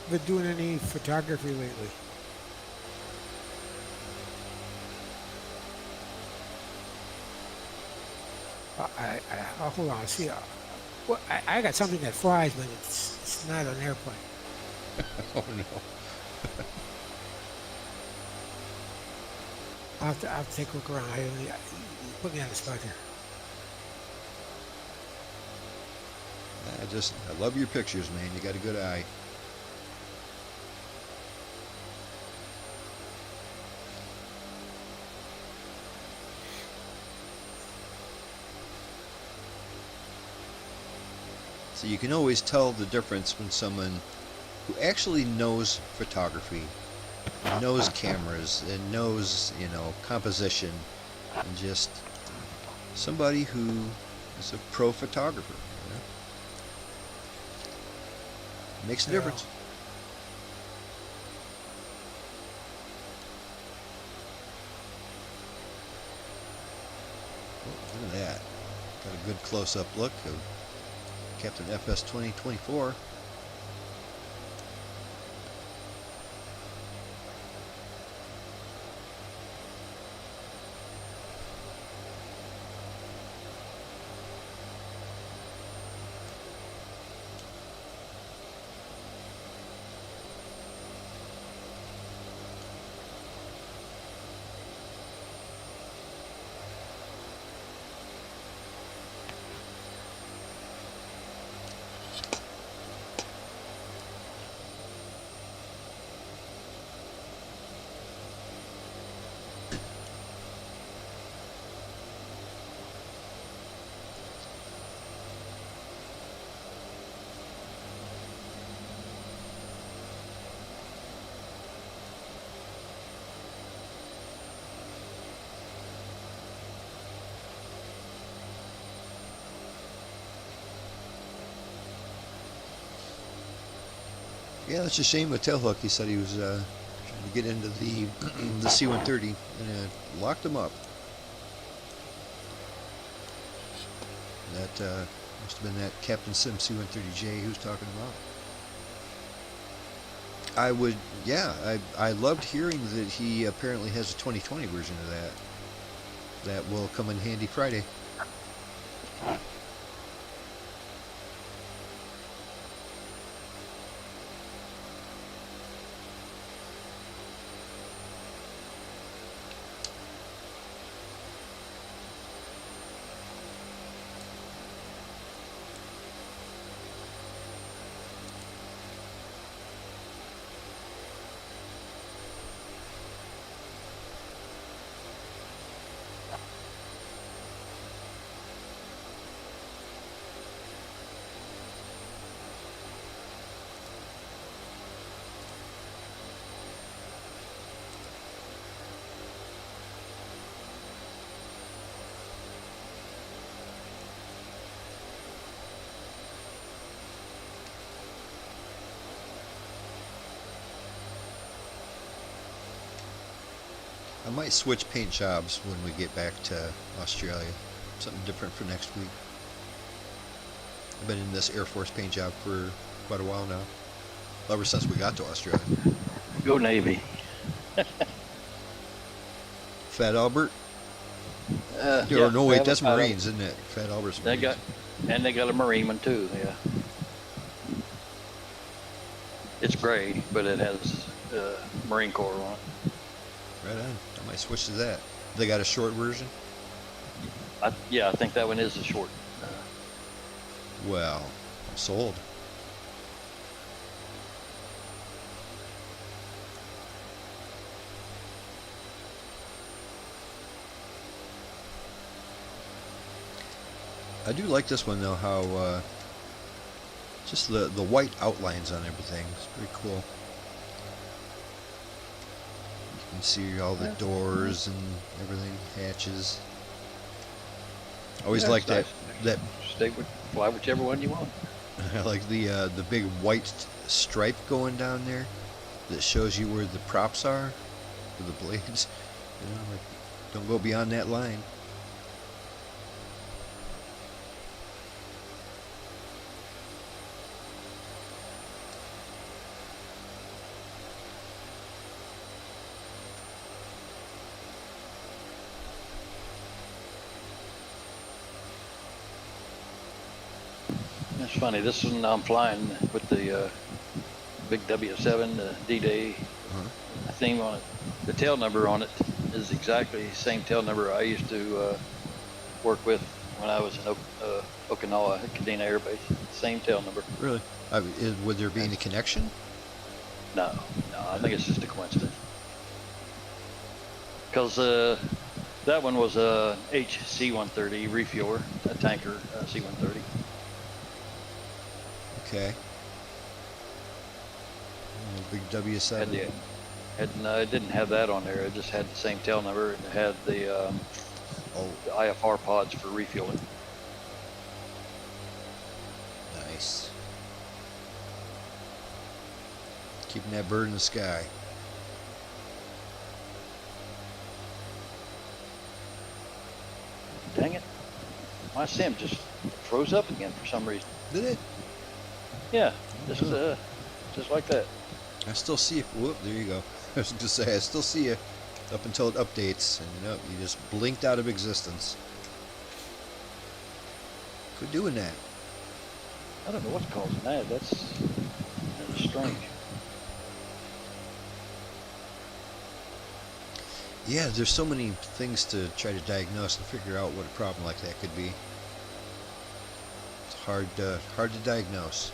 Speaker 5: been doing any photography lately. I'll hold on. See, well, I got something that flies, but it's not an airplane.
Speaker 1: Oh no.
Speaker 5: I'll have to take a look around. You put me on the spot here.
Speaker 1: I love your pictures, man. You got a good eye. So you can always tell the difference when someone who actually knows photography, knows cameras, and knows, composition, and just somebody who is a pro photographer. Makes a difference. Oh, look at that. Got a good close-up look of Captain FS 2024. Yeah, that's a shame with Tailhook. He said he was trying to get into the the C-130 and it locked him up. That must have been that Captain Sim C-130J he was talking about. I would, yeah, I loved hearing that he apparently has a 2020 version of that. That will come in handy Friday. I might switch paint jobs when we get back to Australia. Something different for next week. I've been in this Air Force paint job for quite a while now. Ever since we got to Australia.
Speaker 2: Go Navy.
Speaker 1: Fat Albert?
Speaker 2: Yeah,
Speaker 1: No, wait,
Speaker 2: Fat
Speaker 1: that's
Speaker 2: Albert.
Speaker 1: Marines, isn't it? Fat Albert's
Speaker 2: They
Speaker 1: Marines.
Speaker 2: got, and they got a Marine one too. Yeah. It's gray, but it has Marine Corps on it.
Speaker 1: Right on. I might switch to that. They got a short version?
Speaker 2: Yeah, I think that one is the short.
Speaker 1: Well, I'm sold. I do like this one though, how just the white outlines on everything. It's pretty cool. You can see all the doors and everything, hatches. I always like that.
Speaker 2: Nice. Fly whichever one you want.
Speaker 1: I like the big white stripe going down there that shows you where the props are for the blades. You know, like, don't go beyond that line.
Speaker 2: It's funny. This one I'm flying with the big W7, the D-Day theme on it. The tail number on it is exactly the same tail number I used to work with when I was in Okinawa at Kadena Air Base. Same tail number.
Speaker 1: Really? Would there be any connection?
Speaker 2: No, I think it's just a coincidence. Because that one was a HC-130 refueler, a tanker C-130.
Speaker 1: Okay. Big W7.
Speaker 2: It didn't have that on there. It just had the same tail number and it had the IFR pods for refueling.
Speaker 1: Nice. Keeping that bird in the sky.
Speaker 2: Dang it. My sim just froze up again for some reason.
Speaker 1: Did it?
Speaker 2: Yeah, just like that.
Speaker 1: I still see it. Whoop, there you go. I was going to say, I still see you up until it updates, and you just blinked out of existence. Quit doing that.
Speaker 2: I don't know what's causing that. That is strange.
Speaker 1: Yeah, there's so many things to try to diagnose and figure out what a problem like that could be. It's hard to diagnose.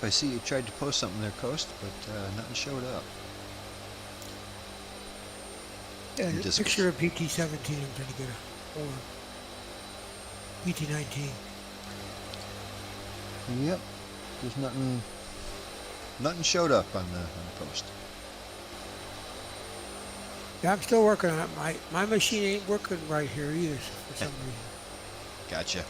Speaker 1: I see you tried to post something there, Coast, but nothing showed up.
Speaker 5: Yeah,
Speaker 1: You
Speaker 5: the
Speaker 1: just-
Speaker 5: picture of PT-17, I'm trying to get a hold of. PT-19.
Speaker 1: Yep. There's nothing. Nothing showed up on the post.
Speaker 5: Yeah, I'm still working on it. My machine ain't working right here either for some reason.
Speaker 1: Gotcha.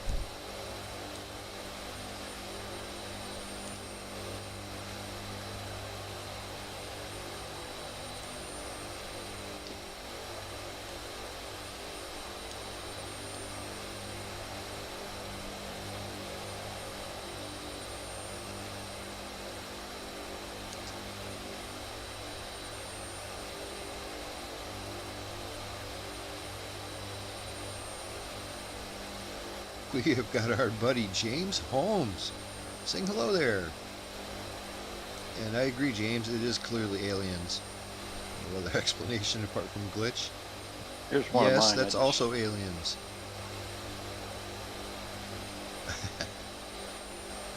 Speaker 1: We have got our buddy James Holmes. Saying hello there. And I agree, James, it is clearly aliens. No other explanation apart from glitch.
Speaker 2: Here's one of
Speaker 1: Yes,
Speaker 2: mine.
Speaker 1: that's also aliens.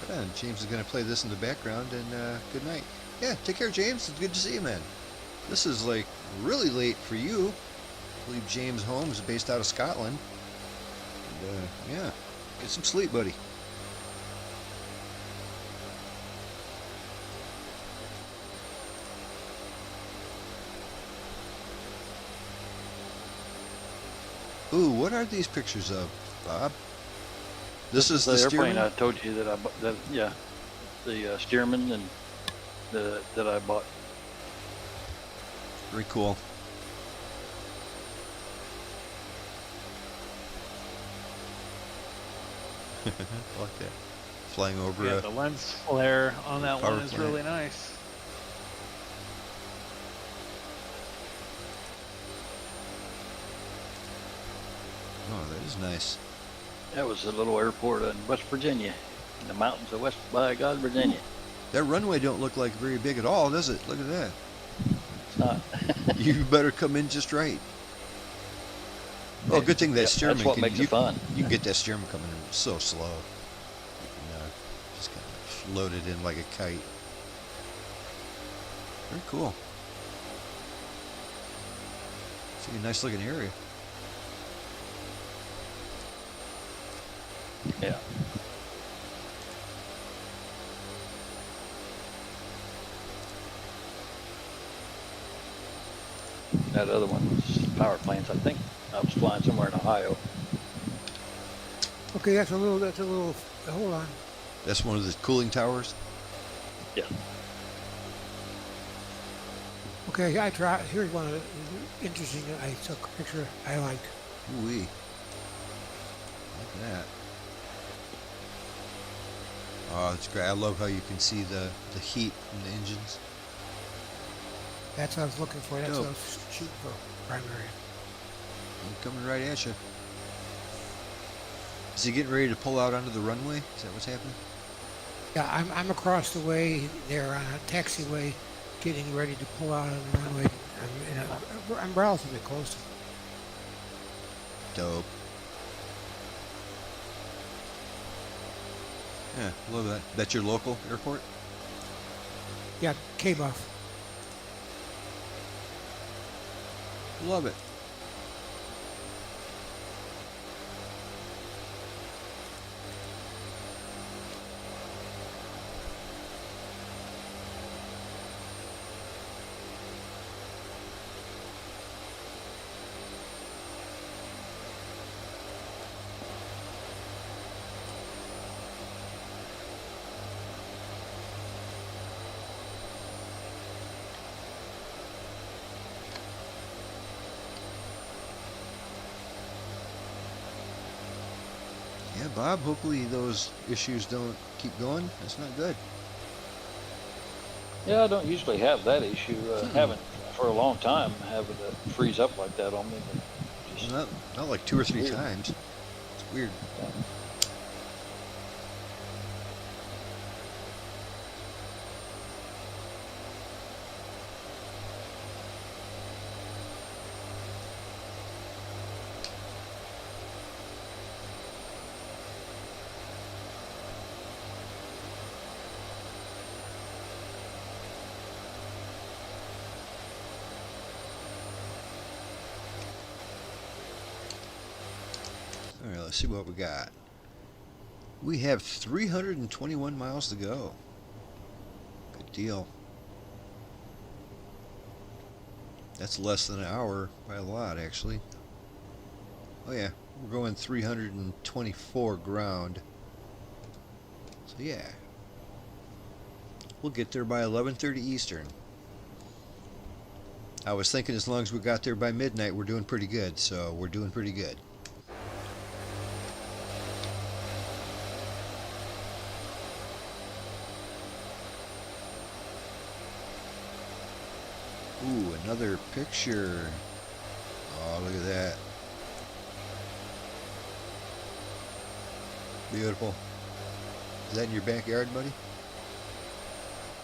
Speaker 1: Right on. James is going to play this in the background, and good night. Yeah, take care, James. It's good to see you, man. This is like really late for you. I believe James Holmes is based out of Scotland. And, yeah, get some sleep, buddy. Ooh, what are these pictures of, Bob? This is the
Speaker 2: airplane
Speaker 1: steering.
Speaker 2: I told you that yeah, the Stearman and that I bought.
Speaker 1: Very cool. I like that. Flying over
Speaker 3: Yeah,
Speaker 1: a
Speaker 3: the lens flare on that
Speaker 1: power
Speaker 3: one is
Speaker 1: plant.
Speaker 3: really nice.
Speaker 1: Oh, that is nice.
Speaker 2: That was a little airport in West Virginia, in the mountains of West by God, Virginia.
Speaker 1: That runway don't look like very big at all, does it? Look at that.
Speaker 2: It's not.
Speaker 1: You better come in just right. Well, good thing that
Speaker 2: Yep,
Speaker 1: steerman
Speaker 2: that's what
Speaker 1: can,
Speaker 2: makes
Speaker 1: you,
Speaker 2: it fun.
Speaker 1: You can get that steerman coming in so slow. You can, just kind of float it in like a kite. Very cool. It's a nice looking area.
Speaker 2: Yeah. That other one was power plants. I think I was flying somewhere in Ohio.
Speaker 5: Okay, that's a little, hold on.
Speaker 1: That's one of the cooling towers.
Speaker 2: Yeah.
Speaker 5: Okay, here's one of the interesting, I took a picture I liked.
Speaker 1: Ooh-wee. Like that. Oh, it's great. I love how you can see the heat in the engines.
Speaker 5: That's what I was looking for. That's what I
Speaker 1: Dope.
Speaker 5: was shooting for, primary.
Speaker 1: I'm coming right at you. Is he getting ready to pull out onto the runway? Is that what's happening?
Speaker 5: Yeah, I'm across the way there on a taxiway, getting ready to pull out on the runway. I'm relatively close to it.
Speaker 1: Dope. Yeah, love that. That's your local airport?
Speaker 5: Yeah, K-Buff.
Speaker 1: Love it. Yeah, Bob, hopefully those issues don't keep going. That's not good.
Speaker 2: Yeah, I don't usually have that issue. Haven't for a long time having to freeze up like that on me. But just,
Speaker 1: Not like 2 or 3
Speaker 2: weird.
Speaker 1: times. It's weird. Let's see what we got. We have 321 miles to go. Good deal. That's less than an hour by a lot, actually. Oh yeah, we're going 324 ground. So yeah, we'll get there by 11:30 Eastern. I was thinking as long as we got there by midnight, we're doing pretty good. So we're doing pretty good. Ooh, another picture. Oh, look at that. Beautiful. Is that in your backyard, buddy?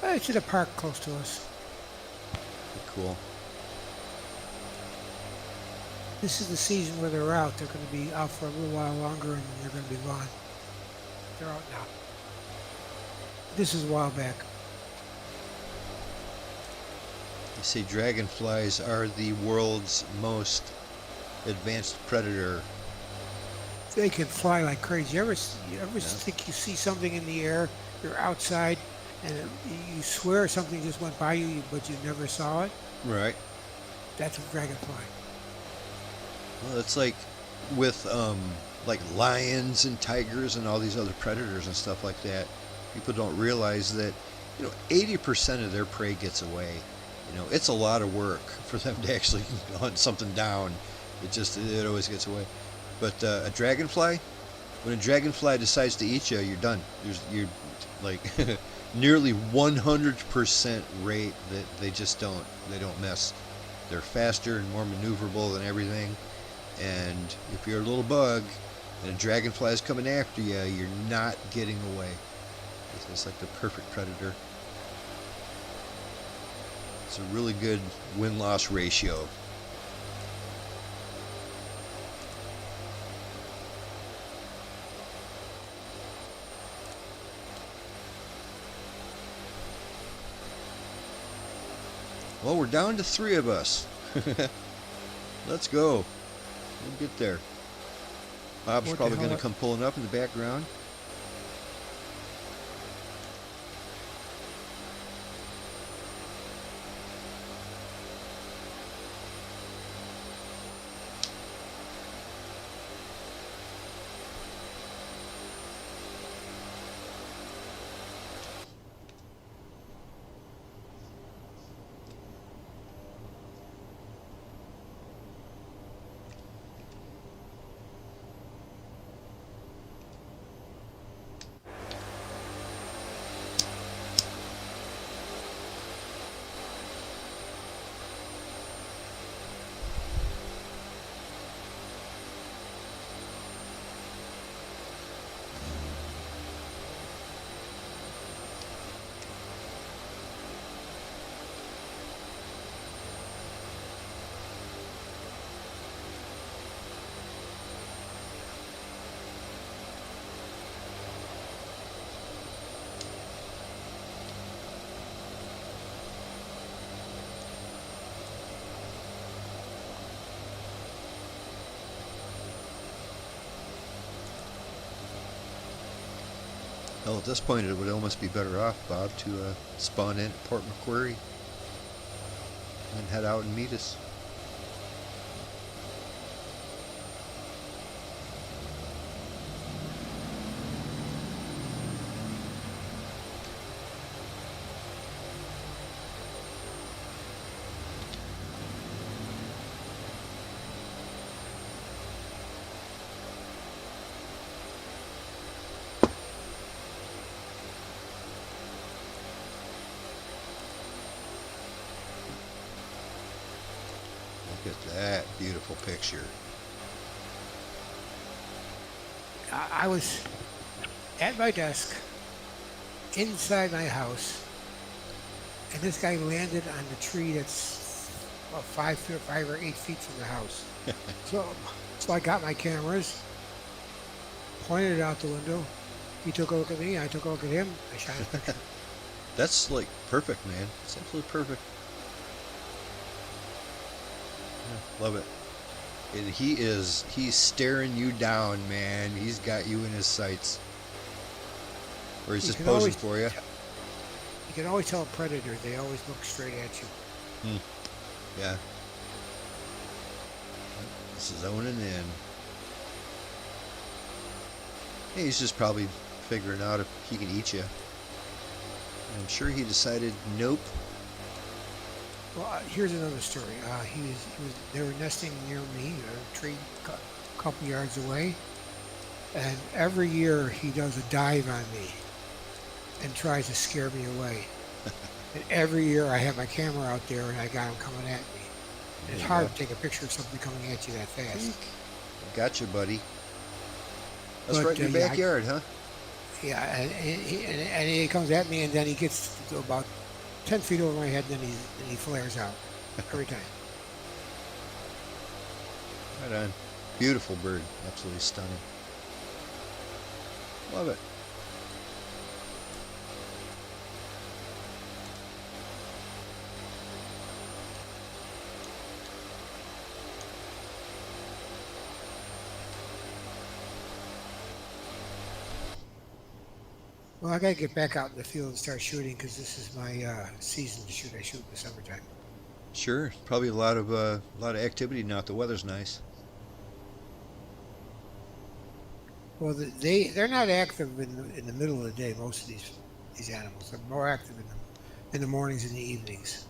Speaker 5: It's at a park close to us.
Speaker 1: Cool.
Speaker 5: This is the season where they're out. They're going to be out for a little while longer, and then they're going to be gone. They're out now. This is a while back.
Speaker 1: They say dragonflies are the world's most advanced predator.
Speaker 5: They can fly like crazy. You ever think you see something in the air, you're outside, and you swear something just went by you, but you never saw it?
Speaker 1: Right.
Speaker 5: That's a dragonfly.
Speaker 1: Well, it's like with like lions and tigers and all these other predators and stuff like that. People don't realize that, 80% of their prey gets away. It's a lot of work for them to actually hunt something down. It always gets away. But a dragonfly, when a dragonfly decides to eat you, you're done. You're like nearly 100% rate that they don't mess. They're faster and more maneuverable than everything. And if you're a little bug and a dragonfly is coming after you, you're not getting away. It's like the perfect predator. It's a really good win-loss ratio. Well, we're down to 3 of us. Let's go. We'll get there. Bob's probably going to come pulling up in the background. Well, at this point, it would almost be better off, Bob, to spawn in at Port Macquarie and head out and meet us. Look at that beautiful picture.
Speaker 5: I was at my desk inside my house, and this guy landed on the tree that's about 5 or 8 feet from the house. So I got my cameras, pointed it out the window. He took a look at me, I took a look at him, I shot a picture.
Speaker 1: That's like perfect, man. It's absolutely perfect. Yeah, love it. And he's staring you down, man. He's got you in his sights. Or he's
Speaker 5: You
Speaker 1: just
Speaker 5: can
Speaker 1: posing
Speaker 5: always-
Speaker 1: for you.
Speaker 5: You can always tell a predator. They always look straight at you.
Speaker 1: Yeah. Zoning in. Hey, he's just probably figuring out if he can eat you. I'm sure he decided, nope.
Speaker 5: Well, here's another story. They were nesting near me, a tree a couple yards away, and every year he does a dive on me and tries to scare me away. And every year I have my camera out there and I got him coming at me. And it's hard to take a picture of something coming at you that fast.
Speaker 1: Gotcha, buddy. That's
Speaker 5: But,
Speaker 1: right in your
Speaker 5: yeah,
Speaker 1: backyard, huh?
Speaker 5: Yeah, and he comes at me, and then he gets to about 10 feet over my head, and then he flares out every time.
Speaker 1: Right on. Beautiful bird. Absolutely stunning. Love it.
Speaker 5: Well, I gotta get back out in the field and start shooting because this is my season to shoot. I shoot in the summertime.
Speaker 1: Sure. Probably a lot of activity now. The weather's nice.
Speaker 5: Well, they're not active in the middle of the day. Most of these animals, they're more active in the mornings and the evenings.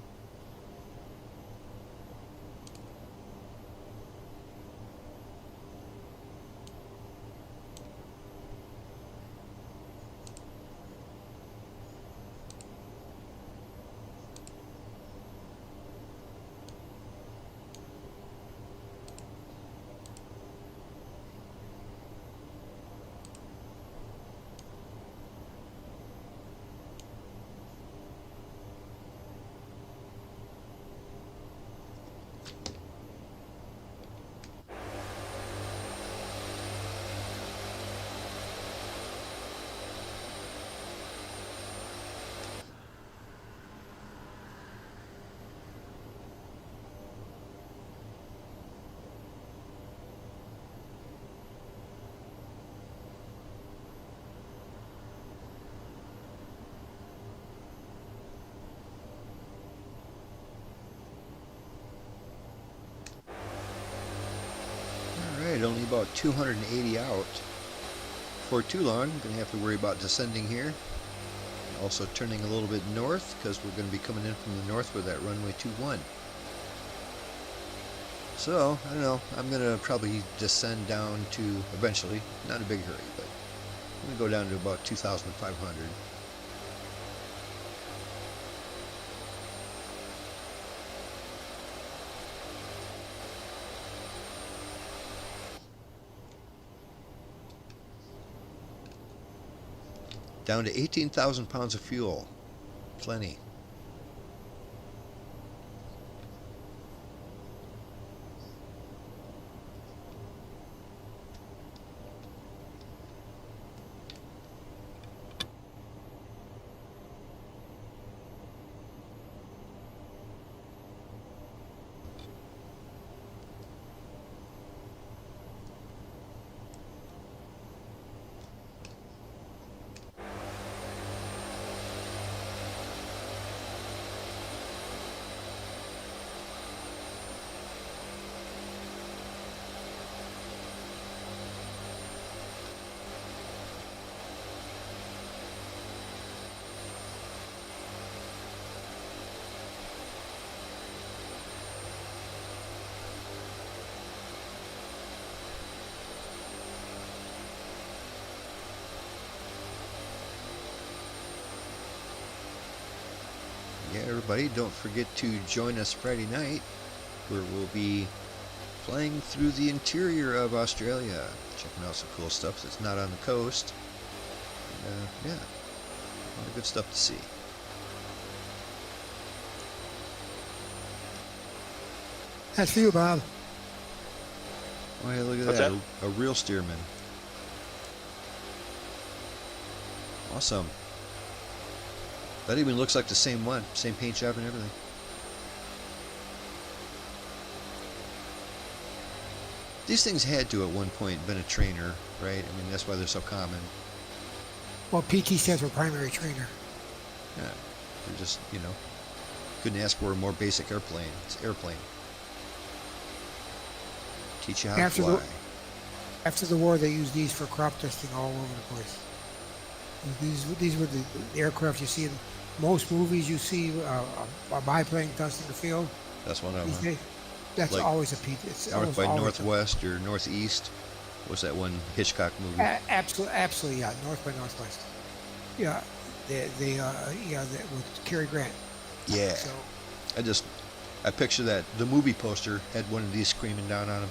Speaker 1: Alright, only about 280 out. For too long, gonna have to worry about descending here. Also turning a little bit north, because we're going to be coming in from the north with that runway 21. So, I don't know, I'm going to probably descend down to, eventually, not in a big hurry, but I'm going to go down to about 2,500. Down to 18,000 pounds of fuel. Plenty. Yeah, everybody, don't forget to join us Friday night, where we'll be flying through the interior of Australia, checking out some cool stuff that's not on the coast. And, yeah, a lot of good stuff to see.
Speaker 5: That's for you, Bob.
Speaker 1: Oh, hey, look at
Speaker 2: What's
Speaker 1: that.
Speaker 2: that?
Speaker 1: A real steerman. Awesome. That even looks like the same one. Same paint job and everything. These things had to at one point been a trainer, right? I mean, that's why they're so common.
Speaker 5: Well, PT stands for primary trainer.
Speaker 1: Yeah, they're just, you know, couldn't ask for a more basic airplane. It's airplane. Teach you how to fly.
Speaker 5: After the war, they used these for crop testing all over the place. These were the aircraft you see in most movies. You see a biplane testing the field.
Speaker 1: That's one of them.
Speaker 5: That's
Speaker 1: Like
Speaker 5: always a PT. It's
Speaker 1: North by
Speaker 5: always
Speaker 1: Northwest or Northeast. What's that one Hitchcock movie?
Speaker 5: Absolutely, yeah. North by Northwest. Yeah, with Cary Grant.
Speaker 1: Yeah.
Speaker 5: So,
Speaker 1: I picture that the movie poster had one of these screaming down on him.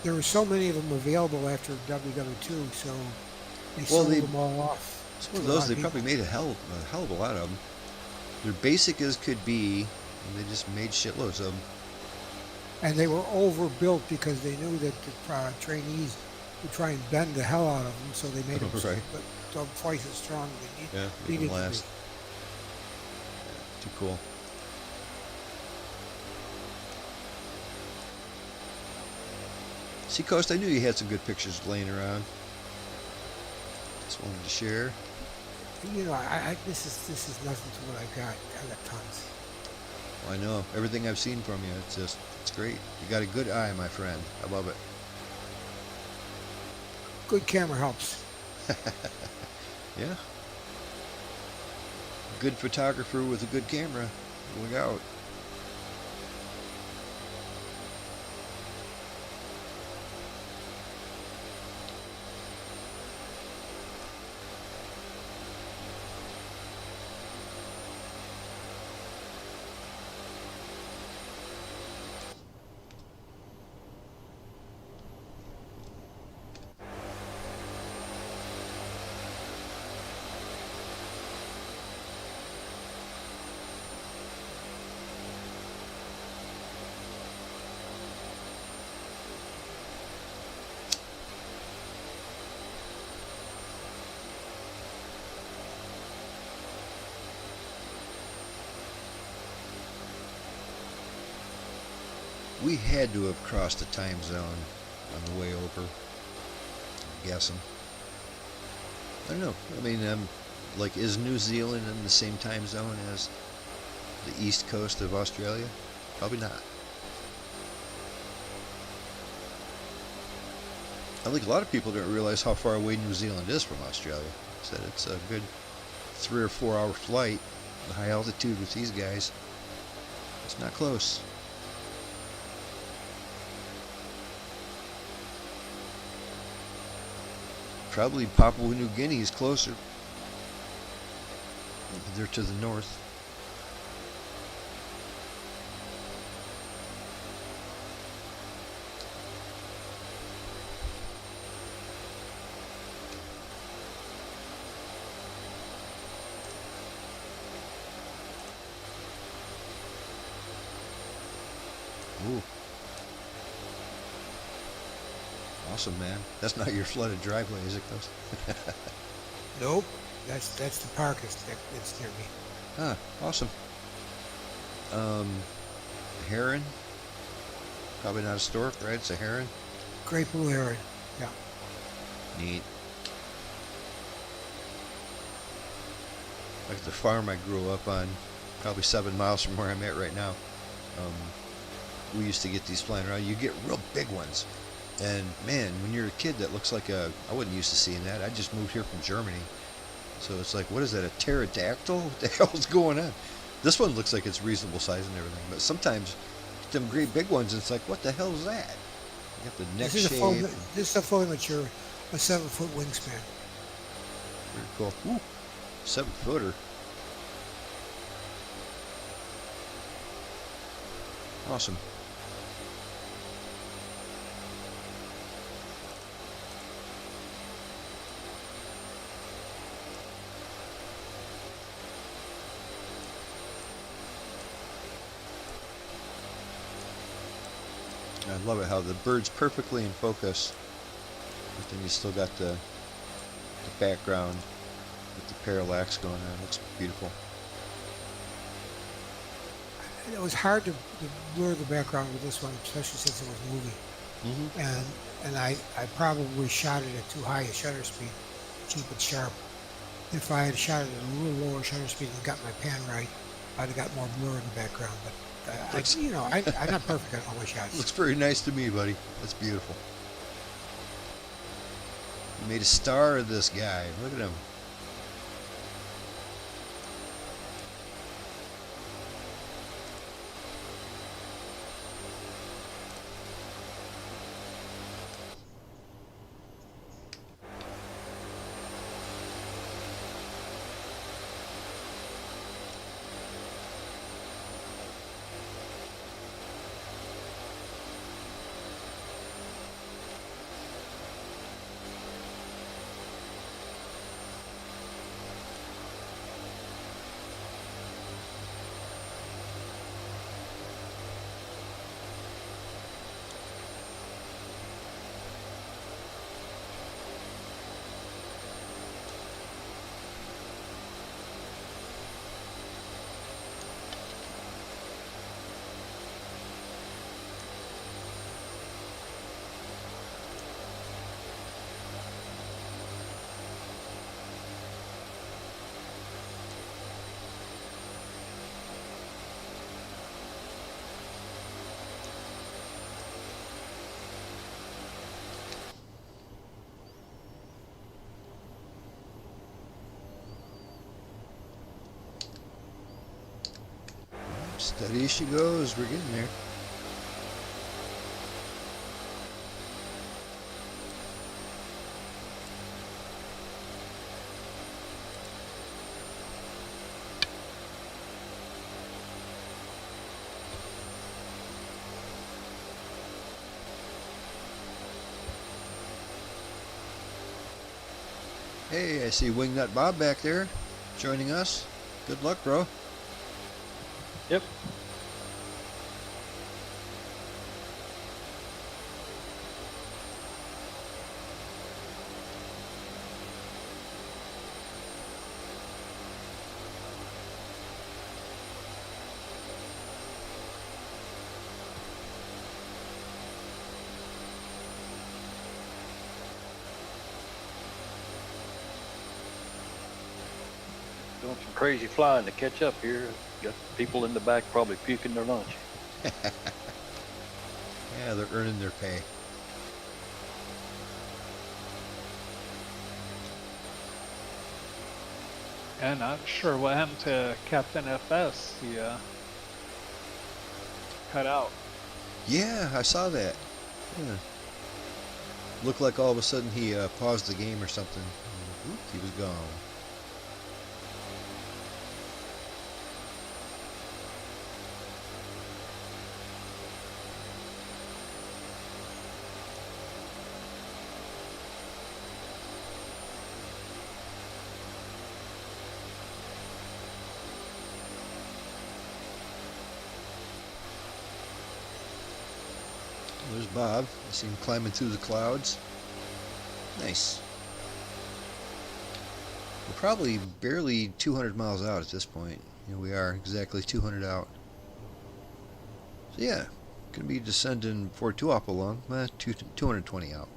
Speaker 5: there were so many of them available after WW2, so they sold them all off.
Speaker 1: For those, they probably made a hell of a lot of them. They're basic as could be, and they just made shitloads of them. And
Speaker 5: they were overbuilt because they knew that the trainees would try and bend the hell out of them, so they made them
Speaker 1: right.
Speaker 5: twice as strong. They
Speaker 1: needed to last. Too cool. Seacoast, I knew you had some good pictures laying around. Just wanted to share.
Speaker 5: You know, this is nothing to what I've got. I've got tons.
Speaker 1: Well, I know everything I've seen from you. It's great. You got a good eye, my friend. I love it.
Speaker 5: Good camera helps.
Speaker 1: Yeah. Good photographer with a good camera. Look out. We had to have crossed the time zone on the way over. I'm guessing. I don't know. I mean, like, is New Zealand in the same time zone as the east coast of Australia? Probably not. I think a lot of people don't realize how far away New Zealand is from Australia. Said it's a good 3 or 4 hour flight, high altitude with these guys. It's not close. Probably Papua New Guinea is closer. They're to the north. Ooh. Awesome, man. That's not your flooded driveway, is it, Coast?
Speaker 5: Nope. That's the park that's near me.
Speaker 1: Ah, awesome. Heron. Probably not a stork, right? It's a heron.
Speaker 5: Great blue heron. Yeah.
Speaker 1: Neat. Like the farm I grew up on, probably 7 miles from where I'm at right now. We used to get these flying around. You get real big ones. And man, when you're a kid, that looks like I wasn't used to seeing that. I just moved here from Germany. So it's like, what is that, a pterodactyl? What the hell's going on? This one looks like it's reasonable size and everything. But sometimes, them great big ones, it's like, what the hell is that? You got the neck shape.
Speaker 5: This is a fully mature, a 7-foot wingspan.
Speaker 1: Very cool. Ooh, 7-footer. Awesome. I love it how the bird's perfectly in focus, but then you still got the background with the parallax going on. It looks beautiful.
Speaker 5: it was hard to blur the background with this one, especially since it was moving. And I probably shot it at too high a shutter speed to keep it sharp. If I had shot it at a little lower shutter speed and got my pan right, I'd have got more blur in the background. But I'm not perfect on all my shots.
Speaker 1: Looks very nice to me, buddy. That's beautiful. You made a star of this guy. Look at him. Steady as she goes. We're getting there. Hey, I see Wingnut Bob back there joining us. Good luck, bro.
Speaker 2: Yep. Doing some crazy flying to catch up here. Got people in the back probably puking their lunch.
Speaker 1: Yeah, they're earning their pay.
Speaker 3: Yeah, not sure what happened to Captain FS. He cut out.
Speaker 1: Yeah, I saw that. Yeah. Looked like all of a sudden he paused the game or something. Whoop, he was gone. There's Bob. I see him climbing through the clouds. Nice. We're probably barely 200 miles out at this point. You know, we are exactly 200 out. So yeah, gonna be descending before too awful long. 220 out.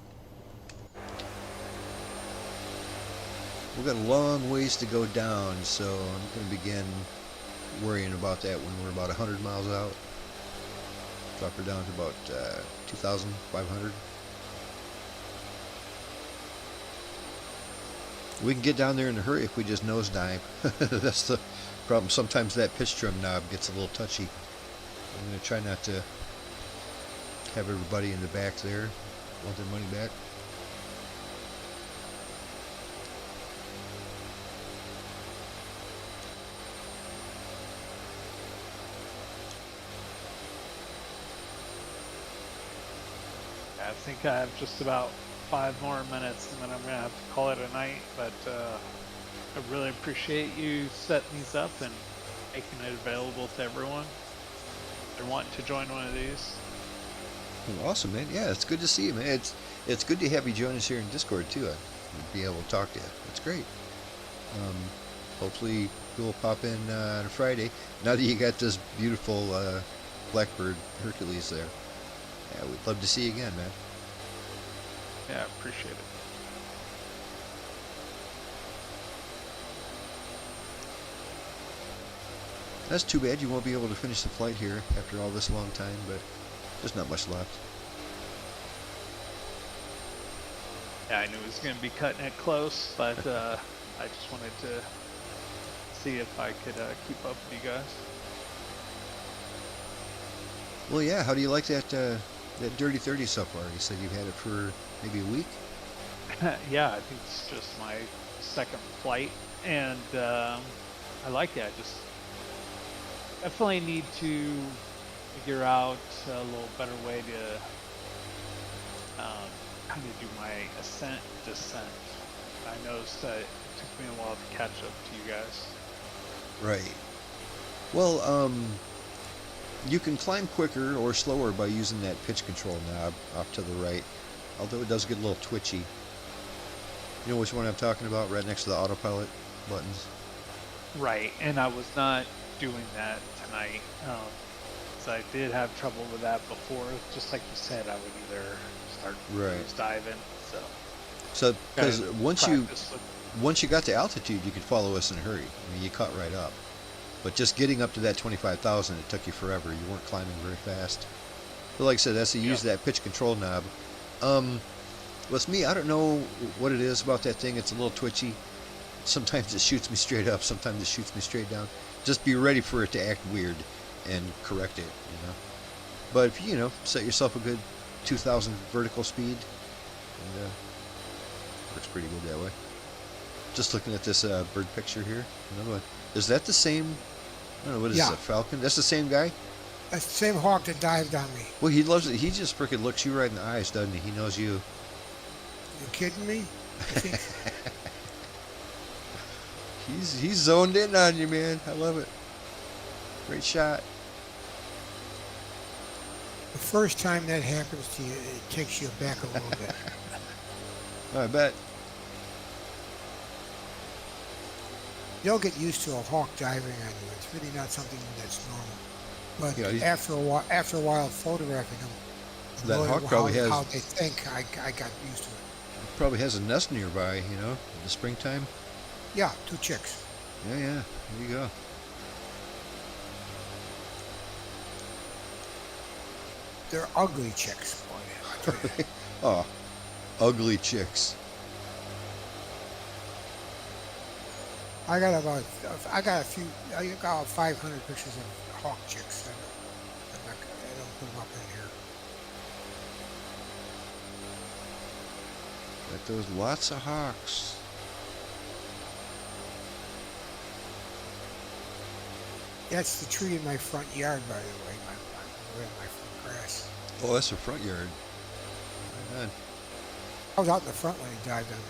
Speaker 1: We've got a long ways to go down, so I'm gonna begin worrying about that when we're about 100 miles out. Drop her down to about 2,500. We can get down there in a hurry if we just nosedive. That's the problem. Sometimes that pitch trim knob gets a little touchy. I'm going to try not to have everybody in the back there want their money back.
Speaker 3: I think I have just about 5 more minutes and then I'm gonna have to call it a night, but I really appreciate you setting these up and making it available to everyone. They're wanting to join one of these.
Speaker 1: Well, awesome, man. Yeah, it's good to see you, man. It's good to have you join us here in Discord too. I'd be able to talk to you. That's great. hopefully you'll pop in on a Friday. Now that you got this beautiful Blackbird Hercules there. Yeah, we'd love to see you again, man.
Speaker 3: Yeah, appreciate it.
Speaker 1: That's too bad you won't be able to finish the flight here after all this long time, but there's not much left.
Speaker 3: Yeah, I knew it was going to be cutting it close, but I just wanted to see if I could keep up with you guys.
Speaker 1: Well, yeah, how do you like that that Dirty 30 so far? You said you've had it for maybe a week?
Speaker 3: Yeah, I think it's just my second flight, and I like it. I just definitely need to figure out a little better way to kind of do my ascent descent. I noticed that it took me a while to catch up to you guys.
Speaker 1: Right. Well, you can climb quicker or slower by using that pitch control knob off to the right, although it does get a little twitchy. You know which one I'm talking about, right next to the autopilot buttons?
Speaker 3: Right, and I was not doing that tonight. So I did have trouble with that before. Just like you said, I would either start cruise diving.
Speaker 1: So, because once you
Speaker 3: with,
Speaker 1: got to altitude, you could follow us in a hurry. I mean, you caught right up. But just getting up to that 25,000, it took you forever. You weren't climbing very fast. But like I said, that's to use that pitch control knob. With me, I don't know what it is about that thing. It's a little twitchy. Sometimes it shoots me straight up. Sometimes it shoots me straight down. Just be ready for it to act weird and correct it, you know. But if you, set yourself a good 2,000 vertical speed, and works pretty good that way. Just looking at this bird picture here. Another one. Is that the same? I don't know, what is this, a falcon? That's the same guy?
Speaker 5: That's the same hawk that dived on me.
Speaker 1: Well, he loves it. He just frickin' looks you right in the eyes, doesn't he? He knows you.
Speaker 5: You kidding me?
Speaker 1: He's zoned in on you, man. I love it. Great shot.
Speaker 5: The first time that happens to you, it takes you back a little bit.
Speaker 1: I bet.
Speaker 5: You'll get used to a hawk diving on you. It's really not something that's normal. But
Speaker 1: Yeah,
Speaker 5: after a while photographing them,
Speaker 1: that hawk probably has.
Speaker 5: How they think, I got used to it.
Speaker 1: Probably has a nest nearby, in the springtime.
Speaker 5: Yeah, 2 chicks.
Speaker 1: Yeah, there you go.
Speaker 5: They're ugly chicks, boy.
Speaker 1: Oh, ugly chicks.
Speaker 5: I got about 500 pictures of hawk chicks. I don't put them up in here.
Speaker 1: Got those lots of hawks.
Speaker 5: That's the tree in my front yard, by the way. My front grass.
Speaker 1: Oh, that's the front yard. Right on.
Speaker 5: I was out in the front when he dived on me.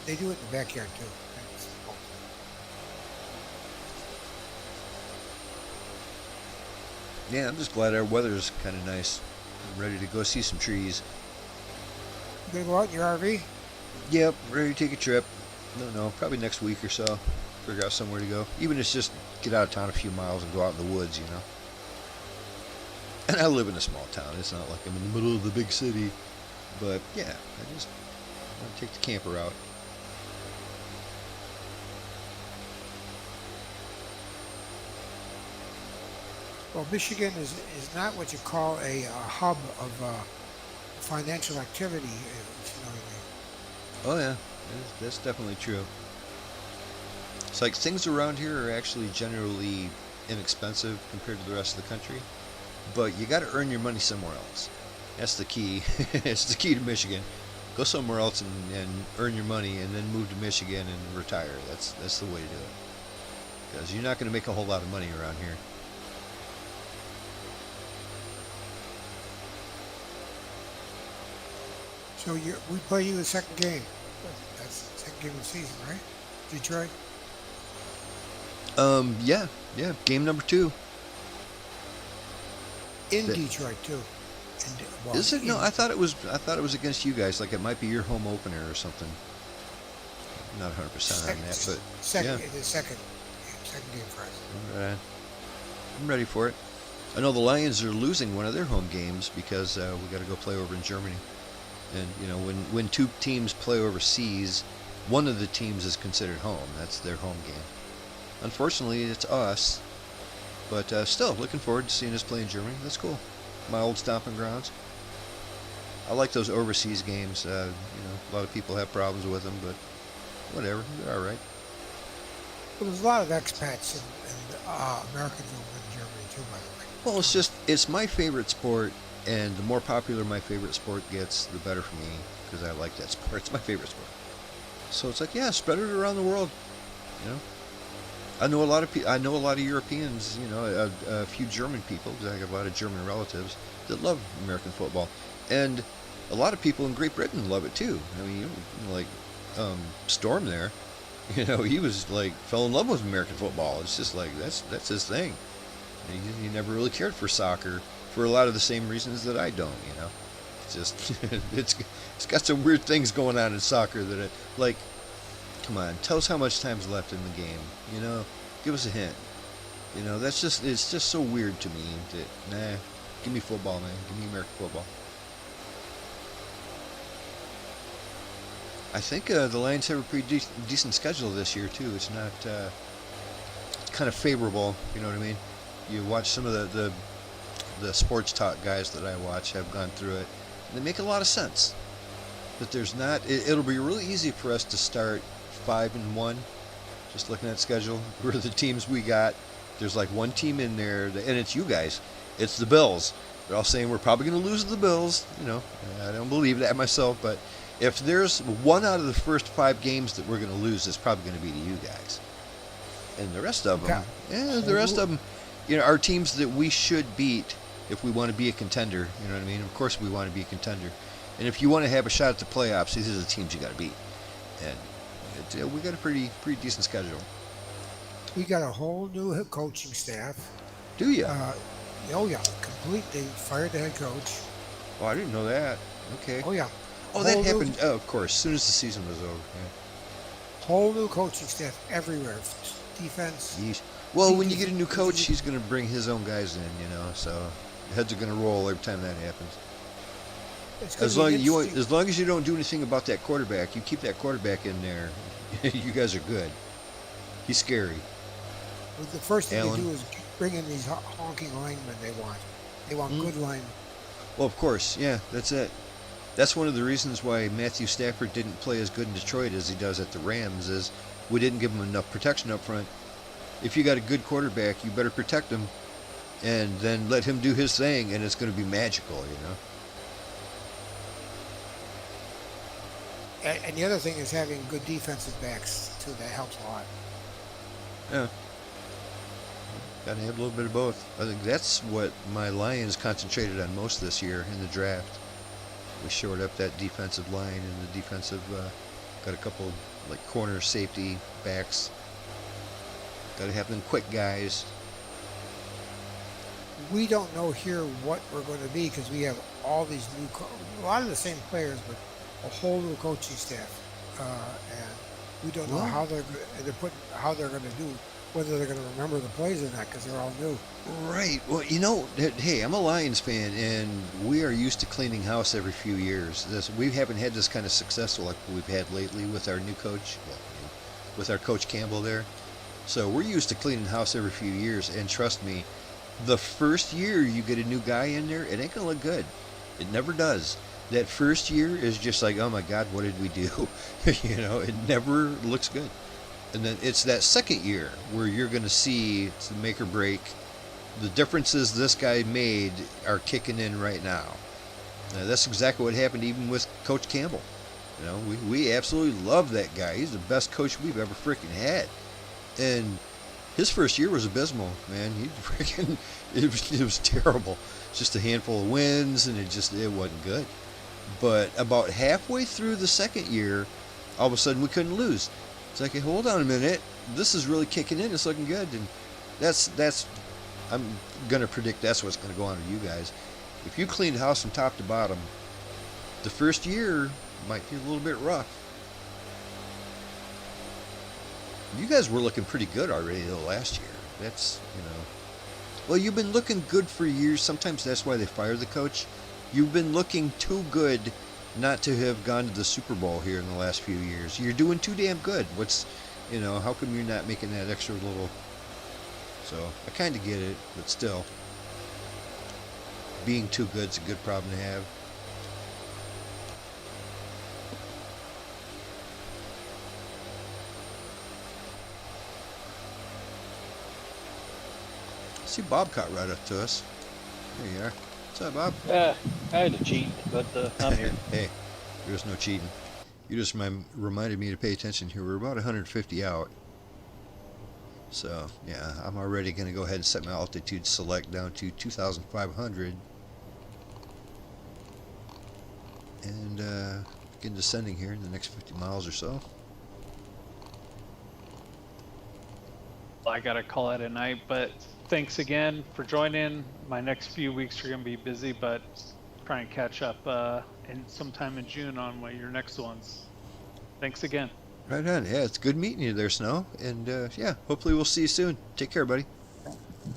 Speaker 5: They do it in the backyard too.
Speaker 1: Yeah, I'm just glad our weather's kind of nice. I'm ready to go see some trees.
Speaker 5: You gonna go out in your RV?
Speaker 1: Yep, ready to take a trip. No, probably next week or so. Figure out somewhere to go. Even if it's just get out of town a few miles and go out in the woods, And I live in a small town. It's not like I'm in the middle of the big city. But yeah, I just want to take the camper out.
Speaker 5: Well, Michigan is not what you call a hub of financial activity, if you know what I mean.
Speaker 1: Oh yeah, that's definitely true. It's like things around here are actually generally inexpensive compared to the rest of the country, but you got to earn your money somewhere else. That's the key. It's the key to Michigan. Go somewhere else and earn your money, and then move to Michigan and retire. That's the way to do it. Because you're not going to make a whole lot of money around here.
Speaker 5: So we play you the second game. That's the second game of the season, right? Detroit.
Speaker 1: Yeah. Game number 2.
Speaker 5: In Detroit too.
Speaker 1: Is it? No, I thought it was against you guys. Like it might be your home opener or something. not 100% on that, but
Speaker 5: second,
Speaker 1: yeah.
Speaker 5: the second game for us.
Speaker 1: I'm ready for it. I know the Lions are losing one of their home games because we got to go play over in Germany. And, you know, when two teams play overseas, one of the teams is considered home. That's their home game. Unfortunately, it's us. But still, looking forward to seeing us play in Germany. That's cool. My old stomping grounds. I like those overseas games. You know, a lot of people have problems with them, but whatever. They're all right.
Speaker 5: Well, there's a lot of expats and Americans over in Germany too, by the way.
Speaker 1: Well, it's my favorite sport, and the more popular my favorite sport gets, the better for me, because I like that sport. It's my favorite sport. So it's like, yeah, spread it around the world. You know, I know a lot of Europeans. You know, a few German people, because I have a lot of German relatives that love American football, and a lot of people in Great Britain love it too. I mean, you know, like Storm there. You know, he was like fell in love with American football. It's just like that's his thing. He never really cared for soccer for a lot of the same reasons that I don't. You know, it's just it's got some weird things going on in soccer that like, come on, tell us how much time's left in the game. You know, give us a hint. You know, it's just so weird to me that give me football, man, give me American football. I think the Lions have a pretty decent schedule this year too. It's not it's kind of favorable. You know what I mean? You watch some of the sports talk guys that I watch have gone through it. And they make a lot of sense. That there's not. It'll be really easy for us to start 5-1. Just looking at the schedule, where the teams we got. There's like one team in there, and it's you guys. It's the Bills. They're all saying we're probably going to lose to the Bills. You know, I don't believe that myself, but if there's one out of the first 5 games that we're going to lose, it's probably going to be to you guys. And the rest of them, the rest of them, you know, are teams that we should beat if we want to be a contender. You know what I mean? Of course we want to be a contender. And if you want to have a shot at the playoffs, these are the teams you got to beat. And we got a pretty decent schedule.
Speaker 5: We got a whole new coaching staff.
Speaker 1: Do you?
Speaker 5: Oh yeah, completely fired the head coach.
Speaker 1: Oh, I didn't know that. Okay.
Speaker 5: Oh yeah.
Speaker 1: Oh, that happened. Oh, of course, as soon as the season was over. Yeah.
Speaker 5: Whole new coaching staff everywhere. Defense.
Speaker 1: Yeesh. Well, when you get a new coach, he's going to bring his own guys in, you know. So heads are going to roll every time that happens. As long as you don't do anything about that quarterback, you keep that quarterback in there. You guys are good. He's scary.
Speaker 5: Well, the first thing they do is bring in these honking linemen they want. They want good linemen.
Speaker 1: Well, of course, yeah, that's it. That's one of the reasons why Matthew Stafford didn't play as good in Detroit as he does at the Rams, is we didn't give him enough protection up front. If you got a good quarterback, you better protect him and then let him do his thing, and it's going to be magical, you know.
Speaker 5: And the other thing is having good defensive backs, too. That helps a lot.
Speaker 1: Yeah. Got to have a little bit of both. I think that's what my Lions concentrated on most this year in the draft. We shored up that defensive line and the defensive, got a couple like corner safety backs. Got to have them quick guys.
Speaker 5: We don't know here what we're going to be because we have all these new, a lot of the same players, but a whole new coaching staff, and we don't know how they're going to do, whether they're going to remember the plays or not, because they're all new.
Speaker 1: Right. Well, you know, hey, I'm a Lions fan, and we are used to cleaning house every few years. We haven't had this kind of success like we've had lately with our new coach, with our coach Campbell there. So we're used to cleaning house every few years, and trust me, the first year you get a new guy in there, it ain't going to look good. It never does. That first year is just like, oh my God, what did we do? You know, it never looks good. And then it's that second year where you're going to see it's the make or break. The differences this guy made are kicking in right now. That's exactly what happened even with Coach Campbell. You know, we absolutely love that guy. He's the best coach we've ever freaking had. And his first year was abysmal, man. It was terrible. Just a handful of wins, and it wasn't good. But about halfway through the second year, all of a sudden we couldn't lose. It's like, hey, hold on a minute. This is really kicking in. It's looking good. And that's I'm going to predict that's what's going to go on with you guys. If you clean the house from top to bottom, the first year might be a little bit rough. You guys were looking pretty good already though last year. That's, you know. Well, you've been looking good for years. Sometimes that's why they fire the coach. You've been looking too good not to have gone to the Super Bowl here in the last few years. You're doing too damn good. What's, you know, how come you're not making that extra little... So, I kind of get it, but still. Being too good's a good problem to have. See, Bob caught right up to us. There you are. What's up, Bob?
Speaker 2: I had to cheat, but I'm here.
Speaker 1: Hey, there's no cheating. You just reminded me to pay attention here. We're about 150 out. So, yeah, I'm already going to go ahead and set my altitude select down to 2,500. And begin descending here in the next 50 miles or so.
Speaker 3: I gotta call it a night, but thanks again for joining. My next few weeks are gonna be busy, but try and catch up in sometime in June on one of your next ones. Thanks again.
Speaker 1: Right on. Yeah, it's good meeting you there, Snow. And yeah, hopefully we'll see you soon. Take care, buddy.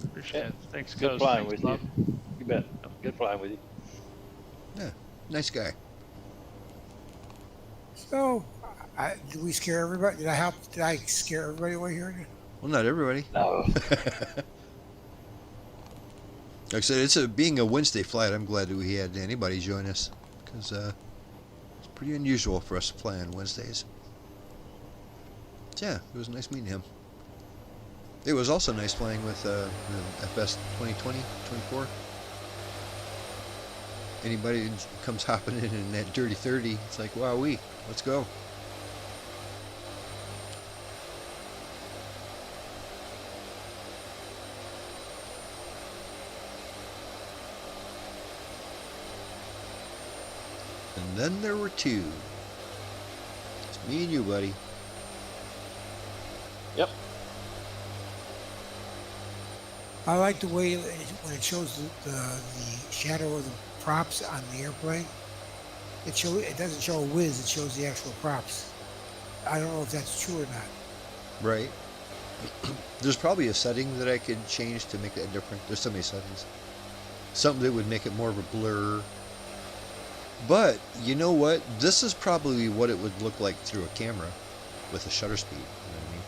Speaker 3: Appreciate it. Thanks,
Speaker 2: Good
Speaker 3: Coach.
Speaker 2: flying
Speaker 3: Thanks,
Speaker 2: with
Speaker 3: Bob.
Speaker 2: you. You bet. Good flying with you.
Speaker 1: Yeah, nice guy.
Speaker 5: So, did we scare everybody? Did I scare everybody away here?
Speaker 1: Well, not everybody.
Speaker 2: No.
Speaker 1: Like I said, being a Wednesday flight, I'm glad that we had anybody join us. Because it's pretty unusual for us to fly on Wednesdays. Yeah, it was nice meeting him. It was also nice flying with the FS 2020, 24. Anybody who comes hopping in that dirty 30, it's like, wowee, let's go. And then there were two. It's me and you, buddy.
Speaker 2: Yep.
Speaker 5: I like the way when it shows the shadow of the props on the airplane. It doesn't show a whiz. It shows the actual props. I don't know if that's true or not.
Speaker 1: Right. There's probably a setting that I could change to make that different. There's so many settings. Something that would make it more of a blur. But, you know what? This is probably what it would look like through a camera with a shutter speed. You know what I mean?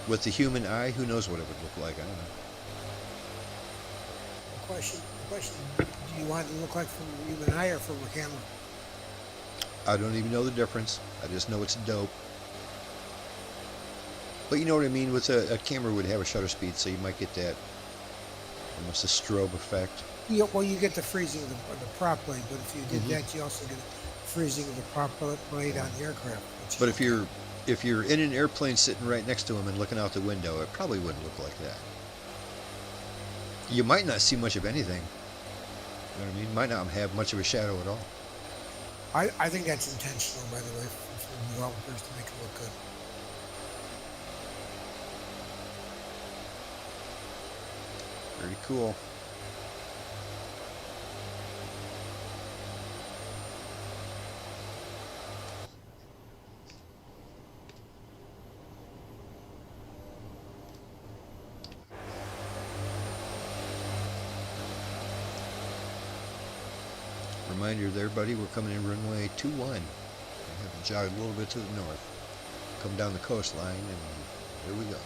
Speaker 1: With the human eye, who knows what it would look like? I don't know.
Speaker 5: The question, do you want it to look like from a human eye or from a camera?
Speaker 1: I don't even know the difference. I just know it's dope. But you know what I mean? With a camera would have a shutter speed, so you might get that almost a strobe effect.
Speaker 5: Yeah, well, you get the freezing of the prop blade, but if you did that, you also get freezing of the prop blade on the aircraft.
Speaker 1: But if you're in an airplane sitting right next to him and looking out the window, it probably wouldn't look like that. You might not see much of anything. You know what I mean? Might not have much of a shadow at all.
Speaker 5: I think that's intentional, by the way, for developers to make it look good.
Speaker 1: Very cool. Reminder there, buddy, we're coming in runway 21. We have to jog a little bit to the north. Come down the coastline, and there we go.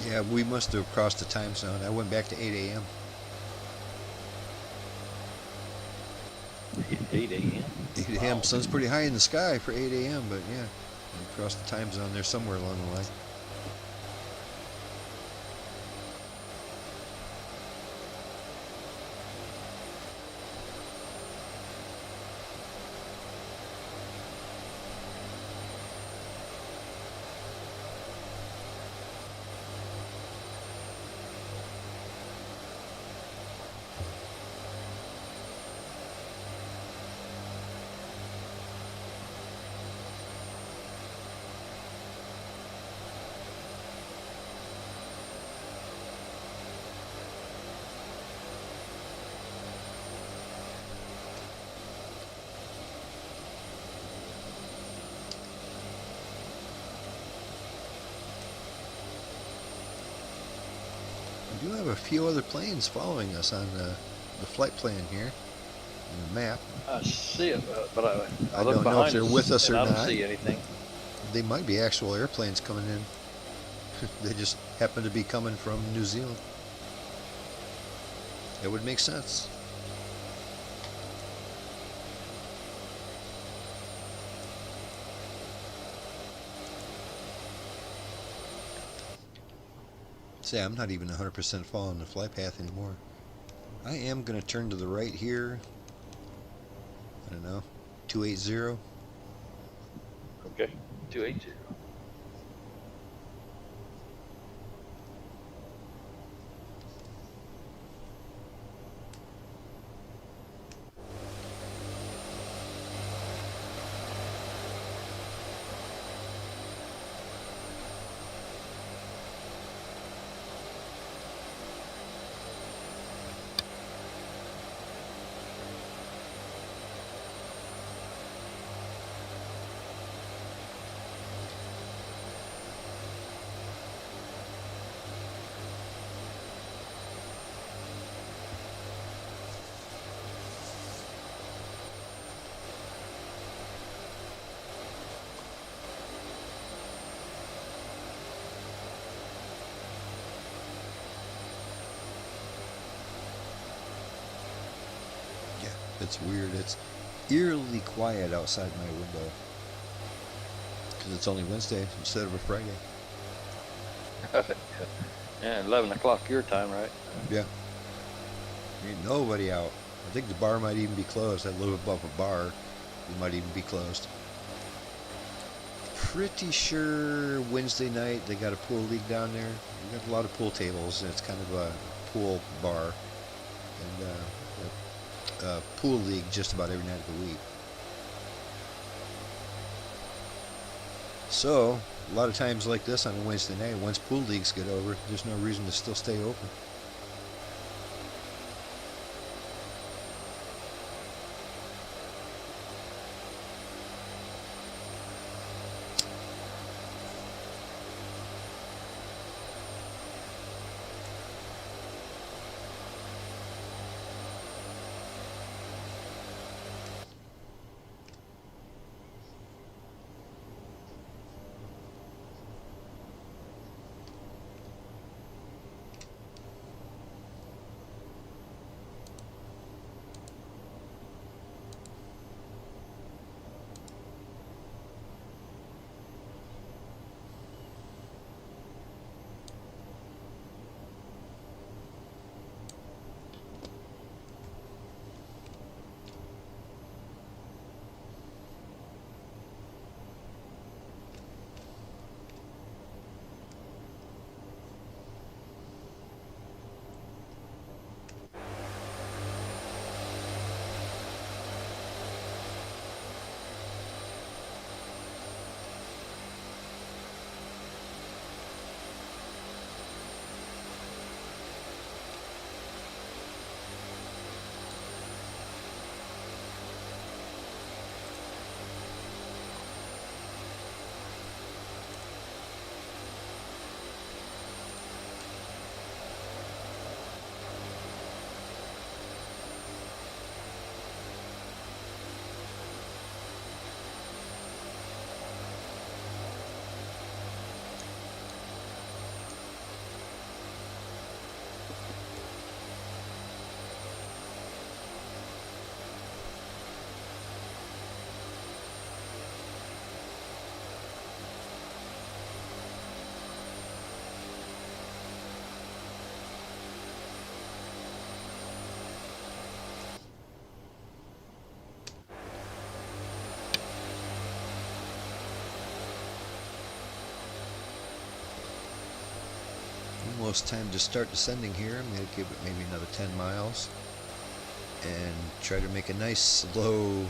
Speaker 1: Yeah, we must have crossed the time zone. I went back to 8 a.m.
Speaker 2: 8 a.m.
Speaker 1: 8 a.m.
Speaker 2: Wow.
Speaker 1: Sun's pretty high in the sky for 8 a.m. But yeah, we crossed the time zone there somewhere along the line. We do have a few other planes following us on the flight plan here, on the map.
Speaker 2: I see it, but I
Speaker 1: I
Speaker 2: look
Speaker 1: don't know if
Speaker 2: behind
Speaker 1: they're
Speaker 2: us
Speaker 1: with us
Speaker 2: and
Speaker 1: or
Speaker 2: I don't
Speaker 1: not.
Speaker 2: see anything.
Speaker 1: They might be actual airplanes coming in. They just happen to be coming from New Zealand. It would make sense. See, I'm not even 100% following the flight path anymore. I am going to turn to the right here. I don't know, 280.
Speaker 2: Okay, 280.
Speaker 1: Yeah, it's weird. It's eerily quiet outside my window. Because it's only Wednesday instead of a Friday.
Speaker 2: Yeah, 11 o'clock your time, right?
Speaker 1: Yeah. Ain't nobody out. I think the bar might even be closed. I live above a bar. It might even be closed. Pretty sure Wednesday night they got a pool league down there. We got a lot of pool tables. And it's kind of a pool bar. And pool league just about every night of the week. So, a lot of times like this on a Wednesday night, once pool leagues get over, there's no reason to still stay open. almost time to start descending here. I'm going to give it maybe another 10 miles and try to make a nice slow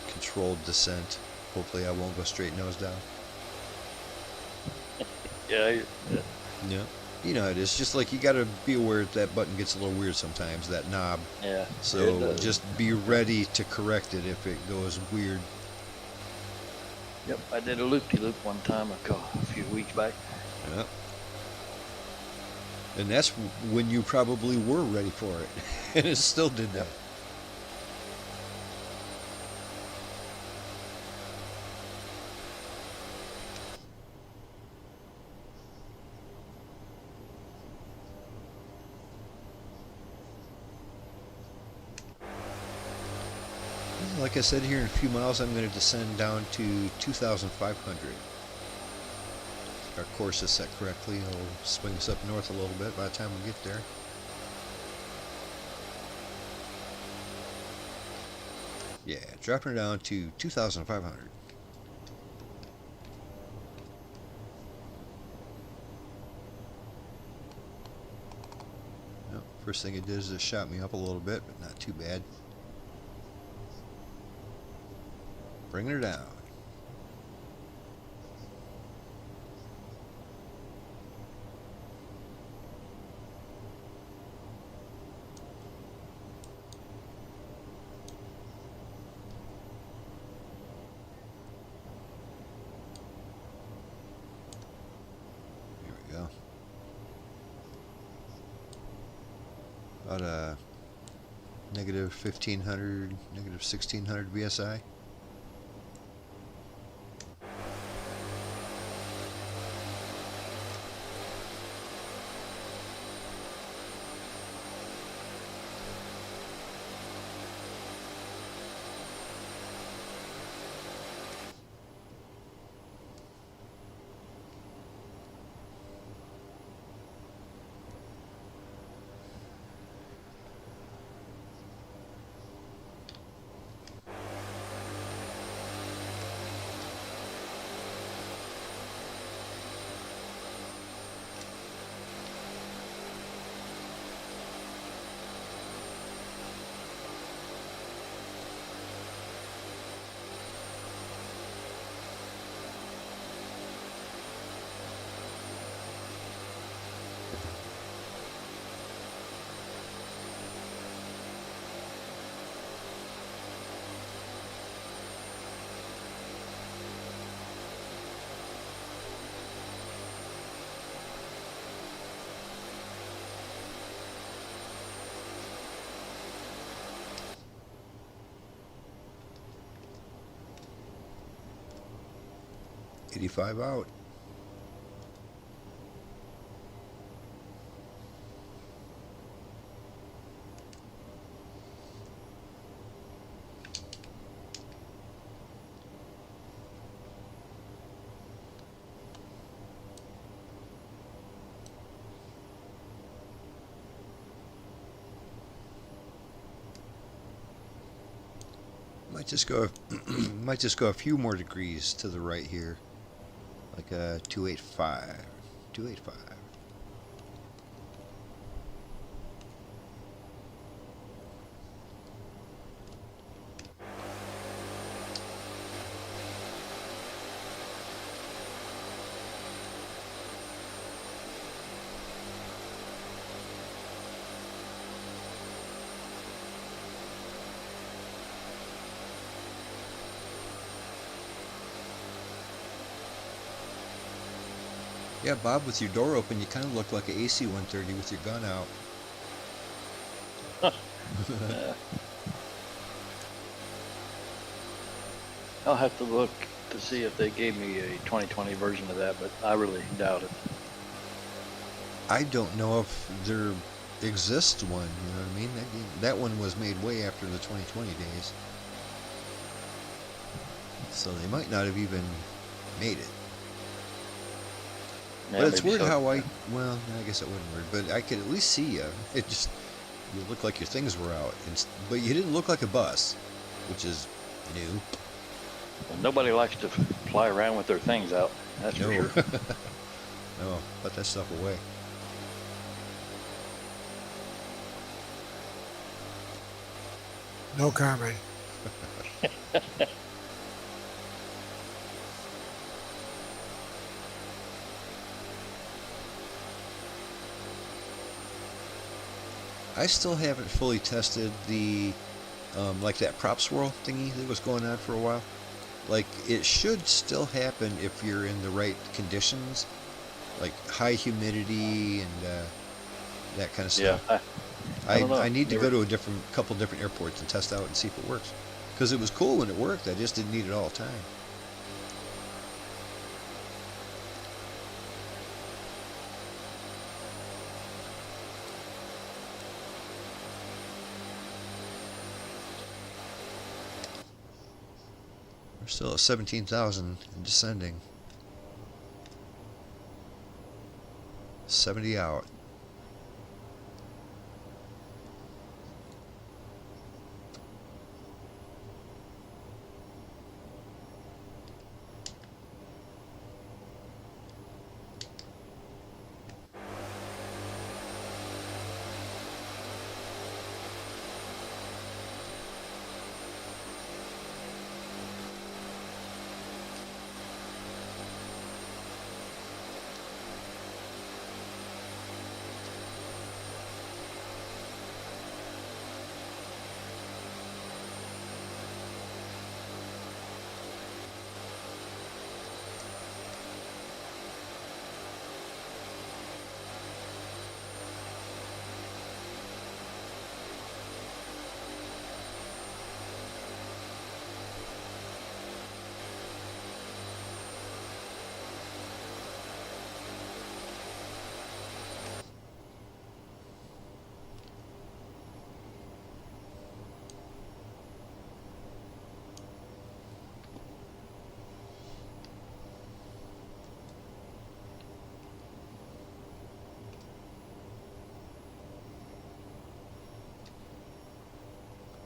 Speaker 1: controlled descent. Hopefully I won't go straight nose down.
Speaker 2: Yeah.
Speaker 1: Yeah. You know, it is just like you got to be aware that button gets a little weird sometimes, that knob.
Speaker 2: Yeah.
Speaker 1: So just be ready to correct it if it goes weird.
Speaker 2: Yep. I did a loop-de-loop one time a few weeks back.
Speaker 1: Yeah. And that's when you probably were ready for it. And it still did that. Like I said, here in a few miles I'm going to descend down to 2,500. Our course is set correctly. It'll swing us up north a little bit by the time we get there. Yeah, dropping her down to 2,500. Well, first thing it did is it shot me up a little bit, but not too bad. Bringing her down. Here we go. About a negative 1,500, negative 1,600 BSI. '85 out. Might just go a few more degrees to the right here. Like a 285. 285. Yeah, Bob, with your door open, you kind of look like an AC-130 with your gun out.
Speaker 2: I'll have to look to see if they gave me a 2020 version of that, but I really doubt it.
Speaker 1: I don't know if there exists one, you know what I mean? That one was made way after the 2020 days. So they might not have even made it.
Speaker 2: Yeah,
Speaker 1: But it's
Speaker 2: maybe
Speaker 1: weird
Speaker 2: so.
Speaker 1: how well, I guess it wasn't weird, but I could at least see you. It just, you looked like your things were out, but you didn't look like a bus, which is new.
Speaker 2: Well, nobody likes to fly around with their things out. That's for
Speaker 1: No.
Speaker 2: sure.
Speaker 1: Oh, put that stuff away.
Speaker 5: No comment.
Speaker 1: I still haven't fully tested the, like that prop swirl thingy that was going on for a while. Like, it should still happen if you're in the right conditions, like high humidity and that kind of
Speaker 2: Yeah,
Speaker 1: stuff.
Speaker 2: I don't know.
Speaker 1: I need to
Speaker 2: Never-
Speaker 1: go to a couple different airports and test out and see if it works. Because it was cool when it worked, I just didn't need it all the time. We're still at 17,000 and descending. 70 out.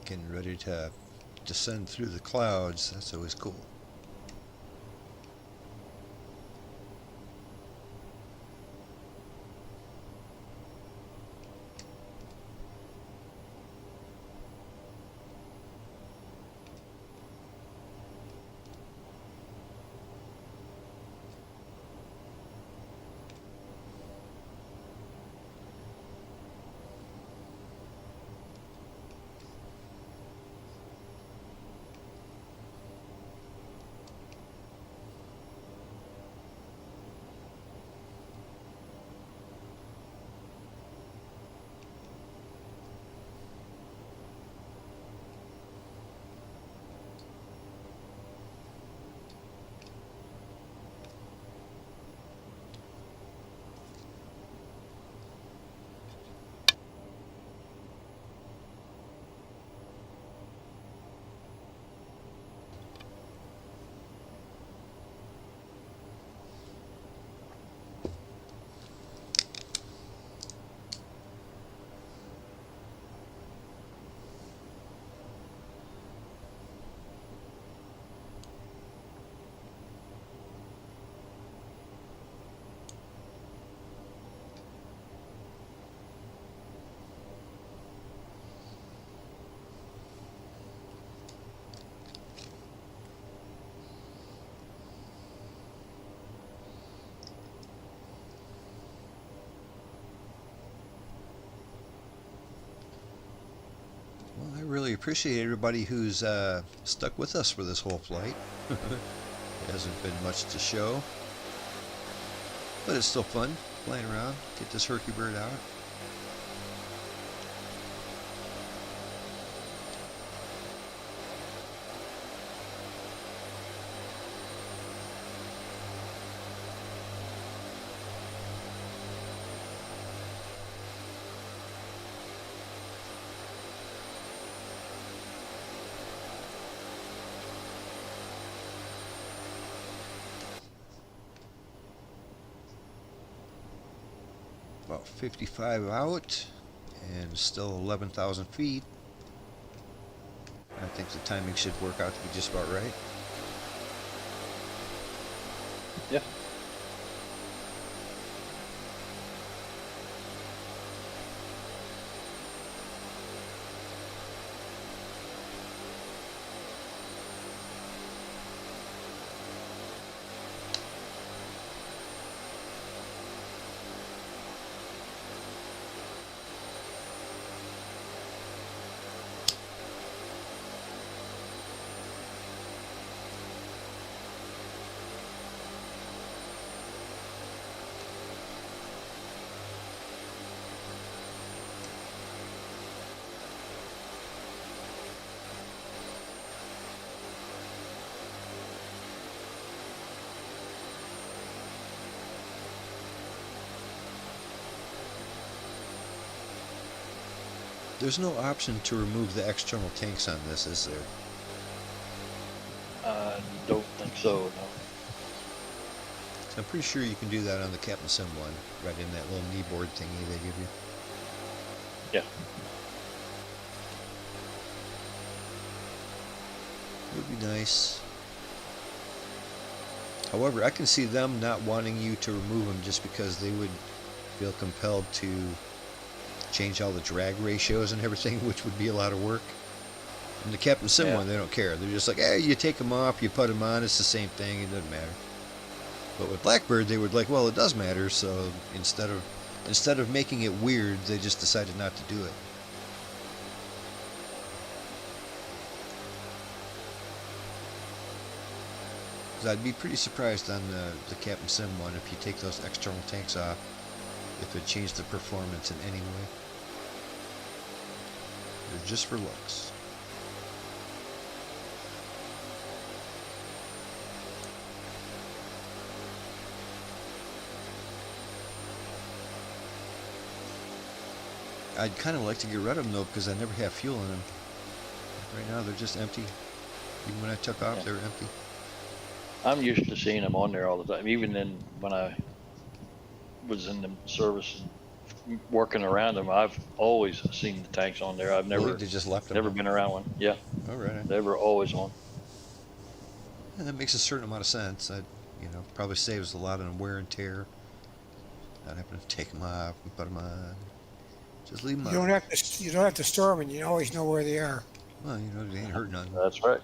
Speaker 1: Getting ready to descend through the clouds. That's always cool. Well, I really appreciate everybody who's stuck with us for this whole flight. It hasn't been much to show, but it's still fun flying around. Get this Hercules bird out. About 55 out and still 11,000 feet. I think the timing should work out to be just about right.
Speaker 2: Yeah.
Speaker 1: There's no option to remove the external tanks on this, is there?
Speaker 2: I don't think so. No.
Speaker 1: I'm pretty sure you can do that on the Captain Sim one, right in that little knee board thingy they give you.
Speaker 2: Yeah.
Speaker 1: Would be nice. However, I can see them not wanting you to remove them just because they would feel compelled to change all the drag ratios and everything, which would be a lot of work. In the Captain Sim
Speaker 2: Yeah.
Speaker 1: one, they don't care. They're just like, hey, you take them off, you put them on, it's the same thing, it doesn't matter. But with Blackbird, they would like, well, it does matter, so instead of making it weird, they just decided not to do it. Because I'd be pretty surprised on the Captain Sim one if you take those external tanks off, if it changed the performance in any way. They're just for looks. I'd kind of like to get rid of them though, because I never have fuel in them. Right now they're just empty. Even when I took off,
Speaker 2: Yeah.
Speaker 1: they were empty.
Speaker 2: I'm used to seeing them on there all the time. Even then, when I was in the service and working around them, I've always seen the tanks on there. I've
Speaker 1: Really?
Speaker 2: never
Speaker 1: They just left them.
Speaker 2: never been around one. Yeah,
Speaker 1: All right.
Speaker 2: they were always on.
Speaker 1: And that makes a certain amount of sense. Probably saves a lot of wear and tear. Not having to take them off and put them on. Just leave them
Speaker 5: You
Speaker 1: on.
Speaker 5: don't have to store them, and you always know where they are.
Speaker 1: Well, they ain't hurt none.
Speaker 2: That's right.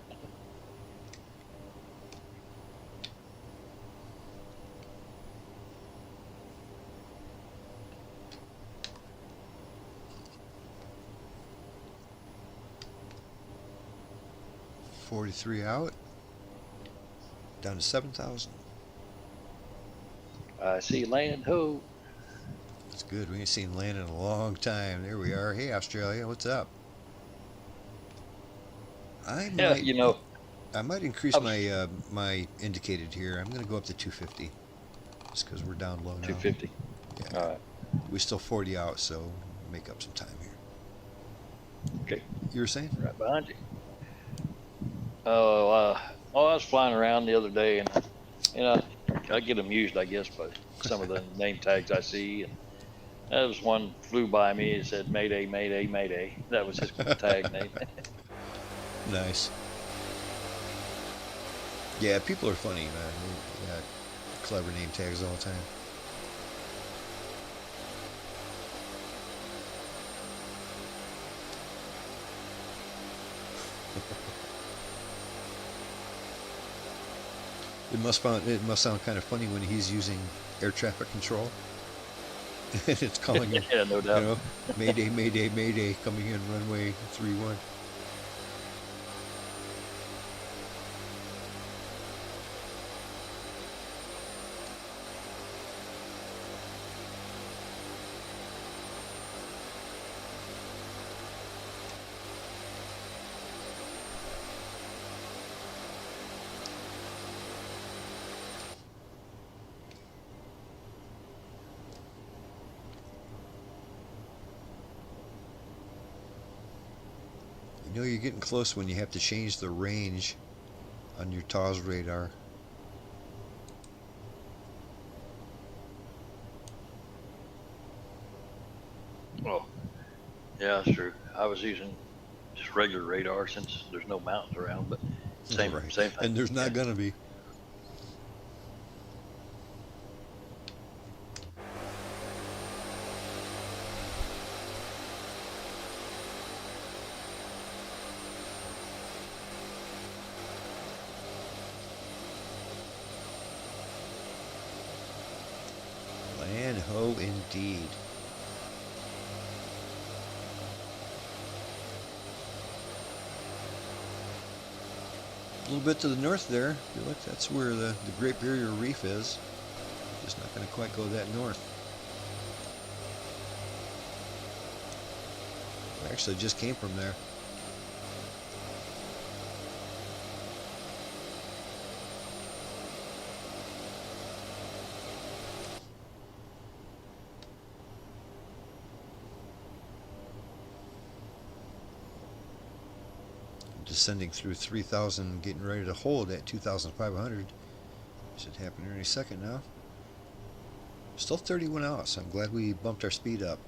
Speaker 1: $43 out. Down to 7,000.
Speaker 2: I see land ho.
Speaker 1: That's good. We ain't seen land in a long time. There we are. Hey, Australia, what's up? I might increase my my indicated here. I'm going to go up to 250, just because we're down low now.
Speaker 2: 250.
Speaker 1: Yeah.
Speaker 2: All right.
Speaker 1: We're still 40 out, so make up some time here.
Speaker 2: Okay.
Speaker 1: You were saying?
Speaker 2: Right behind you. Oh, I was flying around the other day, and I get amused, I guess, by some of the name tags I see. And there was one flew by me. It said "Mayday, Mayday, Mayday." That was his tag name.
Speaker 1: Nice. Yeah, people are funny, man. They got clever name tags all the time. It must sound kind of funny when he's using air traffic control. It's calling him,
Speaker 2: Yeah, no doubt.
Speaker 1: Mayday, Mayday, Mayday, coming in runway 31. You're getting close when you have to change the range on your TAWS radar.
Speaker 2: Oh, yeah, that's true. I was using just regular radar since there's no mountains around, but same
Speaker 1: Right.
Speaker 2: same thing.
Speaker 1: And there's not gonna be. Land ho indeed. A little bit to the north there. If you look, that's where the Great Barrier Reef is. Just not going to quite go that north. We actually just came from there. descending through 3,000, getting ready to hold at 2,500. Should happen any second now. Still 31 knots. I'm glad we bumped our speed up.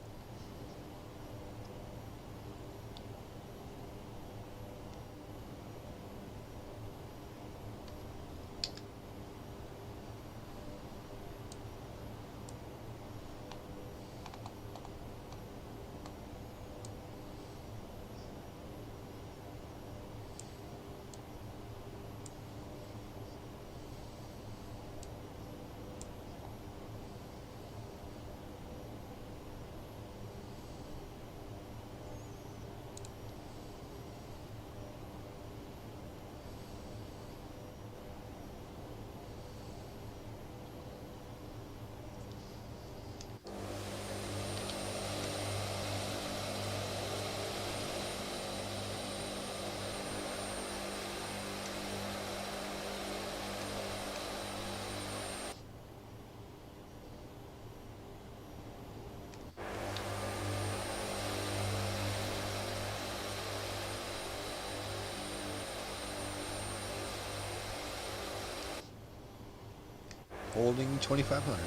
Speaker 1: Holding 2,500.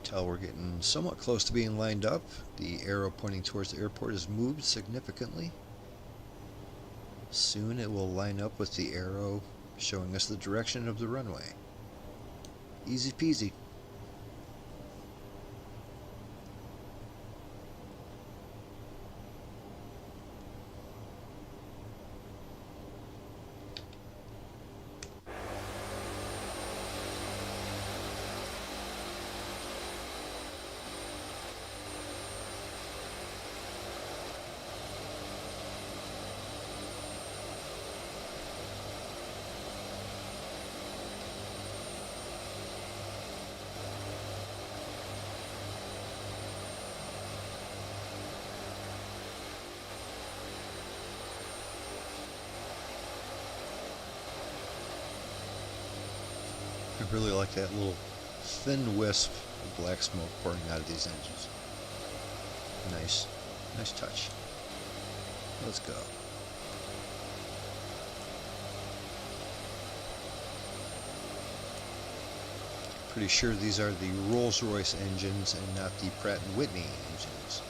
Speaker 1: Tell we're getting somewhat close to being lined up. The arrow pointing towards the airport has moved significantly. Soon it will line up with the arrow showing us the direction of the runway. Easy peasy. I really like that little thin wisp of black smoke pouring out of these engines. Nice touch. Let's go. Pretty sure these are the Rolls-Royce engines and not the Pratt & Whitney engines.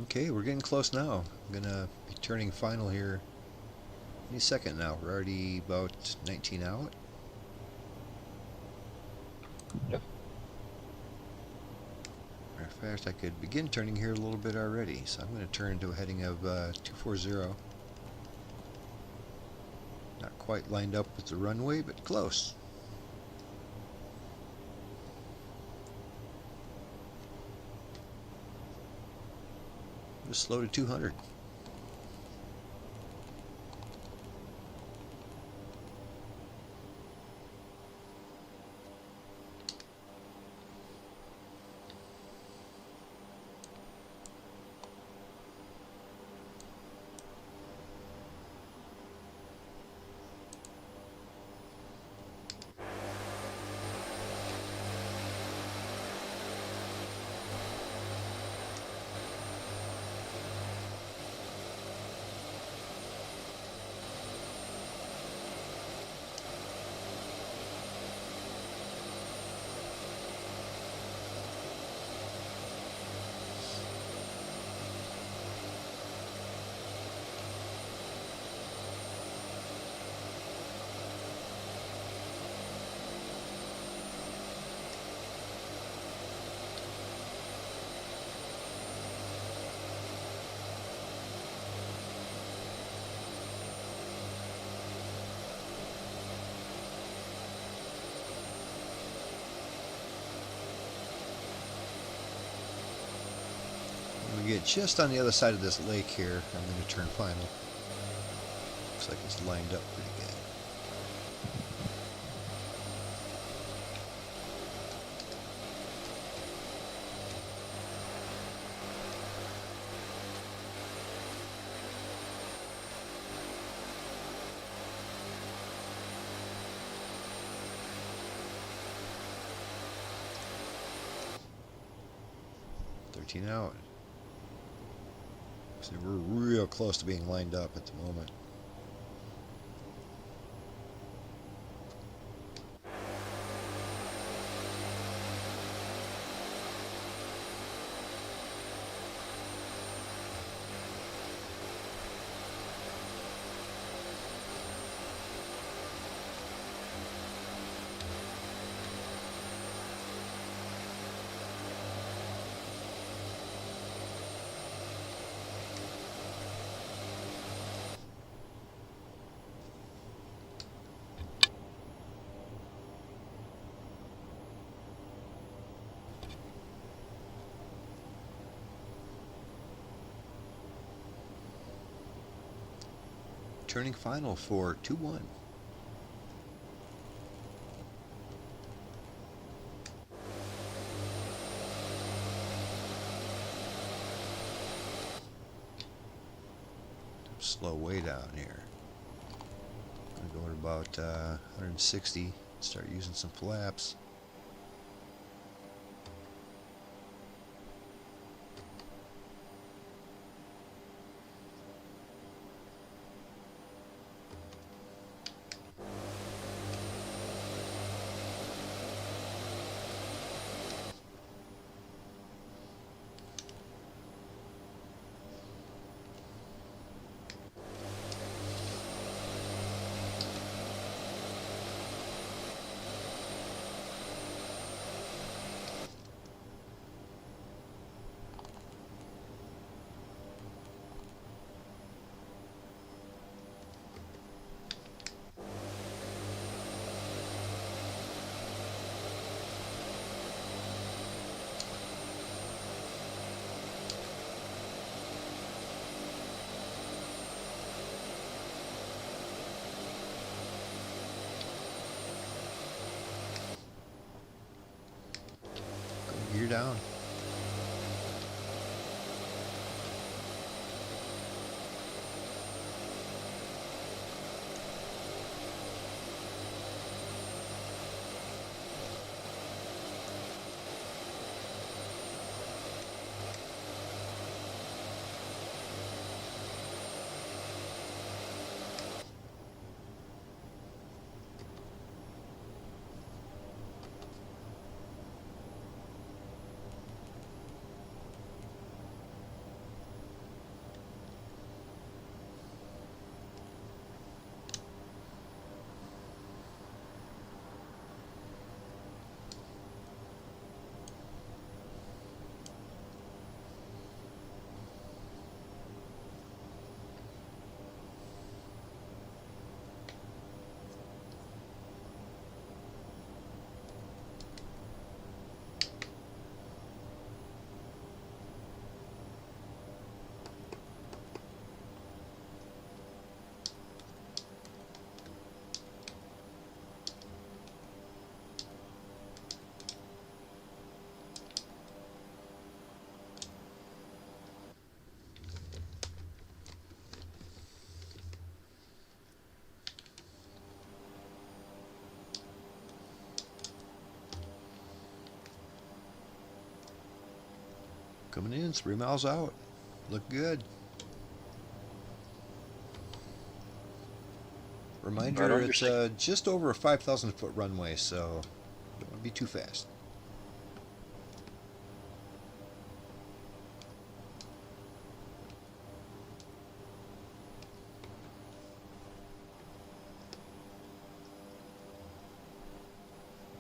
Speaker 1: Okay, we're getting close now. I'm gonna be turning final here any second now. We're already about 19 out.
Speaker 2: Yep.
Speaker 1: Matter of fact, I could begin turning here a little bit already. So I'm gonna turn to a heading of 240. Not quite lined up with the runway, but close. Just slow to 200. we get just on the other side of this lake here, I'm going to turn final. Looks like it's lined up pretty good. Out. So we're real close to being lined up at the moment. Turning final for 2-1. Slow way down here. I'm going to go at about 160. Start using some flaps. Gear down. Coming in, 3 miles out. Look good. Reminder,
Speaker 2: Right on
Speaker 1: it's
Speaker 2: your
Speaker 1: just over a 5,000 foot runway, so don't want to be too fast.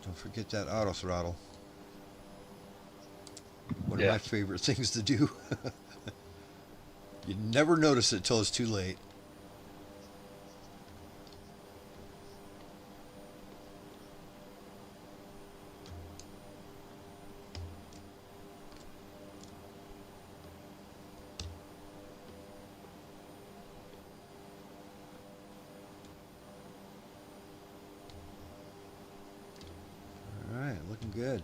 Speaker 1: Don't forget that auto throttle. One of my favorite things to do. You never notice it till it's too late. good.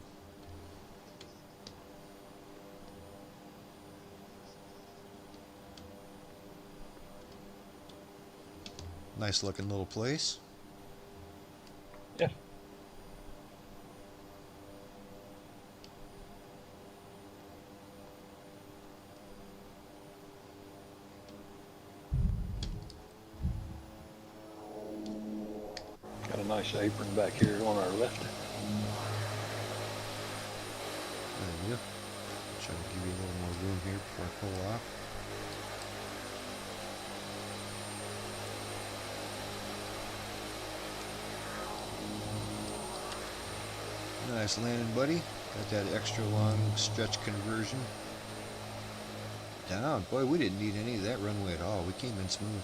Speaker 1: Nice looking little place.
Speaker 2: Yeah. Got a nice apron back here on our left.
Speaker 1: There you go. Try to give you a little more room here before I pull off. Nice landing, buddy. Got that extra long stretch conversion. Down. Boy, we didn't need any of that runway at all. We came in smooth.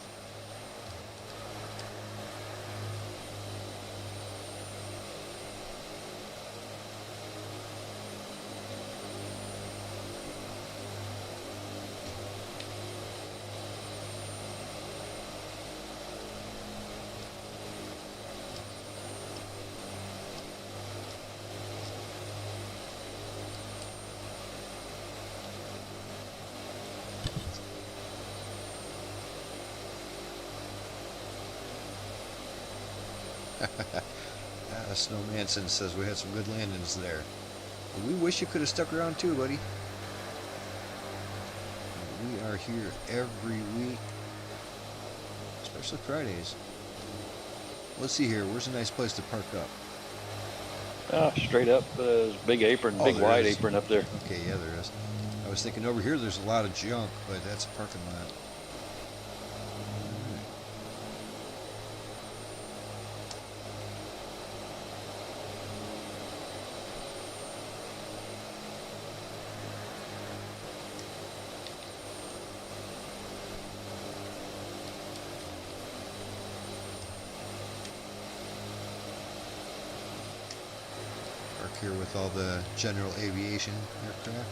Speaker 1: Snowmanson says we had some good landings there. But we wish you could have stuck around too, buddy. We are here every week, especially Fridays. Let's see here. Where's a nice place to park up?
Speaker 2: Straight up, big apron,
Speaker 1: Oh,
Speaker 2: big
Speaker 1: there
Speaker 2: wide
Speaker 1: is.
Speaker 2: apron up there.
Speaker 1: Okay, yeah, there is. I was thinking over here there's a lot of junk, but that's a parking lot. Here with all the general aviation aircraft.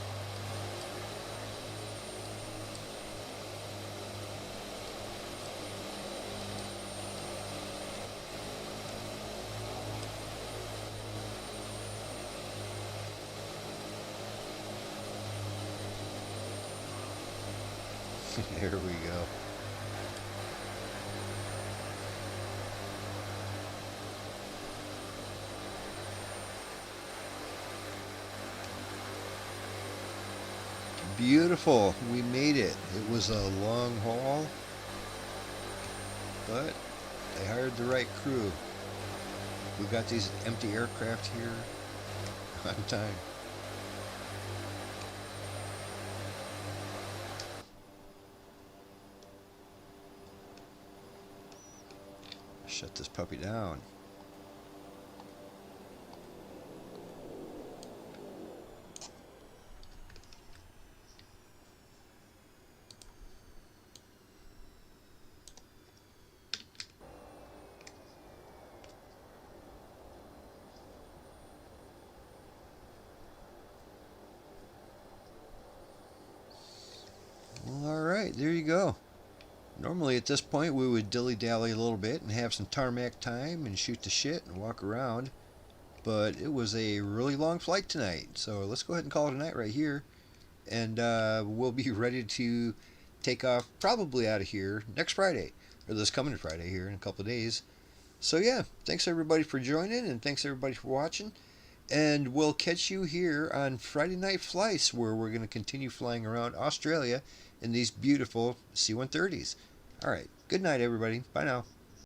Speaker 1: There we go. Beautiful. We made it. It was a long haul, but they hired the right crew. We got these empty aircraft here on time. Shut this puppy down. Well, all right, there you go. Normally at this point we would dilly-dally a little bit and have some tarmac time and shoot the shit and walk around. But it was a really long flight tonight, so let's go ahead and call it a night right here. And we'll be ready to take off probably out of here next Friday, or this coming Friday here in a couple of days. So yeah, thanks everybody for joining, and thanks everybody for watching. And we'll catch you here on Friday Night Flights, where we're going to continue flying around Australia in these beautiful C-130s. All right, good night everybody. Bye now.